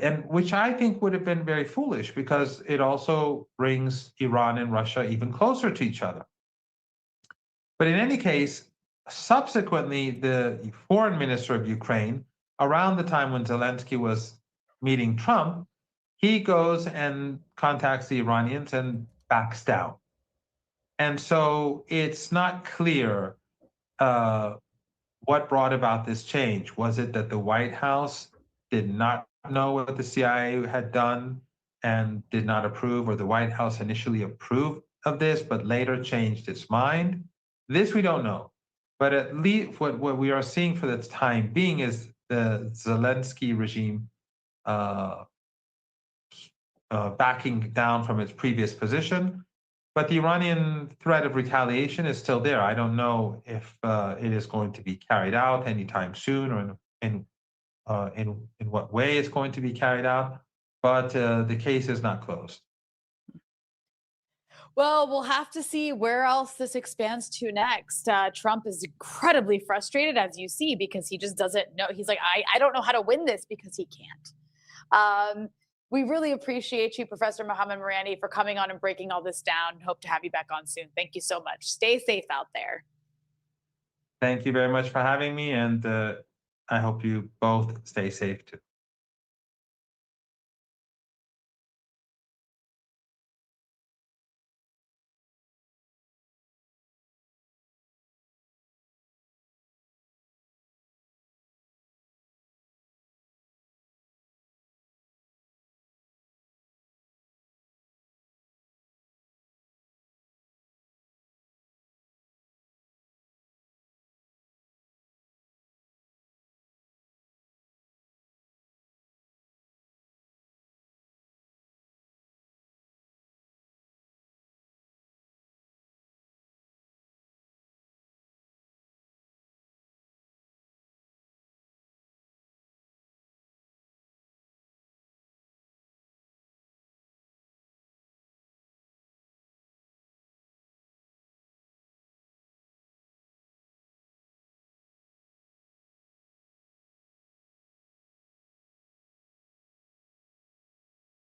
and which I think would have been very foolish because it also brings Iran and Russia even closer to each other. But in any case, subsequently, the foreign minister of Ukraine, around the time when Zelensky was meeting Trump, he goes and contacts the Iranians and backs down. And so it's not clear what brought about this change. Was it that the White House did not know what the CIA had done and did not approve, or the White House initially approved of this but later changed its mind? This we don't know. But at least what we are seeing for the time being is the Zelensky regime backing down from its previous position. But the Iranian threat of retaliation is still there. I don't know if it is going to be carried out anytime soon, or in what way it's going to be carried out. But the case is not closed. Well, we'll have to see where else this expands to next. Trump is incredibly frustrated, as you see, because he just doesn't know. He's like, I don't know how to win this because he can't. We really appreciate you, Professor Mohammad Marandi, for coming on and breaking all this down. Hope to have you back on soon. Thank you so much. Stay safe out there. Thank you very much for having me, and I hope you both stay safe too.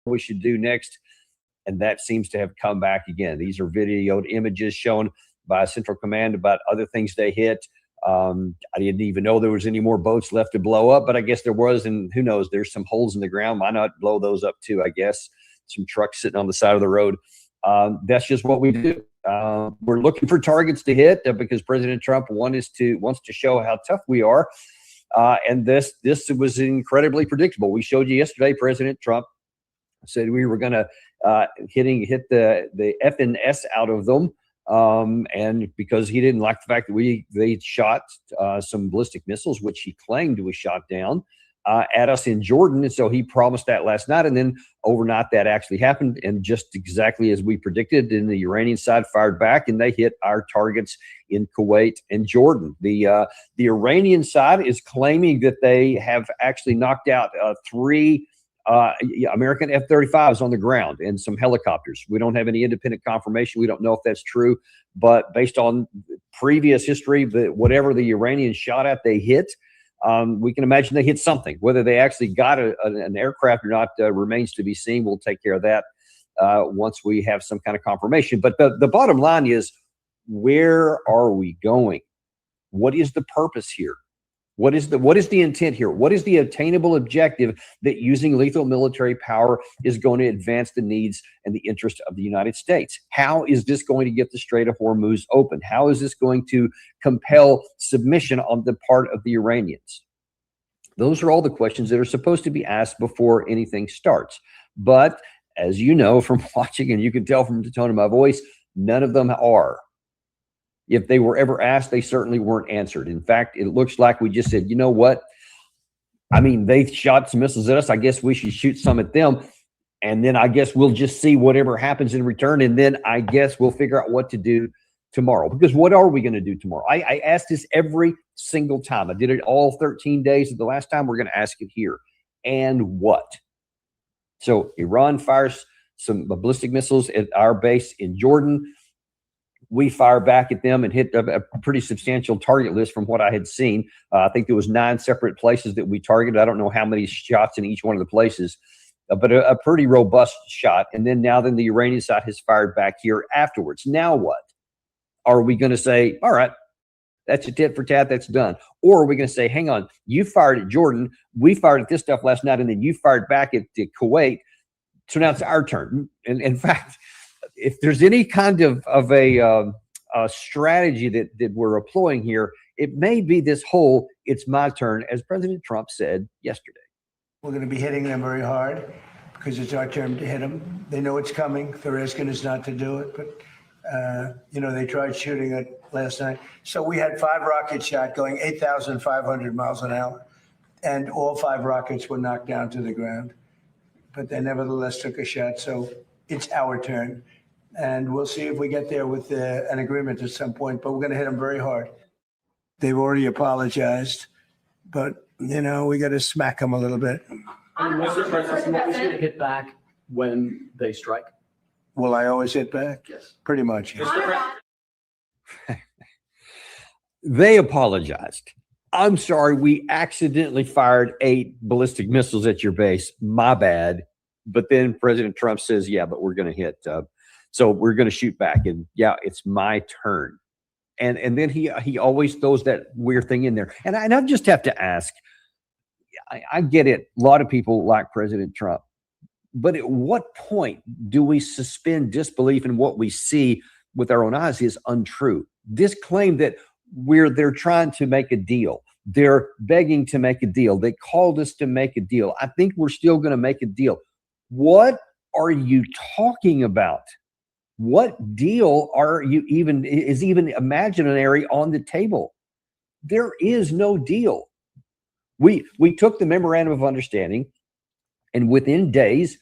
we should do next. And that seems to have come back again. These are videoed images shown by Central Command about other things they hit. I didn't even know there was any more boats left to blow up, but I guess there was, and who knows, there's some holes in the ground. Why not blow those up too, I guess? Some trucks sitting on the side of the road. That's just what we do. We're looking for targets to hit because President Trump wants to show how tough we are. And this was incredibly predictable. We showed you yesterday, President Trump said we were going to hit the F and S out of them. And because he didn't like the fact that they shot some ballistic missiles, which he claimed was shot down at us in Jordan. And so he promised that last night. And then overnight that actually happened. And just exactly as we predicted, and the Iranian side fired back and they hit our targets in Kuwait and Jordan. The Iranian side is claiming that they have actually knocked out 3 American F-35s on the ground and some helicopters. We don't have any independent confirmation. We don't know if that's true, but based on previous history, whatever the Iranians shot at, they hit. We can imagine they hit something. Whether they actually got an aircraft or not remains to be seen. We'll take care of that once we have some kind of confirmation. But the bottom line is, where are we going? What is the purpose here? What is the intent here? What is the attainable objective that using lethal military power is going to advance the needs and the interest of the United States? How is this going to get the Strait of Hormuz open? How is this going to compel submission on the part of the Iranians? Those are all the questions that are supposed to be asked before anything starts. But as you know from watching, and you can tell from the tone of my voice, none of them are. If they were ever asked, they certainly weren't answered. In fact, it looks like we just said, you know what? I mean, they shot some missiles at us. I guess we should shoot some at them. And then I guess we'll just see whatever happens in return. And then I guess we'll figure out what to do tomorrow. Because what are we going to do tomorrow? I ask this every single time. I did it all 13 days of the last time. We're going to ask it here. And what? So Iran fires some ballistic missiles at our base in Jordan. We fire back at them and hit a pretty substantial target list from what I had seen. I think there was 9 separate places that we targeted. I don't know how many shots in each one of the places, but a pretty robust shot. And then the Iranian side has fired back here afterwards. Now what? Are we going to say, all right, that's a tit for tat, that's done? Or are we going to say, hang on, you fired at Jordan, we fired at this stuff last night, and then you fired back at Kuwait, so now it's our turn. And in fact, if there's any kind of a strategy that we're employing here, it may be this whole "it's my turn," as President Trump said yesterday. We're going to be hitting them very hard because it's our turn to hit them. They know it's coming. They're asking us not to do it, but they tried shooting it last night. So we had 5 rockets shot going 8,500 miles an hour, and all 5 rockets were knocked down to the ground. But they nevertheless took a shot. So it's our turn. And we'll see if we get there with an agreement at some point, but we're going to hit them very hard. They've already apologized, but, we got to smack them a little bit. And Mr. President, what was going to hit back when they strike? Will I always hit back? Yes. Pretty much. They apologized. I'm sorry, we accidentally fired 8 ballistic missiles at your base. My bad. But then President Trump says, yeah, but we're going to hit. So we're going to shoot back. And yeah, it's my turn. And then he always throws that weird thing in there. And I just have to ask, I get it. A lot of people like President Trump. But at what point do we suspend disbelief in what we see with our own eyes is untrue? This claim that they're trying to make a deal. They're begging to make a deal. They called us to make a deal. I think we're still going to make a deal. What are you talking about? What deal is even imaginary on the table? There is no deal. We took the memorandum of understanding, and within days,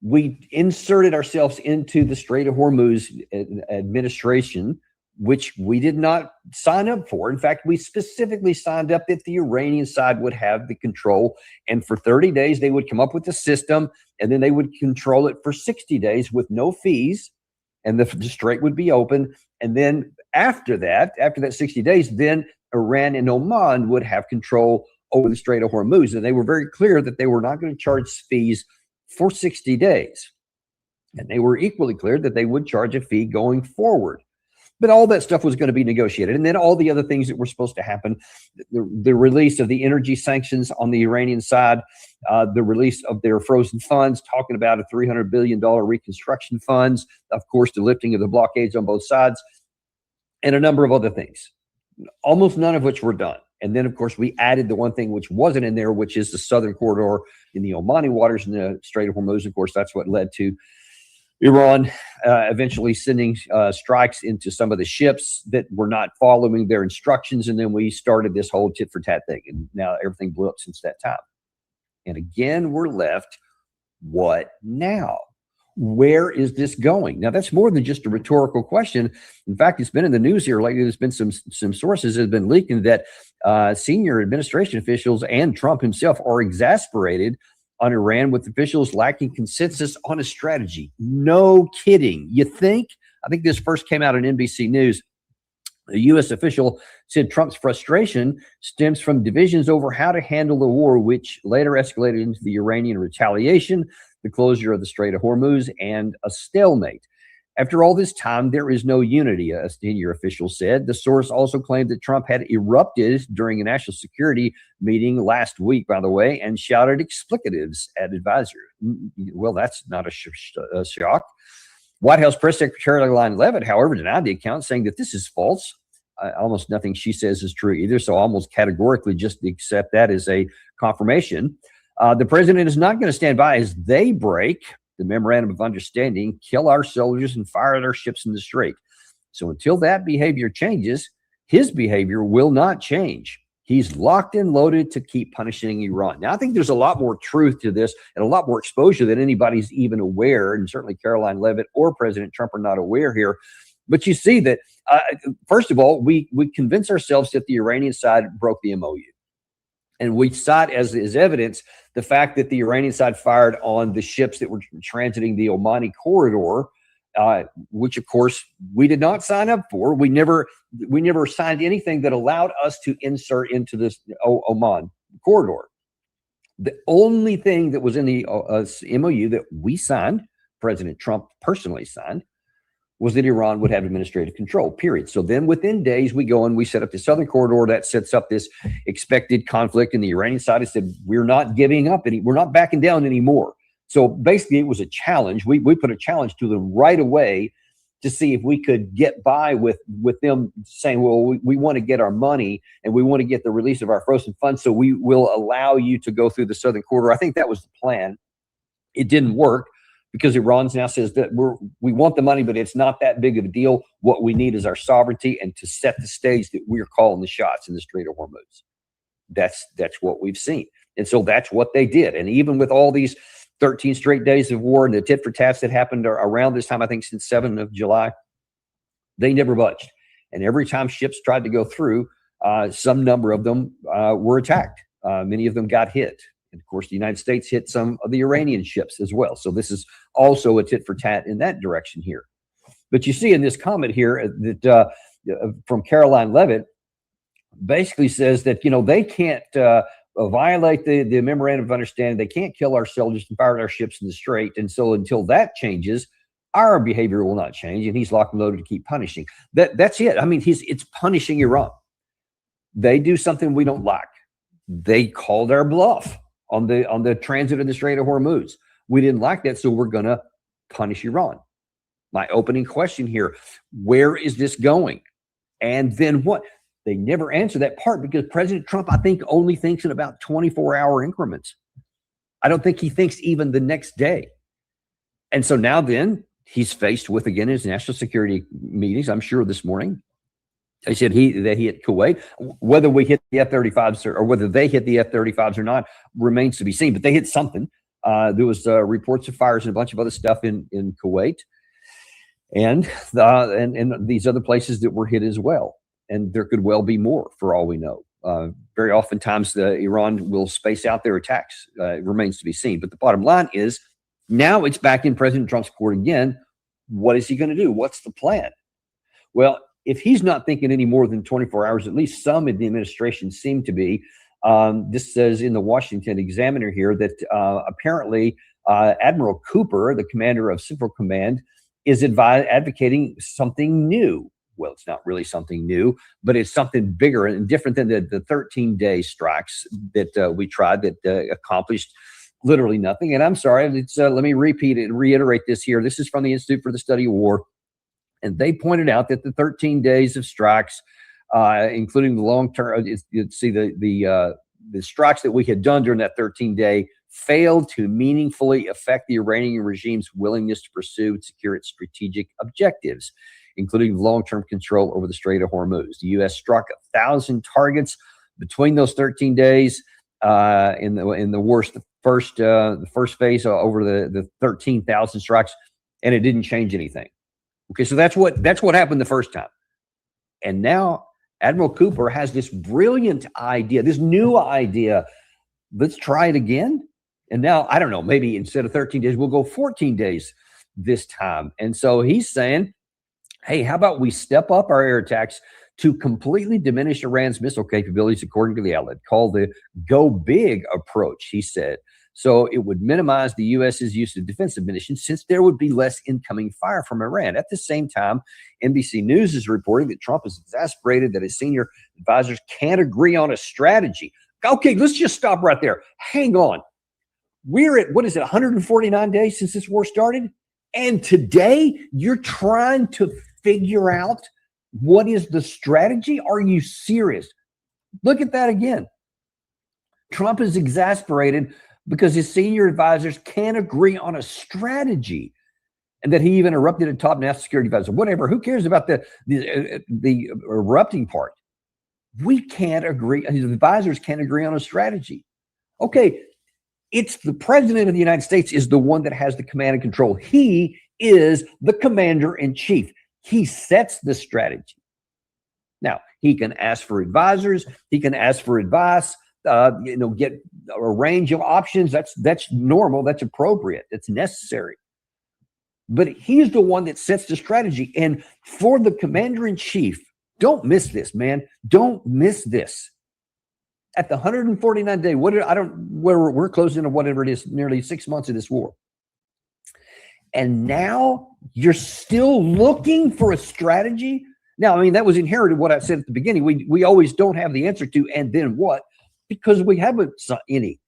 we inserted ourselves into the Strait of Hormuz administration, which we did not sign up for. In fact, we specifically signed up that the Iranian side would have the control, and for 30 days, they would come up with the system, and then they would control it for 60 days with no fees, and the strait would be open. And then after that 60 days, then Iran and Oman would have control over the Strait of Hormuz. And they were very clear that they were not going to charge fees for 60 days. And they were equally clear that they would charge a fee going forward. But all that stuff was going to be negotiated. And then all the other things that were supposed to happen, the release of the energy sanctions on the Iranian side, the release of their frozen funds, talking about a $300 billion reconstruction funds, of course, the lifting of the blockades on both sides, and a number of other things, almost none of which were done. And then, of course, we added the one thing which wasn't in there, which is the southern corridor in the Omani waters and the Strait of Hormuz. Of course, that's what led to Iran eventually sending strikes into some of the ships that were not following their instructions. And then we started this whole tit for tat thing. And now everything blew up since that time. And again, we're left, what now? Where is this going? Now, that's more than just a rhetorical question. In fact, it's been in the news here lately. There's been some sources that have been leaking that senior administration officials and Trump himself are exasperated on Iran, with officials lacking consensus on a strategy. No kidding. You think? I think this first came out on NBC News. A U.S. official said Trump's frustration stems from divisions over how to handle the war, which later escalated into the Iranian retaliation, the closure of the Strait of Hormuz, and a stalemate. After all this time, there is no unity, a senior official said. The source also claimed that Trump had erupted during a national security meeting last week, by the way, and shouted explicatives at advisors. Well, that's not a shock. White House Press Secretary Caroline Leavitt, however, denied the account, saying that this is false. Almost nothing she says is true either, so almost categorically just accept that as a confirmation. The president is not going to stand by as they break the memorandum of understanding, kill our soldiers, and fire at our ships in the strait. So until that behavior changes, his behavior will not change. He's locked and loaded to keep punishing Iran. Now, I think there's a lot more truth to this and a lot more exposure than anybody's even aware, and certainly Caroline Leavitt or President Trump are not aware here. But you see that, first of all, we convince ourselves that the Iranian side broke the MOU. And we cite as evidence the fact that the Iranian side fired on the ships that were transiting the Omani corridor, which, of course, we did not sign up for. We never signed anything that allowed us to insert into this Oman corridor. The only thing that was in the MOU that we signed, President Trump personally signed, was that Iran would have administrative control, period. So then within days, we go and we set up the southern corridor that sets up this expected conflict. And the Iranian side has said, we're not giving up we're not backing down anymore. So basically, it was a challenge. We put a challenge to them right away to see if we could get by with them saying, well, we want to get our money and we want to get the release of our frozen funds. So we will allow you to go through the southern corridor. I think that was the plan. It didn't work, because Iran now says that we want the money, but it's not that big of a deal. What we need is our sovereignty and to set the stage that we're calling the shots in the Strait of Hormuz. That's what we've seen. And so that's what they did. And even with all these 13 straight days of war and the tit for tats that happened around this time, I think since 7th of July, they never budged. And every time ships tried to go through, some number of them were attacked. Many of them got hit. And of course, the United States hit some of the Iranian ships as well. So this is also a tit for tat in that direction here. But you see in this comment here that from Caroline Leavitt basically says that, they can't violate the memorandum of understanding. They can't kill our soldiers and fire at our ships in the strait. And so until that changes, our behavior will not change. And he's locked and loaded to keep punishing. That's it. I mean, it's punishing Iran. They do something we don't like. They called our bluff on the transit of the Strait of Hormuz. We didn't like that, so we're going to punish Iran. My opening question here, where is this going? And then what? They never answer that part, because President Trump, I think, only thinks in about 24-hour increments. I don't think he thinks even the next day. And so now then, he's faced with, again, his national security meetings, I'm sure this morning. They said that he hit Kuwait. Whether we hit the F-35s or whether they hit the F-35s or not remains to be seen. But they hit something. There was reports of fires and a bunch of other stuff in Kuwait, and these other places that were hit as well. And there could well be more, for all we know. Very oftentimes, Iran will space out their attacks. It remains to be seen. But the bottom line is, now it's back in President Trump's court again. What is he going to do? What's the plan? Well, if he's not thinking any more than 24 hours, at least some in the administration seem to be. This says in the Washington Examiner here that apparently Admiral Cooper, the commander of Central Command, is advocating something new. Well, it's not really something new, but it's something bigger and different than the 13-day strikes that we tried that accomplished literally nothing. And I'm sorry, let me repeat it and reiterate this here. This is from the Institute for the Study of War. And they pointed out that the 13 days of strikes, including the long-term, you'd see the strikes that we had done during that 13-day failed to meaningfully affect the Iranian regime's willingness to pursue and secure its strategic objectives, including long-term control over the Strait of Hormuz. The U.S. struck 1,000 targets between those 13 days in the first phase over the 13,000 strikes, and it didn't change anything. Okay, so that's what happened the first time. And now Admiral Cooper has this brilliant idea, this new idea. Let's try it again. And now, I don't know, maybe instead of 13 days, we'll go 14 days this time. And so he's saying, hey, how about we step up our air attacks to completely diminish Iran's missile capabilities, according to the outlet, called the go big approach, he said. So it would minimize the U.S.'s use of defensive munitions since there would be less incoming fire from Iran. At the same time, NBC News is reporting that Trump is exasperated that his senior advisors can't agree on a strategy. Okay, let's just stop right there. Hang on. We're at, 149 days since this war started? And today you're trying to figure out what is the strategy? Are you serious? Look at that again. Trump is exasperated because his senior advisors can't agree on a strategy, and that he even erupted a top national security advisor. Whatever, who cares about the erupting part? We can't agree. His advisors can't agree on a strategy. Okay, it's the president of the United States is the one that has the command and control. He is the commander in chief. He sets the strategy. Now, he can ask for advisors. He can ask for advice. Get a range of options. That's normal. That's appropriate. It's necessary. But he's the one that sets the strategy. And for the commander in chief, don't miss this, man. Don't miss this. At the 149 day, we're closing to whatever it is, nearly 6 months of this war. And now you're still looking for a strategy. Now, I mean, that was inherited what I said at the beginning. We always don't have the answer to, and then what? Because we haven't saw any.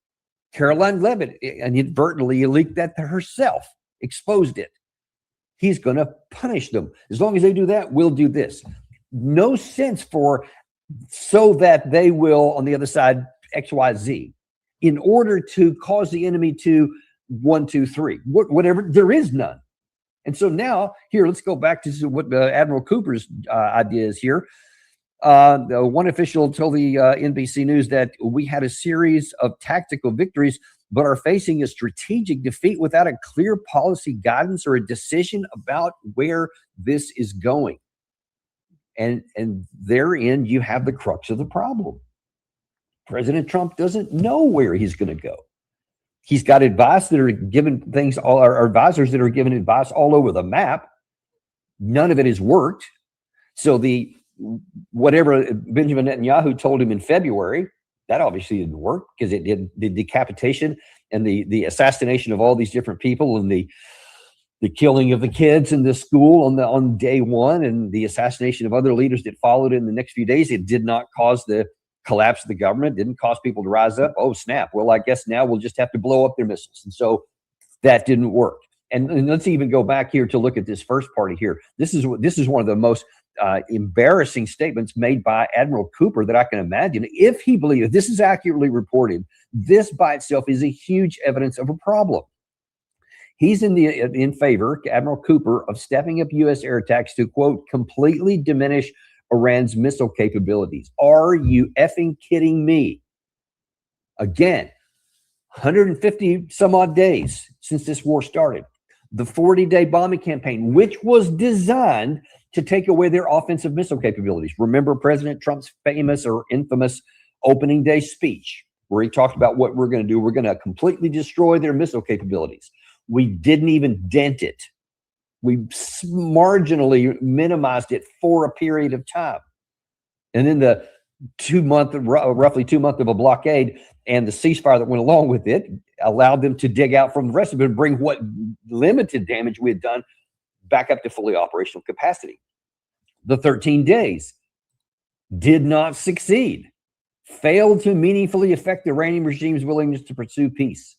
Caroline Levitt inadvertently leaked that to herself, exposed it. He's going to punish them. As long as they do that, we'll do this. No sense so that they will, on the other side, XYZ, in order to cause the enemy to 1, 2, 3, whatever. There is none. And so now, here, let's go back to what Admiral Cooper's idea is here. One official told the NBC News that we had a series of tactical victories, but are facing a strategic defeat without a clear policy guidance or a decision about where this is going. And therein, you have the crux of the problem. President Trump doesn't know where he's going to go. He's got advice that are given things, or advisors that are given advice all over the map. None of it has worked. So whatever Benjamin Netanyahu told him in February, that obviously didn't work, because it did the decapitation and the assassination of all these different people, and the killing of the kids in the school on day one, and the assassination of other leaders that followed in the next few days. It did not cause the collapse of the government, didn't cause people to rise up. Oh, snap. Well, I guess now we'll just have to blow up their missiles. And so that didn't work. And let's even go back here to look at this first party here. This is one of the most embarrassing statements made by Admiral Cooper that I can imagine. If he believes this is accurately reported, this by itself is a huge evidence of a problem. He's in favor, Admiral Cooper, of stepping up U.S. air attacks to, quote, completely diminish Iran's missile capabilities. Are you effing kidding me? Again, 150 some odd days since this war started. The 40-day bombing campaign, which was designed to take away their offensive missile capabilities. Remember President Trump's famous or infamous opening day speech, where he talked about what we're going to do. We're going to completely destroy their missile capabilities. We didn't even dent it. We marginally minimized it for a period of time. And then roughly 2 months of a blockade, and the ceasefire that went along with it allowed them to dig out from the rest of it and bring what limited damage we had done back up to fully operational capacity. The 13 days did not succeed, failed to meaningfully affect the Iranian regime's willingness to pursue peace.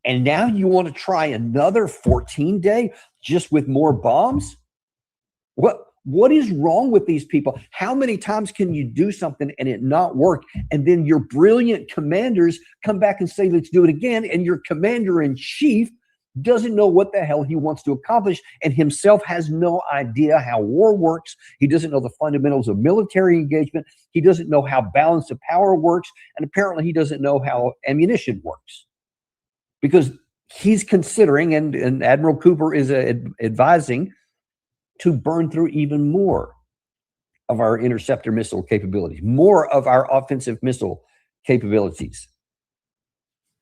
And now you want to try another 14-day just with more bombs? What is wrong with these people? How many times can you do something and it not work? And then your brilliant commanders come back and say, let's do it again. And your commander-in-chief doesn't know what the hell he wants to accomplish and himself has no idea how war works. He doesn't know the fundamentals of military engagement. He doesn't know how balance of power works. And apparently he doesn't know how ammunition works. Because he's considering, and Admiral Cooper is advising, to burn through even more of our interceptor missile capabilities, more of our offensive missile capabilities.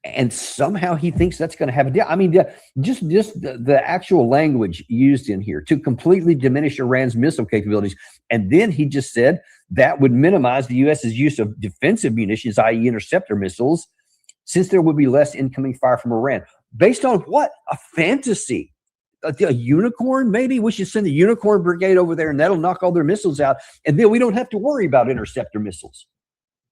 And somehow he thinks that's going to have a deal. I mean, just the actual language used in here to completely diminish Iran's missile capabilities. And then he just said that would minimize the U.S.'s use of defensive munitions, i.e. interceptor missiles, since there would be less incoming fire from Iran. Based on what? A fantasy. A unicorn, maybe? We should send the unicorn brigade over there and that'll knock all their missiles out. And then we don't have to worry about interceptor missiles.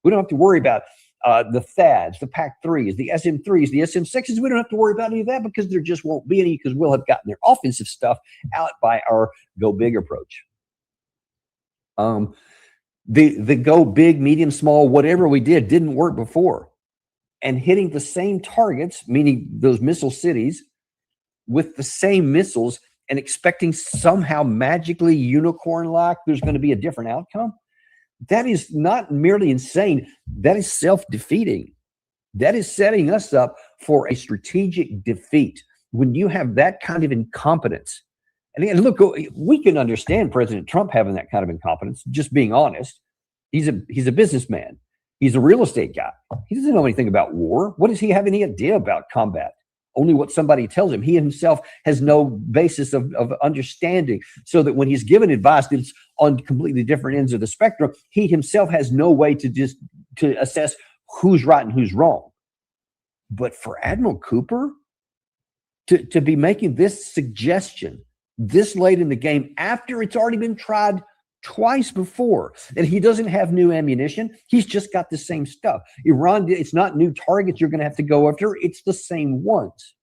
We don't have to worry about the THAADs, the PAC-3s, the SM-3s, the SM-6s. We don't have to worry about any of that because there just won't be any, because we'll have gotten their offensive stuff out by our go big approach. The go big, medium, small, whatever we did didn't work before. And hitting the same targets, meaning those missile cities, with the same missiles and expecting somehow magically unicorn-like there's going to be a different outcome, that is not merely insane. That is self-defeating. That is setting us up for a strategic defeat when you have that kind of incompetence. And again, look, we can understand President Trump having that kind of incompetence, just being honest. He's a businessman. He's a real estate guy. He doesn't know anything about war. What does he have any idea about combat? Only what somebody tells him. He himself has no basis of understanding, so that when he's given advice that's on completely different ends of the spectrum, he himself has no way to assess who's right and who's wrong. But for Admiral Cooper to be making this suggestion this late in the game, after it's already been tried twice before, and he doesn't have new ammunition, he's just got the same stuff. Iran, it's not new targets you're going to have to go after, it's the same ones.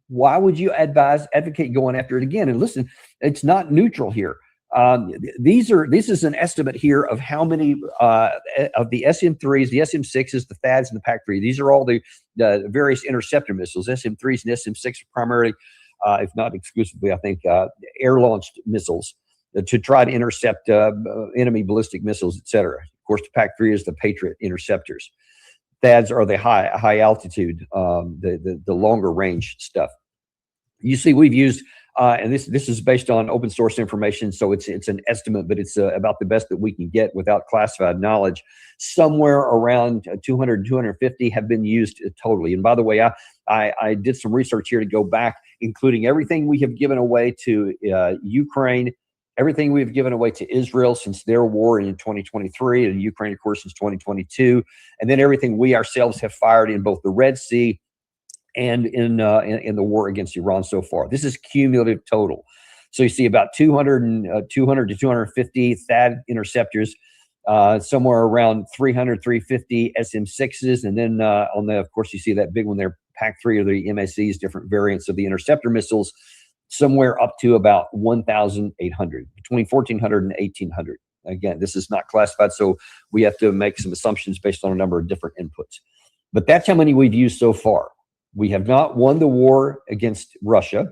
Why would you advocate going after it again? And listen, it's not neutral here. This is an estimate here of how many of the SM-3s, the SM-6s, the THAADs, and the PAC-3. These are all the various interceptor missiles. SM-3s and SM-6 are primarily, if not exclusively, I think, air-launched missiles to try to intercept enemy ballistic missiles, etc. Of course, the PAC-3 is the Patriot interceptors. THAADs are the high altitude, the longer range stuff. You see, we've used, and this is based on open source information, so it's an estimate, but it's about the best that we can get without classified knowledge. Somewhere around 200, 250 have been used totally. And by the way, I did some research here to go back, including everything we have given away to Ukraine, everything we've given away to Israel since their war in 2023, and Ukraine, of course, since 2022, and then everything we ourselves have fired in both the Red Sea and in the war against Iran so far. This is cumulative total. So you see about 200 to 250 THAAD interceptors, somewhere around 300, 350 SM-6s, and then of course, you see that big one there, PAC-3, or the MACs, different variants of the interceptor missiles, somewhere up to about 1,800, between 1,400 and 1,800. Again, this is not classified, so we have to make some assumptions based on a number of different inputs. But that's how many we've used so far. We have not won the war against Russia.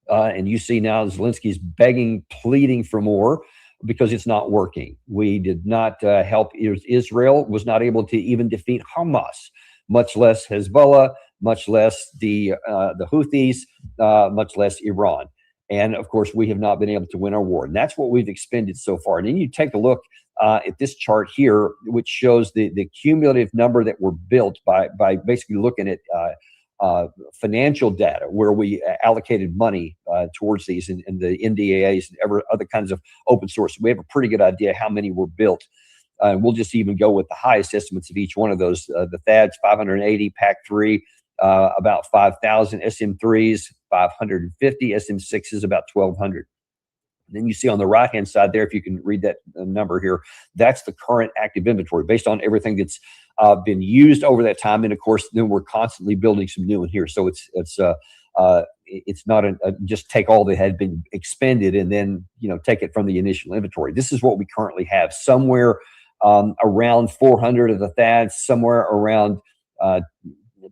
And you see now Zelensky's begging, pleading for more because it's not working. We did not help. Israel was not able to even defeat Hamas, much less Hezbollah, much less the Houthis, much less Iran. And of course, we have not been able to win our war. And that's what we've expended so far. And then you take a look at this chart here, which shows the cumulative number that were built by basically looking at financial data where we allocated money towards these and the NDAAs and other kinds of open source. We have a pretty good idea how many were built. We'll just even go with the highest estimates of each one of those. The THAADs, 580, PAC-3, about 5,000, SM-3s, 550, SM-6s, about 1,200. Then you see on the right-hand side there, if you can read that number here, that's the current active inventory based on everything that's been used over that time. And of course, then we're constantly building some new in here. So it's not just take all that had been expended and then take it from the initial inventory. This is what we currently have. Somewhere around 400 of the THAADs, somewhere around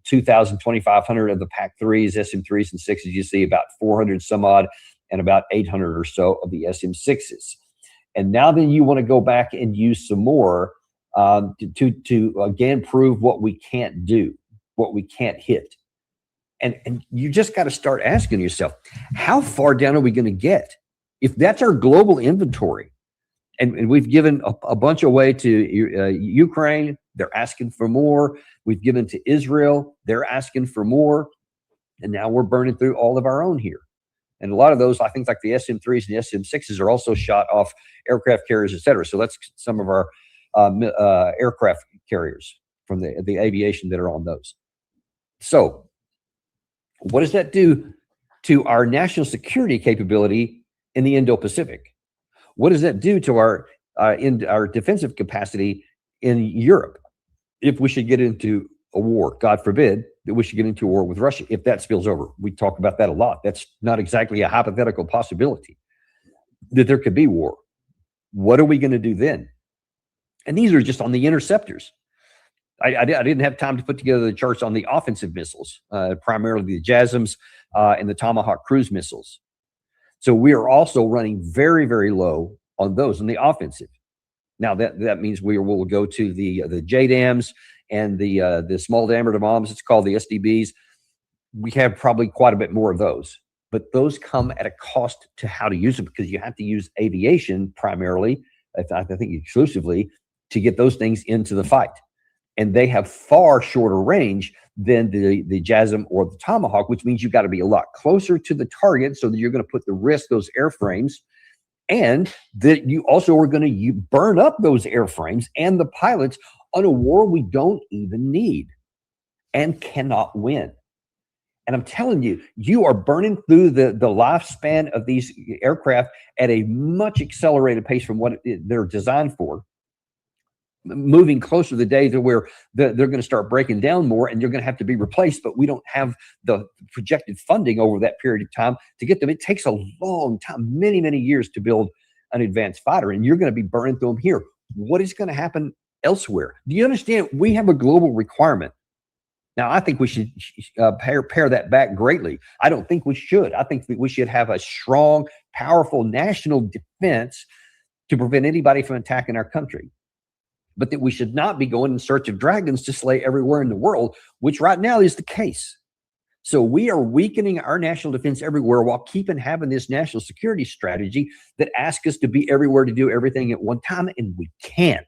2,000, 2,500 of the PAC-3s, SM-3s, and 6s. You see about 400 some odd, and about 800 or so of the SM-6s. And now then you want to go back and use some more to again prove what we can't do, what we can't hit. And you just got to start asking yourself, how far down are we going to get? If that's our global inventory, and we've given a bunch away to Ukraine, they're asking for more. We've given to Israel, they're asking for more. And now we're burning through all of our own here. And a lot of those, I think, like the SM-3s and the SM-6s are also shot off aircraft carriers, et cetera. So that's some of our aircraft carriers from the aviation that are on those. So what does that do to our national security capability in the Indo-Pacific? What does that do to our defensive capacity in Europe if we should get into a war? God forbid that we should get into a war with Russia if that spills over. We talk about that a lot. That's not exactly a hypothetical possibility that there could be war. What are we going to do then? And these are just on the interceptors. I didn't have time to put together the charts on the offensive missiles, primarily the JASSMs and the Tomahawk cruise missiles. So we are also running very, very low on those in the offensive. Now that means we will go to the JDAMs and the small diameter bombs. It's called the SDBs. We have probably quite a bit more of those, but those come at a cost to how to use them, because you have to use aviation primarily, I think exclusively, to get those things into the fight. And they have far shorter range than the JASSM or the Tomahawk, which means you've got to be a lot closer to the target so that you're going to put the risk, those airframes, and that you also are going to burn up those airframes and the pilots on a war we don't even need and cannot win. And I'm telling you, you are burning through the lifespan of these aircraft at a much accelerated pace from what they're designed for, moving closer to the day to where they're going to start breaking down more and they're going to have to be replaced, but we don't have the projected funding over that period of time to get them. It takes a long time, many, many years to build an advanced fighter, and you're going to be burning through them here. What is going to happen elsewhere? Do you understand? We have a global requirement. Now, I think we should pare that back greatly. I don't think we should. I think that we should have a strong, powerful national defense to prevent anybody from attacking our country. But that we should not be going in search of dragons to slay everywhere in the world, which right now is the case. So we are weakening our national defense everywhere while having this national security strategy that asks us to be everywhere to do everything at one time, and we can't.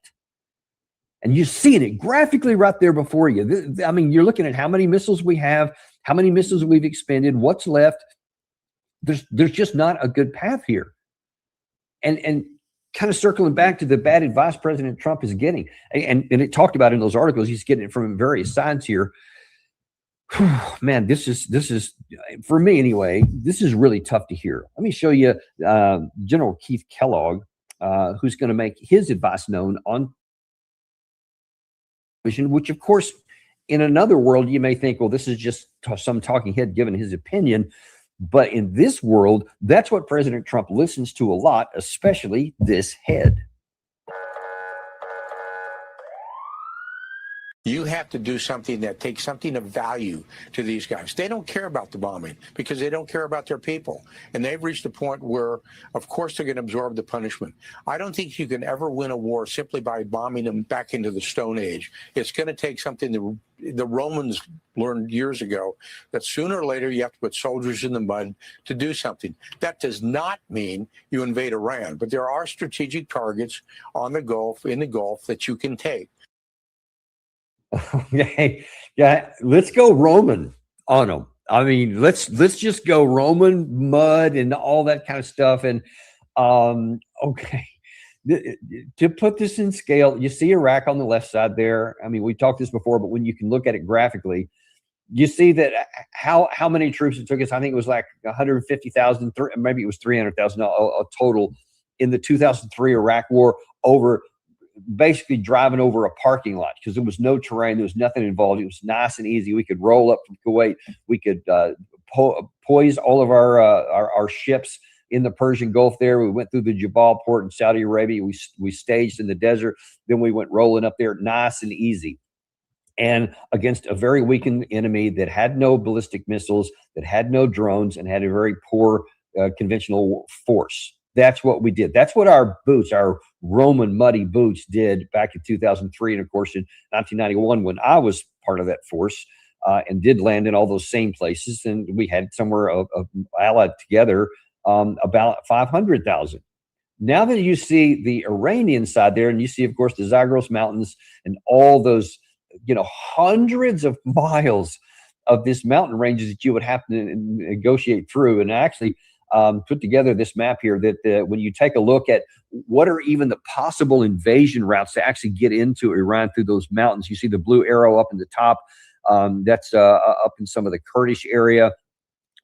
And you're seeing it graphically right there before you. I mean, you're looking at how many missiles we have, how many missiles we've expended, what's left. There's just not a good path here. And kind of circling back to the bad advice President Trump is getting, and it talked about in those articles, he's getting it from various sides here. Man, this is for me anyway, this is really tough to hear. Let me show you General Keith Kellogg, who's going to make his advice known on vision, which of course, in another world, you may think, well, this is just some talking head giving his opinion. But in this world, that's what President Trump listens to a lot, especially this head. You have to do something that takes something of value to these guys. They don't care about the bombing because they don't care about their people. And they've reached a point where, of course, they're going to absorb the punishment. I don't think you can ever win a war simply by bombing them back into the Stone Age. It's going to take something that the Romans learned years ago, that sooner or later you have to put soldiers in the mud to do something. That does not mean you invade Iran, but there are strategic targets on the Gulf, in the Gulf, that you can take. Okay, yeah, let's go Roman on them. I mean, let's just go Roman mud and all that kind of stuff. And okay, to put this in scale, you see Iraq on the left side there. I mean, we talked this before, but when you can look at it graphically, you see that how many troops it took us. I think it was like 150,000, maybe it was 300,000 total in the 2003 Iraq War, over basically driving over a parking lot because there was no terrain, there was nothing involved. It was nice and easy. We could roll up from Kuwait. We could poise all of our ships in the Persian Gulf there. We went through the Jabal port in Saudi Arabia. We staged in the desert. Then we went rolling up there, nice and easy. And against a very weakened enemy that had no ballistic missiles, that had no drones, and had a very poor conventional force. That's what we did. That's what our boots, our Roman muddy boots, did back in 2003. And of course, in 1991, when I was part of that force and did land in all those same places, and we had somewhere allied together about 500,000. Now that you see the Iranian side there, and you see, of course, the Zagros Mountains and all those, hundreds of miles of this mountain ranges that you would have to negotiate through, and actually put together this map here that when you take a look at what are even the possible invasion routes to actually get into Iran through those mountains, you see the blue arrow up in the top. That's up in some of the Kurdish area.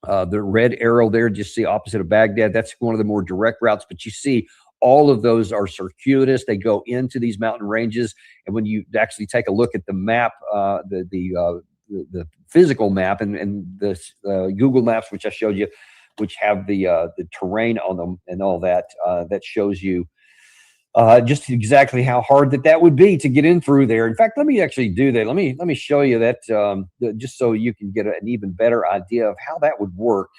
The red arrow there, just see opposite of Baghdad. That's one of the more direct routes, but you see all of those are circuitous. They go into these mountain ranges. And when you actually take a look at the map, the physical map and the Google Maps, which I showed you, which have the terrain on them and all that, that shows you just exactly how hard that would be to get in through there. In fact, let me actually do that. Let me show you that just so you can get an even better idea of how that would work.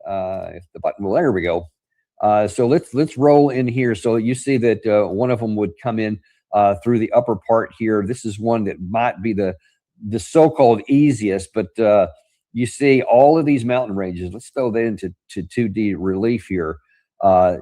If the button, well, there we go. So let's roll in here. So you see that one of them would come in through the upper part here. This is one that might be the so-called easiest, but you see all of these mountain ranges. Let's throw that into 2D relief here.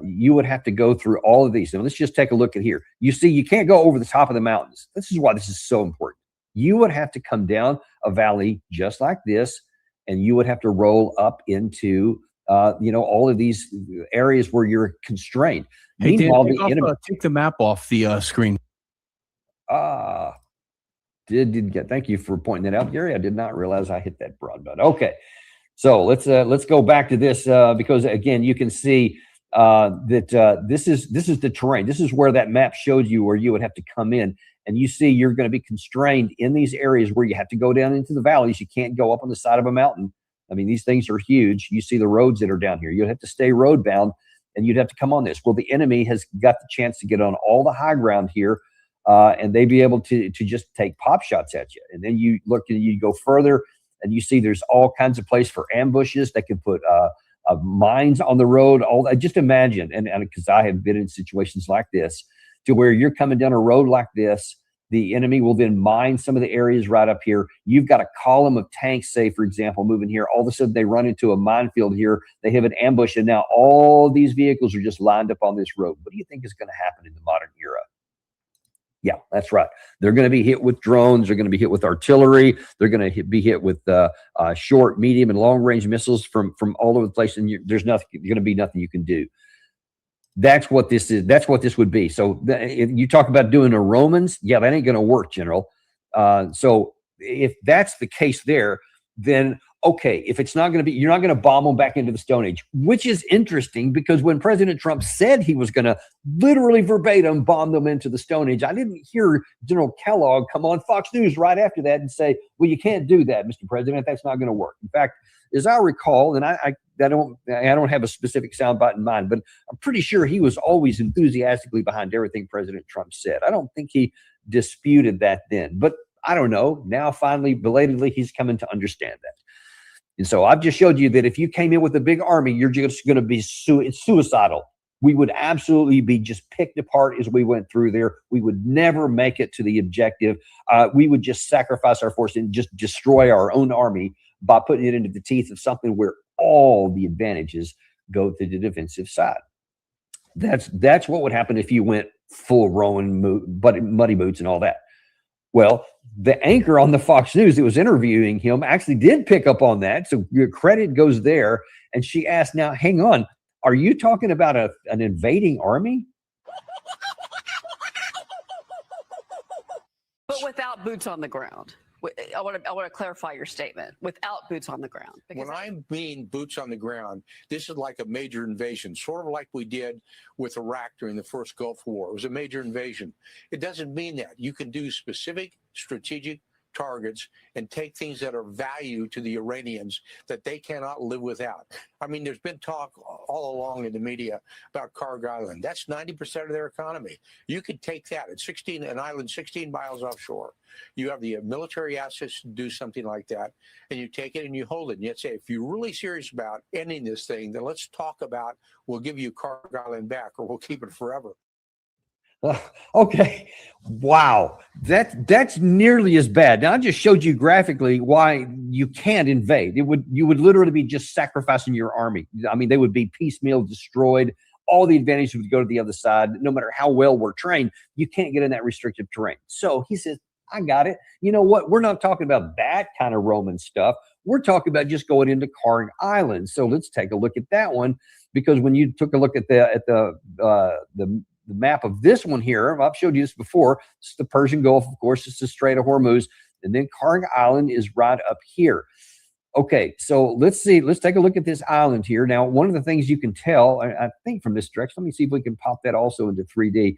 You would have to go through all of these. Now let's just take a look at here. You see, you can't go over the top of the mountains. This is why this is so important. You would have to come down a valley just like this, and you would have to roll up into all of these areas where you're constrained. Hey, Meanwhile, Dan, take the map off the screen. Thank you for pointing that out, Gary. I did not realize I hit that broad button. Okay, so let's go back to this because again, you can see that this is the terrain. This is where that map showed you where you would have to come in, and you see you're going to be constrained in these areas where you have to go down into the valleys. You can't go up on the side of a mountain. I mean, these things are huge. You see the roads that are down here. You'd have to stay road bound, and you'd have to come on this. Well, the enemy has got the chance to get on all the high ground here, and they'd be able to just take pop shots at you. And then you look and you go further, and you see there's all kinds of place for ambushes. They can put mines on the road. All that. Just imagine, and because I have been in situations like this, to where you're coming down a road like this. The enemy will then mine some of the areas right up here. You've got a column of tanks, say, for example, moving here. All of a sudden, they run into a minefield here. They have an ambush, and now all these vehicles are just lined up on this road. What do you think is going to happen in the modern era? Yeah, that's right. They're going to be hit with drones. They're going to be hit with artillery. They're going to be hit with short, medium, and long-range missiles from all over the place, and there's going to be nothing you can do. That's what this is. That's what this would be. So if you talk about doing a Romans, yeah, that ain't going to work, General. So if that's the case there, then okay, if it's not going to be, you're not going to bomb them back into the Stone Age, which is interesting because when President Trump said he was going to literally verbatim bomb them into the Stone Age, I didn't hear General Kellogg come on Fox News right after that and say, well, you can't do that, Mr. President. That's not going to work. In fact, as I recall, and I don't have a specific soundbite in mind, but I'm pretty sure he was always enthusiastically behind everything President Trump said. I don't think he disputed that then, but I don't know. Now, finally, belatedly, he's coming to understand that. And so I've just showed you that if you came in with a big army, you're just going to be suicidal. We would absolutely be just picked apart as we went through there. We would never make it to the objective. We would just sacrifice our force and just destroy our own army by putting it into the teeth of something where all the advantages go to the defensive side. That's what would happen if you went full Roman muddy boots and all that. Well, the anchor on the Fox News that was interviewing him actually did pick up on that. So your credit goes there. And she asked, now, hang on, are you talking about an invading army? But without boots on the ground. I want to clarify your statement. Without boots on the ground. When I mean boots on the ground, this is like a major invasion, sort of like we did with Iraq during the first Gulf War. It was a major invasion. It doesn't mean that. You can do specific strategic targets and take things that are value to the Iranians that they cannot live without. I mean, there's been talk all along in the media about Karg Island. That's 90% of their economy. You could take that. It's an island 16 miles offshore. You have the military assets to do something like that, and you take it and you hold it. And you say, if you're really serious about ending this thing, then let's talk about, we'll give you Karg Island back, or we'll keep it forever. Okay. Wow. That's nearly as bad. Now I just showed you graphically why you can't invade. You would literally be just sacrificing your army. I mean, they would be piecemeal, destroyed. All the advantages would go to the other side. No matter how well we're trained, you can't get in that restrictive terrain. So he says, I got it. You know what? We're not talking about that kind of Roman stuff. We're talking about just going into Karg Island. So let's take a look at that one, because when you took a look at the map of this one here, I've showed you this before. It's the Persian Gulf, of course. It's the Strait of Hormuz, and then Karg Island is right up here. Okay, so let's see. Let's take a look at this island here. Now, one of the things you can tell, I think from this direction, let me see if we can pop that also into 3D.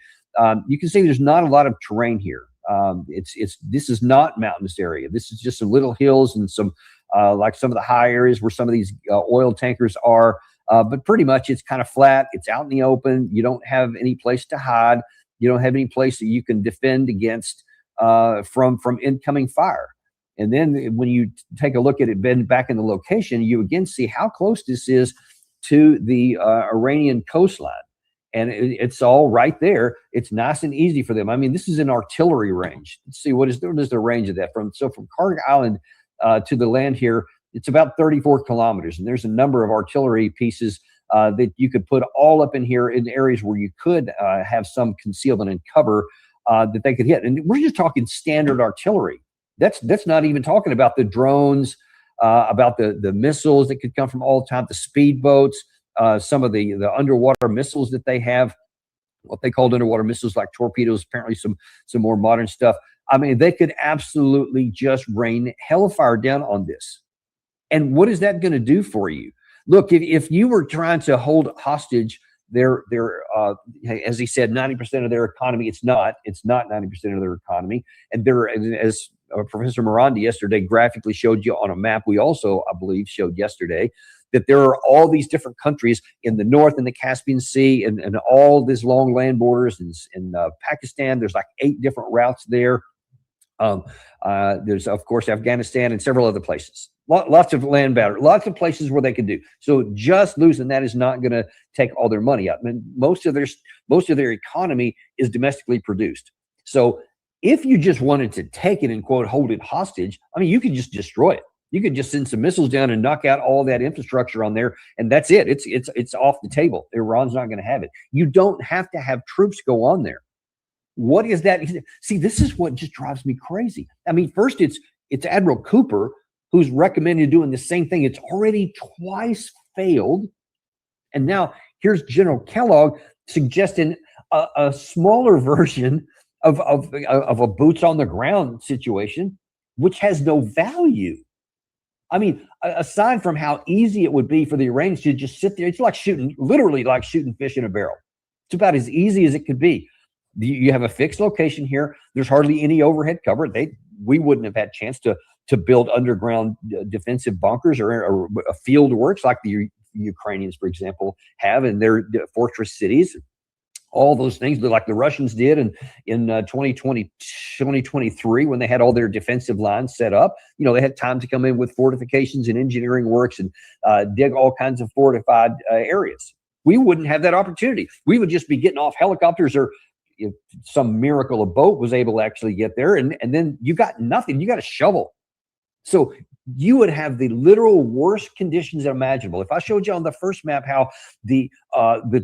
You can see there's not a lot of terrain here. This is not mountainous area. This is just some little hills and some like some of the high areas where some of these oil tankers are. But pretty much it's kind of flat. It's out in the open. You don't have any place to hide. You don't have any place that you can defend against from incoming fire. And then when you take a look at it, Ben, back in the location, you again see how close this is to the Iranian coastline. And it's all right there. It's nice and easy for them. I mean, this is an artillery range. Let's see, what is the range of that? From Karg Island to the land here, it's about 34 kilometers. And there's a number of artillery pieces that you could put all up in here in areas where you could have some concealment and cover that they could hit. And we're just talking standard artillery. That's not even talking about the drones, about the missiles that could come from all time, the speedboats, some of the underwater missiles that they have, what they called underwater missiles like torpedoes, apparently some more modern stuff. I mean, they could absolutely just rain hellfire down on this. And what is that going to do for you? Look, if you were trying to hold hostage their as he said, 90% of their economy, it's not 90% of their economy. And they're, as Professor Miranda yesterday graphically showed you on a map, we also, I believe, showed yesterday, that there are all these different countries in the north, in the Caspian Sea, and all these long land borders in Pakistan. There's like 8 different routes there. There's, of course, Afghanistan and several other places. Lots of land boundary, lots of places where they could do. So just losing that is not going to take all their money out. I mean, most of their economy is domestically produced. So if you just wanted to take it and, quote, hold it hostage, I mean, you could just destroy it. You could just send some missiles down and knock out all that infrastructure on there, and that's it. It's off the table. Iran's not going to have it. You don't have to have troops go on there. What is that? See, this is what just drives me crazy. I mean, first it's Admiral Cooper who's recommended doing the same thing. It's already twice failed, and now here's General Kellogg suggesting a smaller version of a boots on the ground situation, which has no value. I mean, aside from how easy it would be for the Iranians to just sit there, it's like literally like shooting fish in a barrel. It's about as easy as it could be. You have a fixed location here. There's hardly any overhead cover. We wouldn't have had a chance to build underground defensive bunkers or field works like the Ukrainians, for example, have in their fortress cities. All those things, like the Russians did in 2023 when they had all their defensive lines set up. You know, they had time to come in with fortifications and engineering works and dig all kinds of fortified areas. We wouldn't have that opportunity. We would just be getting off helicopters, or if some miracle a boat was able to actually get there, and then you got nothing. You got a shovel. So you would have the literal worst conditions imaginable. If I showed you on the first map how the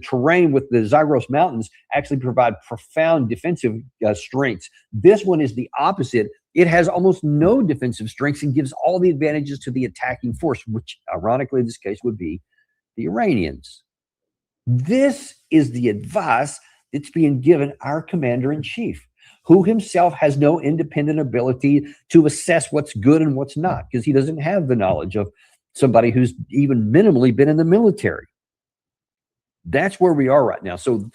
terrain with the Zagros Mountains actually provide profound defensive strengths, this one is the opposite. It has almost no defensive strengths and gives all the advantages to the attacking force, which ironically in this case would be the Iranians. This is the advice that's being given our commander-in-chief, who himself has no independent ability to assess what's good and what's not, because he doesn't have the knowledge of somebody who's even minimally been in the military. That's where we are right now. So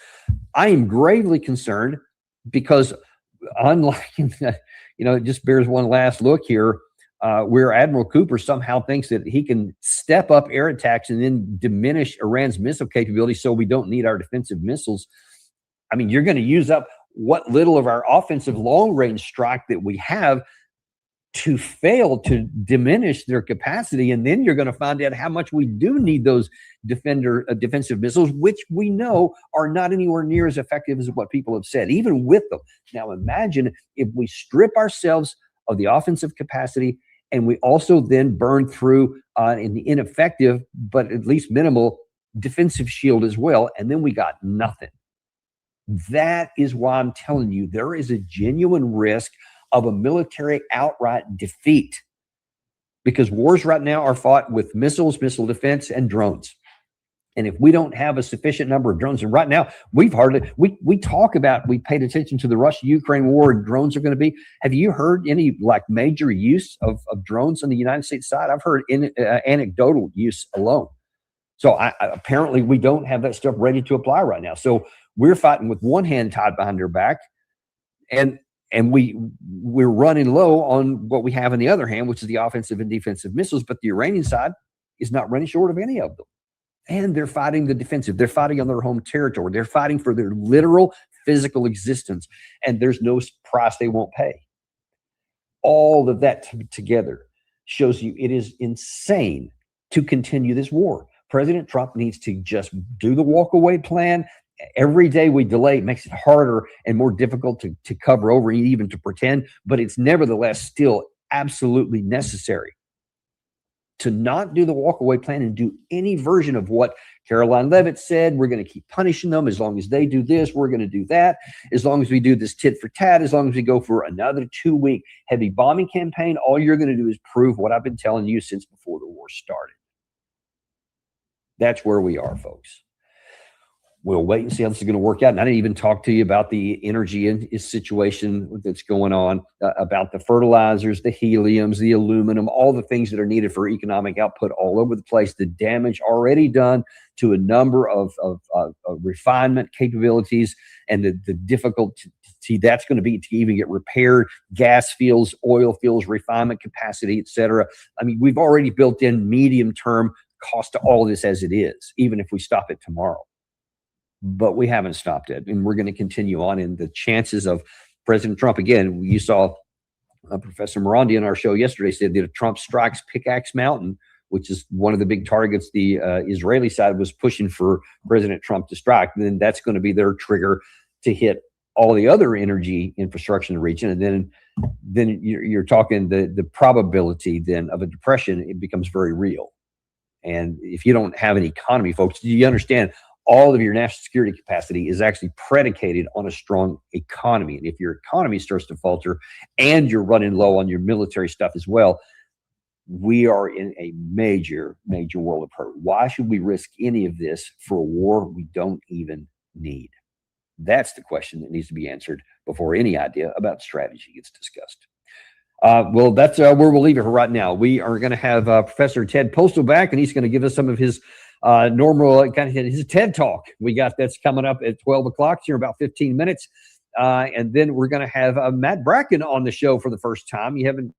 I am gravely concerned because unlike, it just bears one last look here, where Admiral Cooper somehow thinks that he can step up air attacks and then diminish Iran's missile capability so we don't need our defensive missiles. I mean, you're going to use up what little of our offensive long-range strike that we have to fail to diminish their capacity, and then you're going to find out how much we do need those defensive missiles, which we know are not anywhere near as effective as what people have said, even with them. Now, imagine if we strip ourselves of the offensive capacity and we also then burn through an ineffective, but at least minimal defensive shield as well, and then we got nothing. That is why I'm telling you there is a genuine risk of a military outright defeat, because wars right now are fought with missiles, missile defense, and drones. And if we don't have a sufficient number of drones, and right now we talk about, we paid attention to the Russia-Ukraine war and drones are going to be. Have you heard any major use of drones on the United States side? I've heard anecdotal use alone. So apparently we don't have that stuff ready to apply right now. So we're fighting with one hand tied behind our back, and we're running low on what we have in the other hand, which is the offensive and defensive missiles. But the Iranian side is not running short of any of them. And they're fighting the defensive. They're fighting on their home territory. They're fighting for their literal physical existence. And there's no price they won't pay. All of that together shows you it is insane to continue this war. President Trump needs to just do the walkaway plan. Every day we delay makes it harder and more difficult to cover over, even to pretend, but it's nevertheless still absolutely necessary to not do the walkaway plan and do any version of what Caroline Leavitt said. We're going to keep punishing them as long as they do this. We're going to do that. As long as we do this tit for tat, as long as we go for another 2-week heavy bombing campaign, all you're going to do is prove what I've been telling you since before the war started. That's where we are, folks. We'll wait and see how this is going to work out. And I didn't even talk to you about the energy situation that's going on, about the fertilizers, the heliums, the aluminum, all the things that are needed for economic output all over the place, the damage already done to a number of refinement capabilities, and the difficulty that's going to be to even get repaired, gas fields, oil fields, refinement capacity, et cetera. I mean, we've already built in medium-term cost to all of this as it is, even if we stop it tomorrow. But we haven't stopped it, and we're going to continue on. And the chances of President Trump, again, you saw Professor Morandi on our show yesterday said that if Trump strikes Pickaxe Mountain, which is one of the big targets the Israeli side was pushing for President Trump to strike, then that's going to be their trigger to hit all the other energy infrastructure in the region. And then you're talking the probability then of a depression, it becomes very real. And if you don't have an economy, folks, do you understand? All of your national security capacity is actually predicated on a strong economy. And if your economy starts to falter and you're running low on your military stuff as well, we are in a major, major world of hurt. Why should we risk any of this for a war we don't even need? That's the question that needs to be answered before any idea about strategy gets discussed. Well, that's where we'll leave it for right now. We are going to have Professor Ted Postal back, and he's going to give us some of his normal kind of his TED talk. That's coming up at 12 o'clock here in about 15 minutes. And then we're going to have Matt Bracken on the show for the first time. You haven't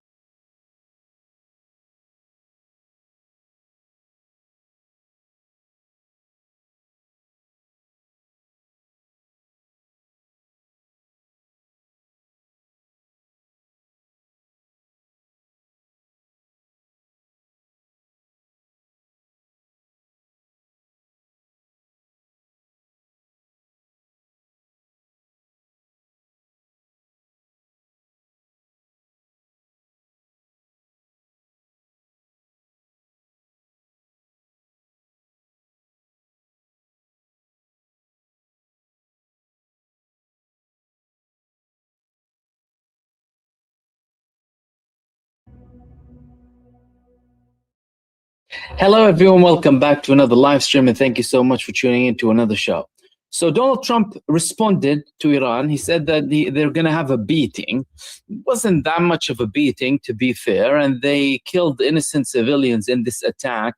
Hello, everyone. Welcome back to another live stream, and thank you so much for tuning in to another show. So Donald Trump responded to Iran. He said that they're going to have a beating. It wasn't that much of a beating, to be fair, and they killed innocent civilians in this attack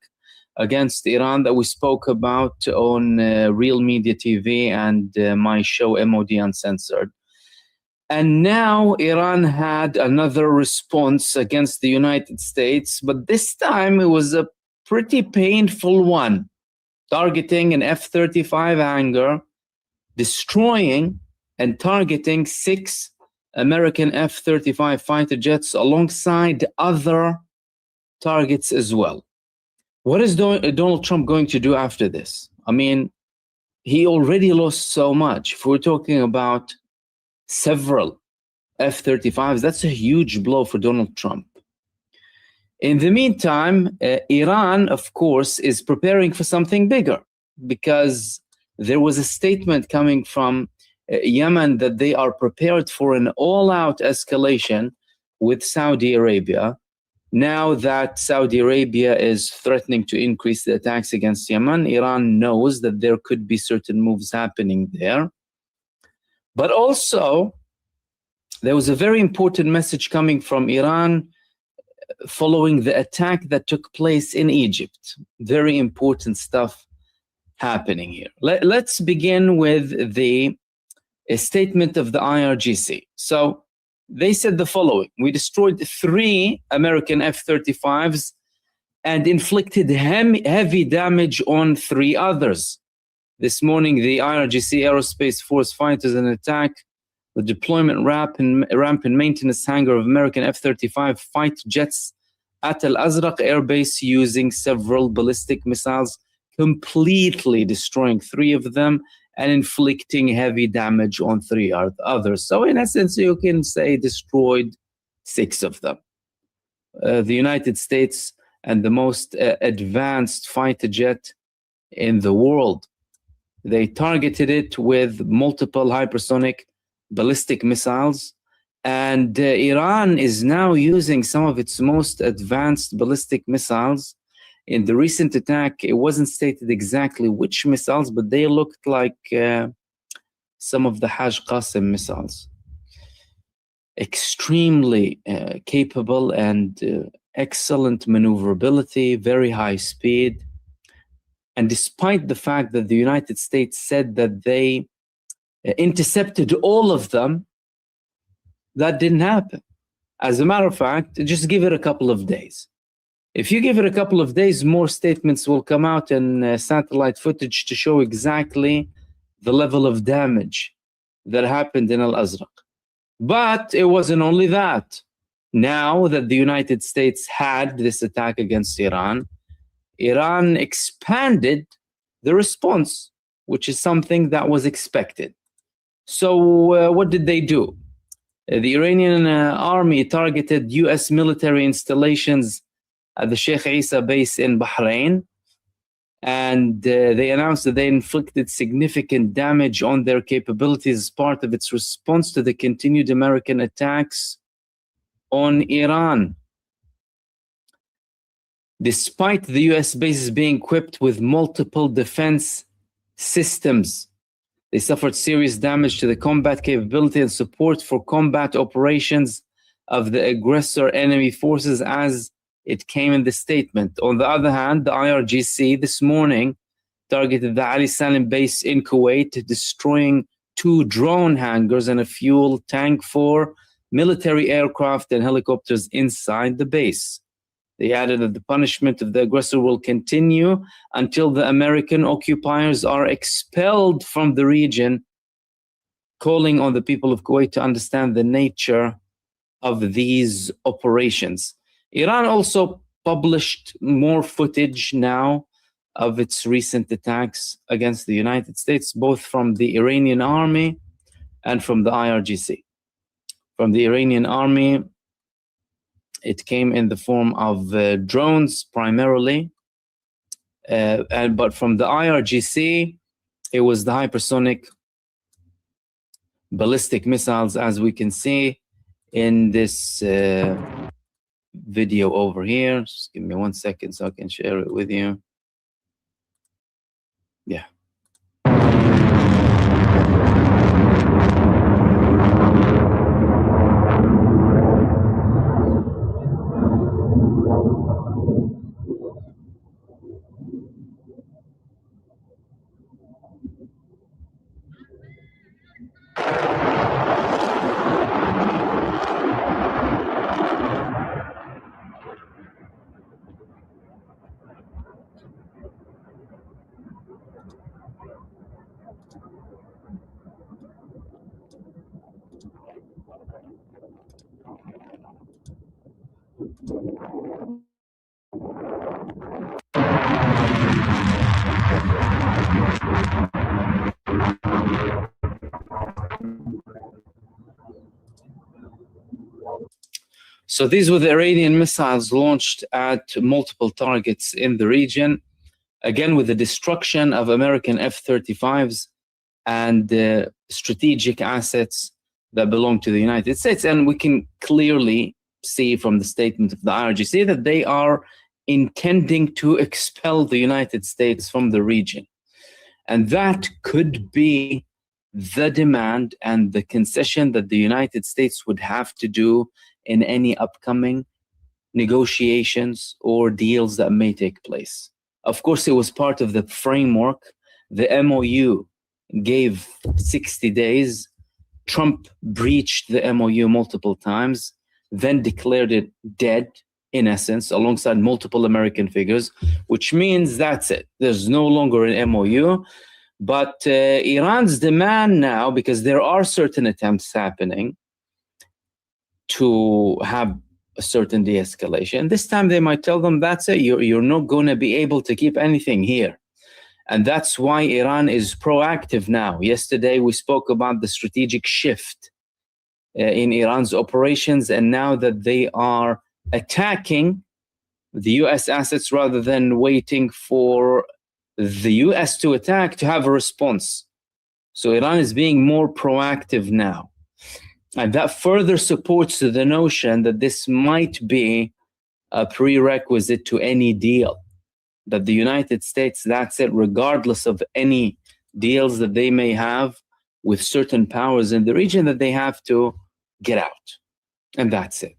against Iran that we spoke about on Real Media TV and my show MOD Uncensored. And now Iran had another response against the United States, but this time it was a pretty painful one, targeting an F-35 hangar, destroying and targeting 6 American F-35 fighter jets alongside other targets as well. What is Donald Trump going to do after this? I mean, he already lost so much. If we're talking about several F-35s, that's a huge blow for Donald Trump. In the meantime, Iran, of course, is preparing for something bigger, because there was a statement coming from Yemen that they are prepared for an all-out escalation with Saudi Arabia. Now that Saudi Arabia is threatening to increase the attacks against Yemen, Iran knows that there could be certain moves happening there. But also, there was a very important message coming from Iran following the attack that took place in Egypt. Very important stuff happening here. Let's begin with the statement of the IRGC. So they said the following: we destroyed 3 American F-35s and inflicted heavy damage on 3 others. This morning, the IRGC Aerospace Force fighters in attack the deployment ramp and maintenance hangar of American F-35 fighter jets at Al Azraq Air Base using several ballistic missiles, completely destroying 3 of them and inflicting heavy damage on 3 others. So in essence, you can say destroyed 6 of them. The United States and the most advanced fighter jet in the world, they targeted it with multiple hypersonic ballistic missiles, and Iran is now using some of its most advanced ballistic missiles. In the recent attack, it wasn't stated exactly which missiles, but they looked like some of the Hajj Qasim missiles. Extremely capable and excellent maneuverability, very high speed. And despite the fact that the United States said that they intercepted all of them, that didn't happen. As a matter of fact, just give it a couple of days. If you give it a couple of days, more statements will come out and satellite footage to show exactly the level of damage that happened in Al Azraq. But it wasn't only that. Now that the United States had this attack against Iran, Iran expanded the response, which is something that was expected. So what did they do? The Iranian army targeted US military installations at the Sheikh Isa base in Bahrain, and they announced that they inflicted significant damage on their capabilities as part of its response to the continued American attacks on Iran. Despite the US bases being equipped with multiple defense systems, they suffered serious damage to the combat capability and support for combat operations of the aggressor enemy forces, as it came in the statement. On the other hand, the IRGC this morning targeted the Ali Salim base in Kuwait, destroying 2 drone hangars and a fuel tank for military aircraft and helicopters inside the base. They added that the punishment of the aggressor will continue until the American occupiers are expelled from the region, calling on the people of Kuwait to understand the nature of these operations. Iran also published more footage now of its recent attacks against the United States, both from the Iranian army and from the IRGC. From the Iranian army, it came in the form of drones primarily, but from the IRGC, it was the hypersonic ballistic missiles, as we can see in this video over here. Just give me 1 second so I can share it with you. Yeah. So these were the Iranian missiles launched at multiple targets in the region, again with the destruction of American F-35s and strategic assets that belong to the United States. And we can clearly see from the statement of the IRGC that they are intending to expel the United States from the region. And that could be the demand and the concession that the United States would have to do in any upcoming negotiations or deals that may take place. Of course, it was part of the framework. The MOU gave 60 days. Trump breached the MOU multiple times, then declared it dead, in essence, alongside multiple American figures, which means that's it. There's no longer an MOU. But Iran's demand now, because there are certain attempts happening to have a certain de-escalation, this time they might tell them, that's it, you're not going to be able to keep anything here. And that's why Iran is proactive now. Yesterday, we spoke about the strategic shift in Iran's operations, and now that they are attacking the US assets rather than waiting for the US to attack to have a response. So Iran is being more proactive now. And that further supports the notion that this might be a prerequisite to any deal. That the United States, that's it, regardless of any deals that they may have with certain powers in the region, that they have to get out. And that's it.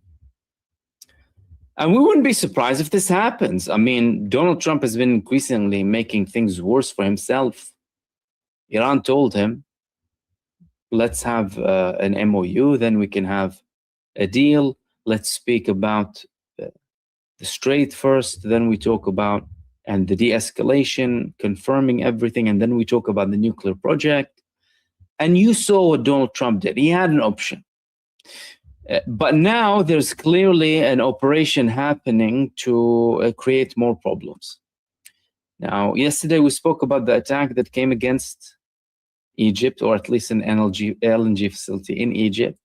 And we wouldn't be surprised if this happens. I mean, Donald Trump has been increasingly making things worse for himself. Iran told him, let's have an MOU, then we can have a deal. Let's speak about the Strait first, then we talk about and the de-escalation, confirming everything, and then we talk about the nuclear project. And you saw what Donald Trump did. He had an option. But now there's clearly an operation happening to create more problems. Now, yesterday we spoke about the attack that came against Egypt, or at least an LNG facility in Egypt,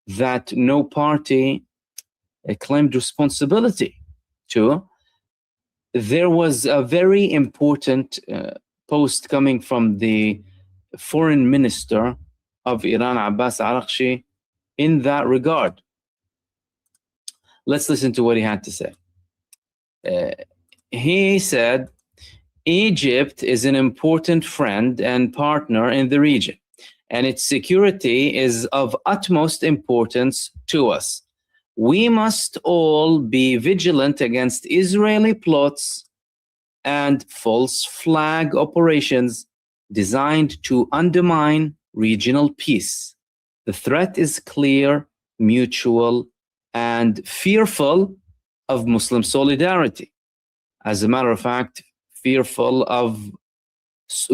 that no party claimed responsibility to. There was a very important post coming from the foreign minister of Iran, Abbas Araghchi, in that regard. Let's listen to what he had to say. He said, Egypt is an important friend and partner in the region, and its security is of utmost importance to us. We must all be vigilant against Israeli plots and false flag operations designed to undermine regional peace. The threat is clear, mutual, and fearful of Muslim solidarity. As a matter of fact, fearful of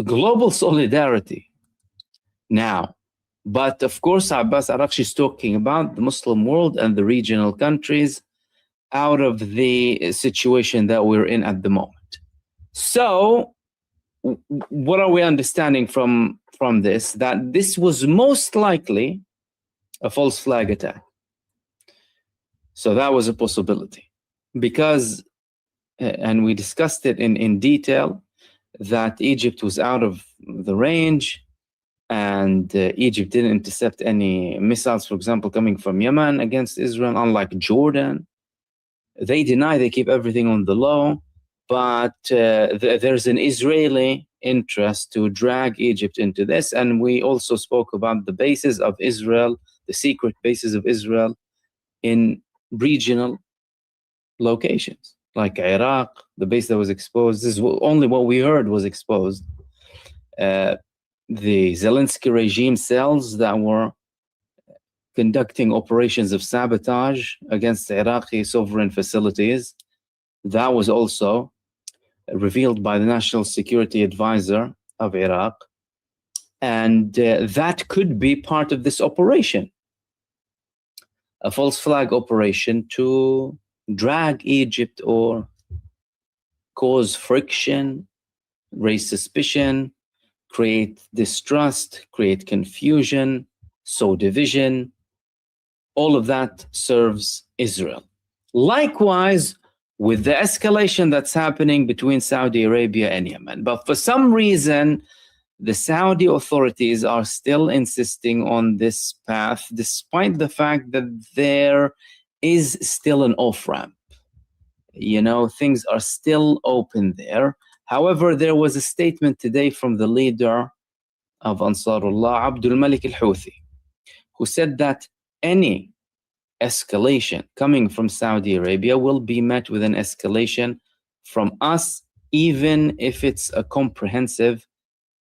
global solidarity now. But of course, Abbas Araghchi is talking about the Muslim world and the regional countries out of the situation that we're in at the moment. So, what are we understanding from this? That this was most likely a false flag attack. So that was a possibility. Because, and we discussed it in detail, that Egypt was out of the range, and Egypt didn't intercept any missiles, for example, coming from Yemen against Israel, unlike Jordan. They deny they keep everything on the low, but there's an Israeli interest to drag Egypt into this. And we also spoke about the bases of Israel, the secret bases of Israel in regional locations, like Iraq, the base that was exposed. This is only what we heard was exposed. The Zelensky regime cells that were conducting operations of sabotage against Iraqi sovereign facilities. That was also revealed by the National Security Advisor of Iraq. And that could be part of this operation, a false flag operation to drag Egypt or cause friction, raise suspicion, create distrust, create confusion, sow division. All of that serves Israel. Likewise, with the escalation that's happening between Saudi Arabia and Yemen. But for some reason, the Saudi authorities are still insisting on this path, despite the fact that there is still an off-ramp. You know, things are still open there. However, there was a statement today from the leader of Ansarullah, Abdul Malik al-Houthi, who said that any escalation coming from Saudi Arabia will be met with an escalation from us, even if it's a comprehensive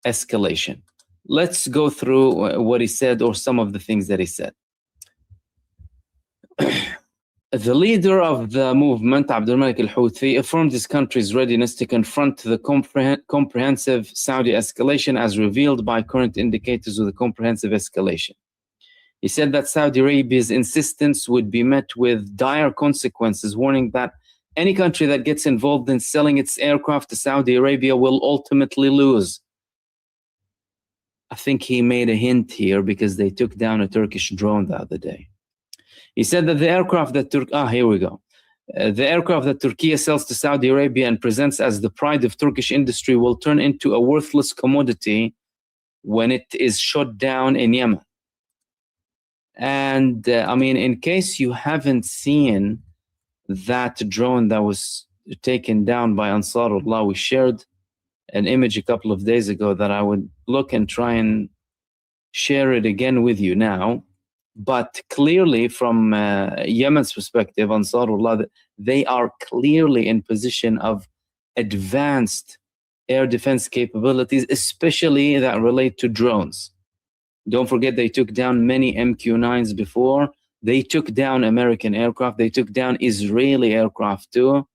escalation. Let's go through what he said, or some of the things that he said. The leader of the movement, Abdul Malik al-Houthi, affirmed his country's readiness to confront the comprehensive Saudi escalation as revealed by current indicators of the comprehensive escalation. He said that Saudi Arabia's insistence would be met with dire consequences, warning that any country that gets involved in selling its aircraft to Saudi Arabia will ultimately lose. I think he made a hint here because they took down a Turkish drone the other day. He said that the aircraft that here we go. The aircraft that Turkey sells to Saudi Arabia and presents as the pride of Turkish industry will turn into a worthless commodity when it is shot down in Yemen. And I mean, in case you haven't seen that drone that was taken down by Ansarullah, we shared an image a couple of days ago that I would look and try and share it again with you now. But clearly from Yemen's perspective, Ansarullah, they are clearly in position of advanced air defense capabilities, especially that relate to drones. Don't forget, they took down many MQ-9s before. They took down American aircraft. They took down Israeli aircraft too.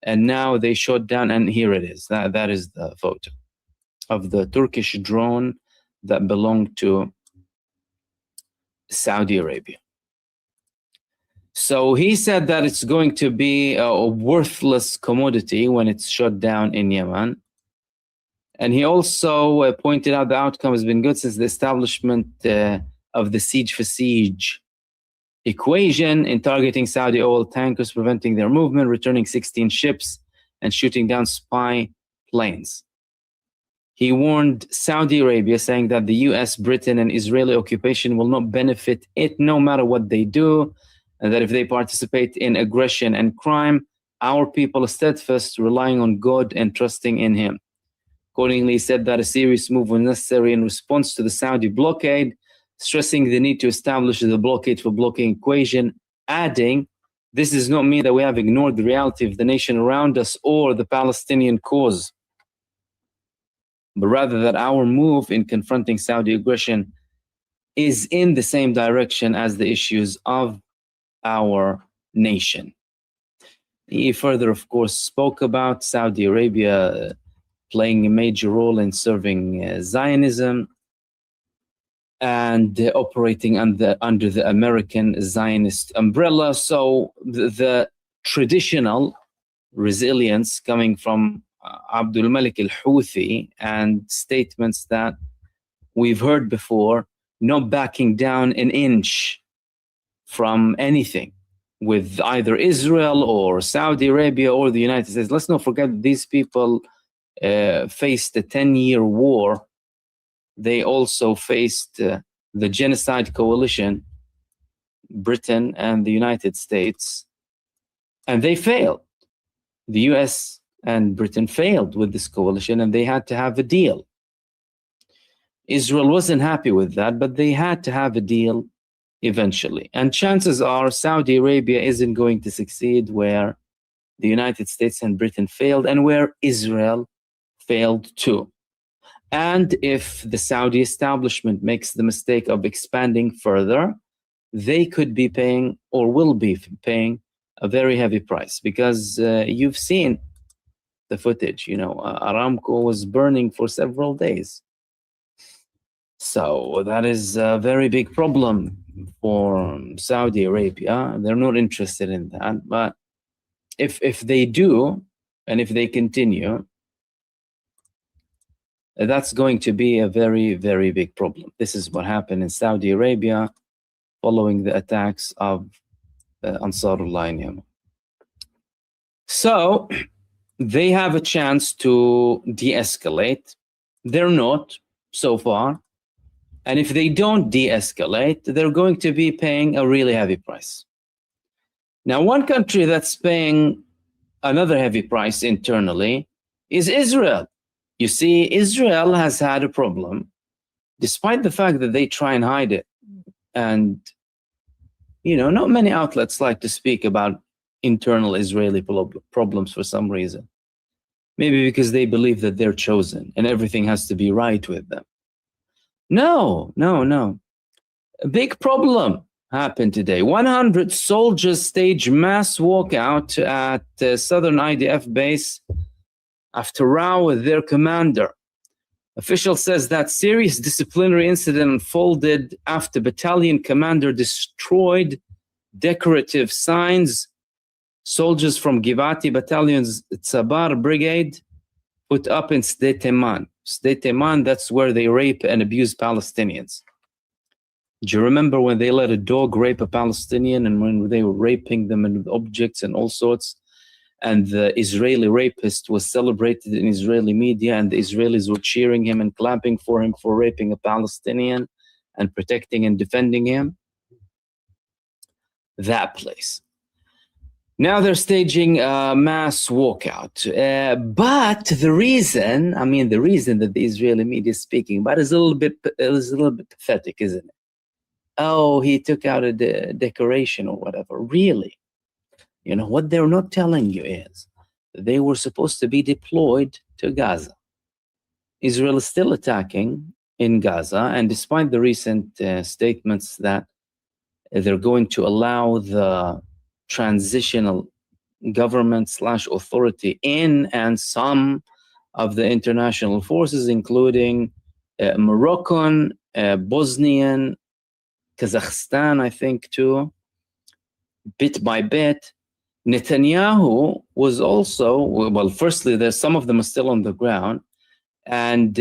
And now they shot down, and here it is. That is the photo of the Turkish drone that belonged to Saudi Arabia. So he said that it's going to be a worthless commodity when it's shot down in Yemen. And he also pointed out the outcome has been good since the establishment of the siege for siege equation in targeting Saudi oil tankers, preventing their movement, returning 16 ships, and shooting down spy planes. He warned Saudi Arabia, saying that the US, Britain, and Israeli occupation will not benefit it no matter what they do, and that if they participate in aggression and crime, our people are steadfast, relying on God and trusting in Him. Accordingly, he said that a serious move was necessary in response to the Saudi blockade, stressing the need to establish the blockade for blocking equation, adding, "This does not mean that we have ignored the reality of the nation around us or the Palestinian cause, but rather that our move in confronting Saudi aggression is in the same direction as the issues of our nation." He further, of course, spoke about Saudi Arabia playing a major role in serving Zionism and operating under the American Zionist umbrella. So the traditional resilience coming from Abdul Malik al-Houthi and statements that we've heard before, not backing down an inch from anything with either Israel or Saudi Arabia or the United States. Let's not forget these people faced a 10-year war. They also faced the genocide coalition, Britain and the United States, And they failed. The US and Britain failed with this coalition, and they had to have a deal. Israel wasn't happy with that, but they had to have a deal eventually. And chances are Saudi Arabia isn't going to succeed where the United States and Britain failed and where Israel failed too. And if the Saudi establishment makes the mistake of expanding further, they could be paying or will be paying a very heavy price, because you've seen the footage. Aramco was burning for several days. So that is a very big problem for Saudi Arabia. They're not interested in that. But if they do, and if they continue, that's going to be a very, very big problem. This is what happened in Saudi Arabia following the attacks of Ansarullah in Yemen. So they have a chance to de-escalate. They're not so far. And if they don't de-escalate, they're going to be paying a really heavy price. Now, one country that's paying another heavy price internally is Israel. You see, Israel has had a problem, despite the fact that they try and hide it. And, not many outlets like to speak about internal Israeli problems for some reason. Maybe because they believe that they're chosen and everything has to be right with them. No. A big problem happened today. 100 soldiers staged mass walkout at the Southern IDF base after row with their commander. Official says that serious disciplinary incident unfolded after battalion commander destroyed decorative signs. Soldiers from Givati Battalion's Tsabar Brigade put up in Sde Teman. Sde Teman, that's where they rape and abuse Palestinians. Do you remember when they let a dog rape a Palestinian, and when they were raping them with objects and all sorts? And the Israeli rapist was celebrated in Israeli media, and the Israelis were cheering him and clapping for him for raping a Palestinian and protecting and defending him. That place. Now they're staging a mass walkout. But the reason that the Israeli media is speaking about is a little bit pathetic, isn't it? Oh, he took out a decoration or whatever. Really? What they're not telling you is they were supposed to be deployed to Gaza. Israel is still attacking in Gaza, and despite the recent statements that they're going to allow the transitional government/authority in, and some of the international forces, including Moroccan, Bosnian, Kazakhstan, I think too, bit by bit. Netanyahu was also, well, firstly, there's some of them are still on the ground, and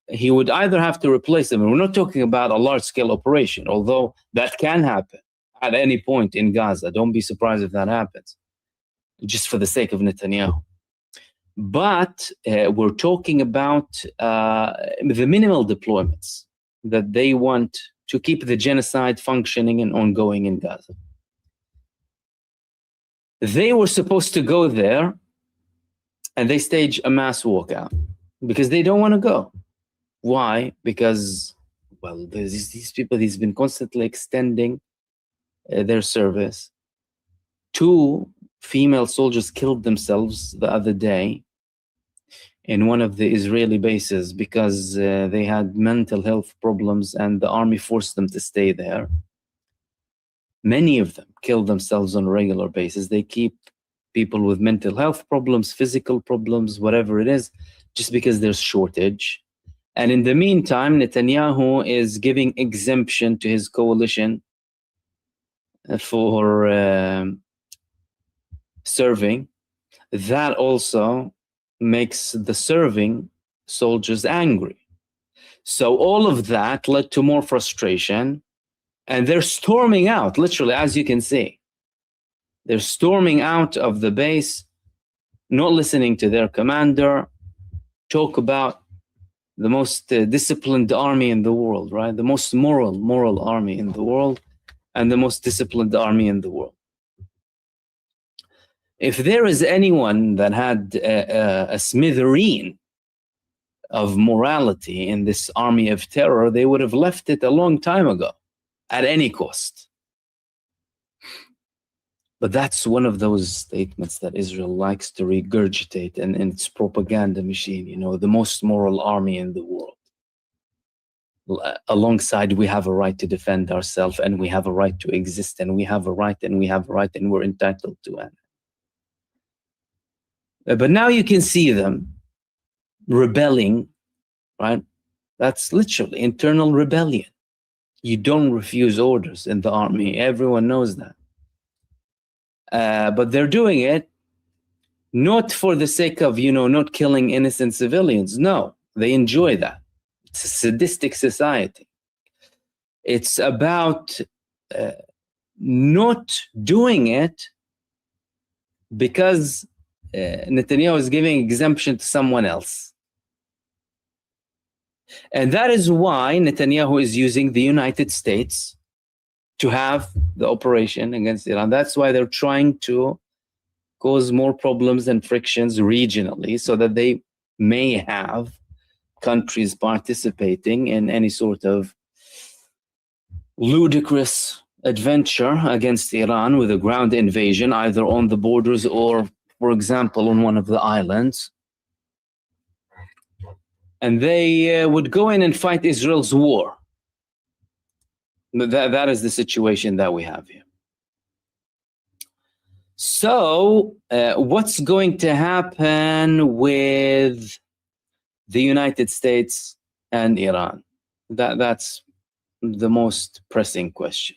he would either have to replace them. And we're not talking about a large-scale operation, although that can happen at any point in Gaza. Don't be surprised if that happens, just for the sake of Netanyahu. But we're talking about the minimal deployments that they want to keep the genocide functioning and ongoing in Gaza. They were supposed to go there, and they stage a mass walkout because they don't want to go. Why? Because, well, there's these people, he's been constantly extending their service. 2 female soldiers killed themselves the other day in one of the Israeli bases because they had mental health problems and the army forced them to stay there. Many of them kill themselves on a regular basis. They keep people with mental health problems, physical problems, whatever it is, just because there's shortage. And in the meantime, Netanyahu is giving exemption to his coalition for serving. That also makes the serving soldiers angry. So all of that led to more frustration. And they're storming out, literally, as you can see. They're storming out of the base, not listening to their commander, talk about the most disciplined army in the world, right? The most moral army in the world, and the most disciplined army in the world. If there is anyone that had a smithereen of morality in this army of terror, they would have left it a long time ago, at any cost. But that's one of those statements that Israel likes to regurgitate in its propaganda machine, you know, the most moral army in the world. Alongside, we have a right to defend ourselves, and we have a right to exist, and we have a right, and we have a right, and we're entitled to it. But now you can see them rebelling, right? That's literally internal rebellion. You don't refuse orders in the army. Everyone knows that. But they're doing it not for the sake of, you know, not killing innocent civilians. No, they enjoy that. It's a sadistic society. It's about not doing it because Netanyahu is giving exemption to someone else. And that is why Netanyahu is using the United States to have the operation against Iran. That's why they're trying to cause more problems and frictions regionally so that they may have countries participating in any sort of ludicrous adventure against Iran with a ground invasion, either on the borders or, for example, on one of the islands. And they would go in and fight Israel's war. That is the situation that we have here. So what's going to happen with the United States and Iran? That's the most pressing question.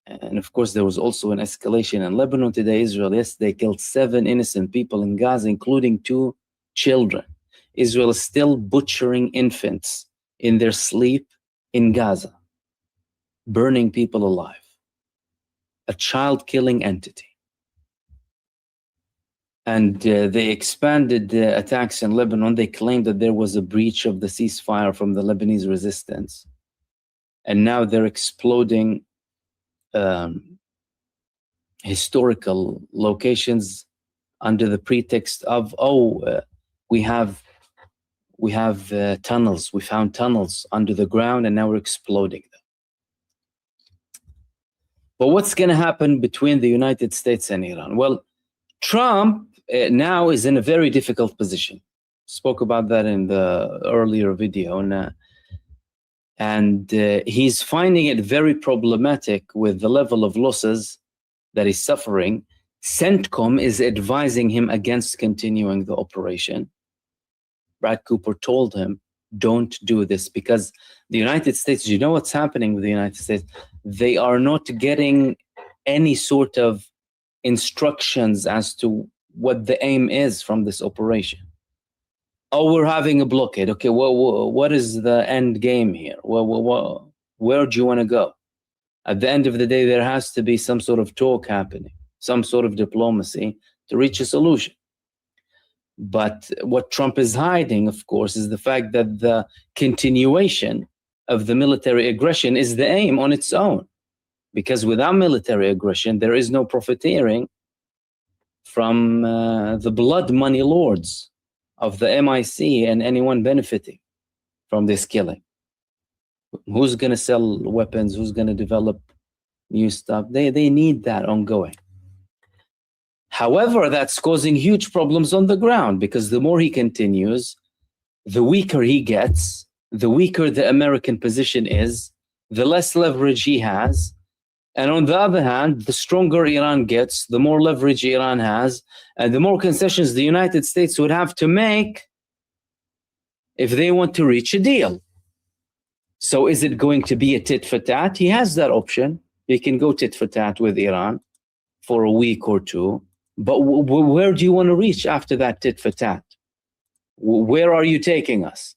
And of course, there was also an escalation in Lebanon today. Israel yesterday killed 7 innocent people in Gaza, including 2 children. Israel is still butchering infants in their sleep in Gaza, burning people alive. A child-killing entity. And they expanded the attacks in Lebanon. They claimed that there was a breach of the ceasefire from the Lebanese resistance. And now they're exploding historical locations under the pretext of, we have tunnels. We found tunnels under the ground, and now we're exploding them. But what's going to happen between the United States and Iran? Well, Trump now is in a very difficult position. Spoke about that in the earlier video. And he's finding it very problematic with the level of losses that he's suffering. CENTCOM is advising him against continuing the operation. Brad Cooper told him, don't do this, because the United States, you know what's happening with the United States? They are not getting any sort of instructions as to what the aim is from this operation. Oh, we're having a blockade. Okay, well, what is the end game here? Well, where do you want to go? At the end of the day, there has to be some sort of talk happening, some sort of diplomacy to reach a solution. But what Trump is hiding, of course, is the fact that the continuation of the military aggression is the aim on its own. Because without military aggression, there is no profiteering from the blood money lords of the MIC and anyone benefiting from this killing. Who's going to sell weapons? Who's going to develop new stuff? They need that ongoing. However, that's causing huge problems on the ground, because the more he continues, the weaker he gets, the weaker the American position is, the less leverage he has. And on the other hand, the stronger Iran gets, the more leverage Iran has, and the more concessions the United States would have to make if they want to reach a deal. So is it going to be a tit for tat? He has that option. He can go tit for tat with Iran for a week or two. But where do you want to reach after that tit for tat? Where are you taking us?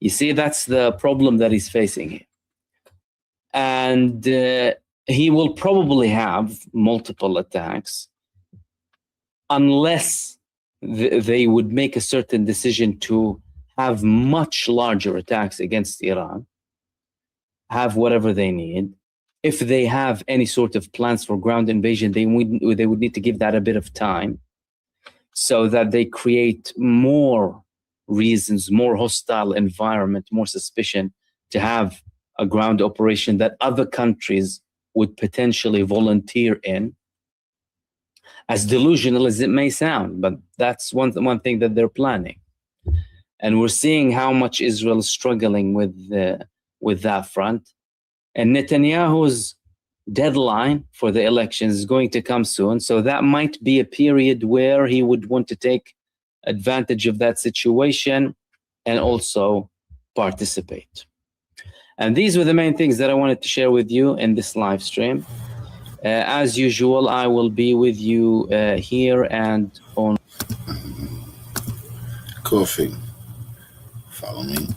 You see, that's the problem that he's facing here. And he will probably have multiple attacks unless they would make a certain decision to have much larger attacks against Iran, have whatever they need. if they have any sort of plans for ground invasion, they would need to give that a bit of time so that they create more reasons, more hostile environment, more suspicion to have a ground operation that other countries would potentially volunteer in. As delusional as it may sound, but that's one thing that they're planning. And we're seeing how much Israel is struggling with that front. And Netanyahu's deadline for the elections is going to come soon. So that might be a period where he would want to take advantage of that situation and also participate. And these were the main things that I wanted to share with you in this live stream. As usual, I will be with you here and on Coffee. Follow me.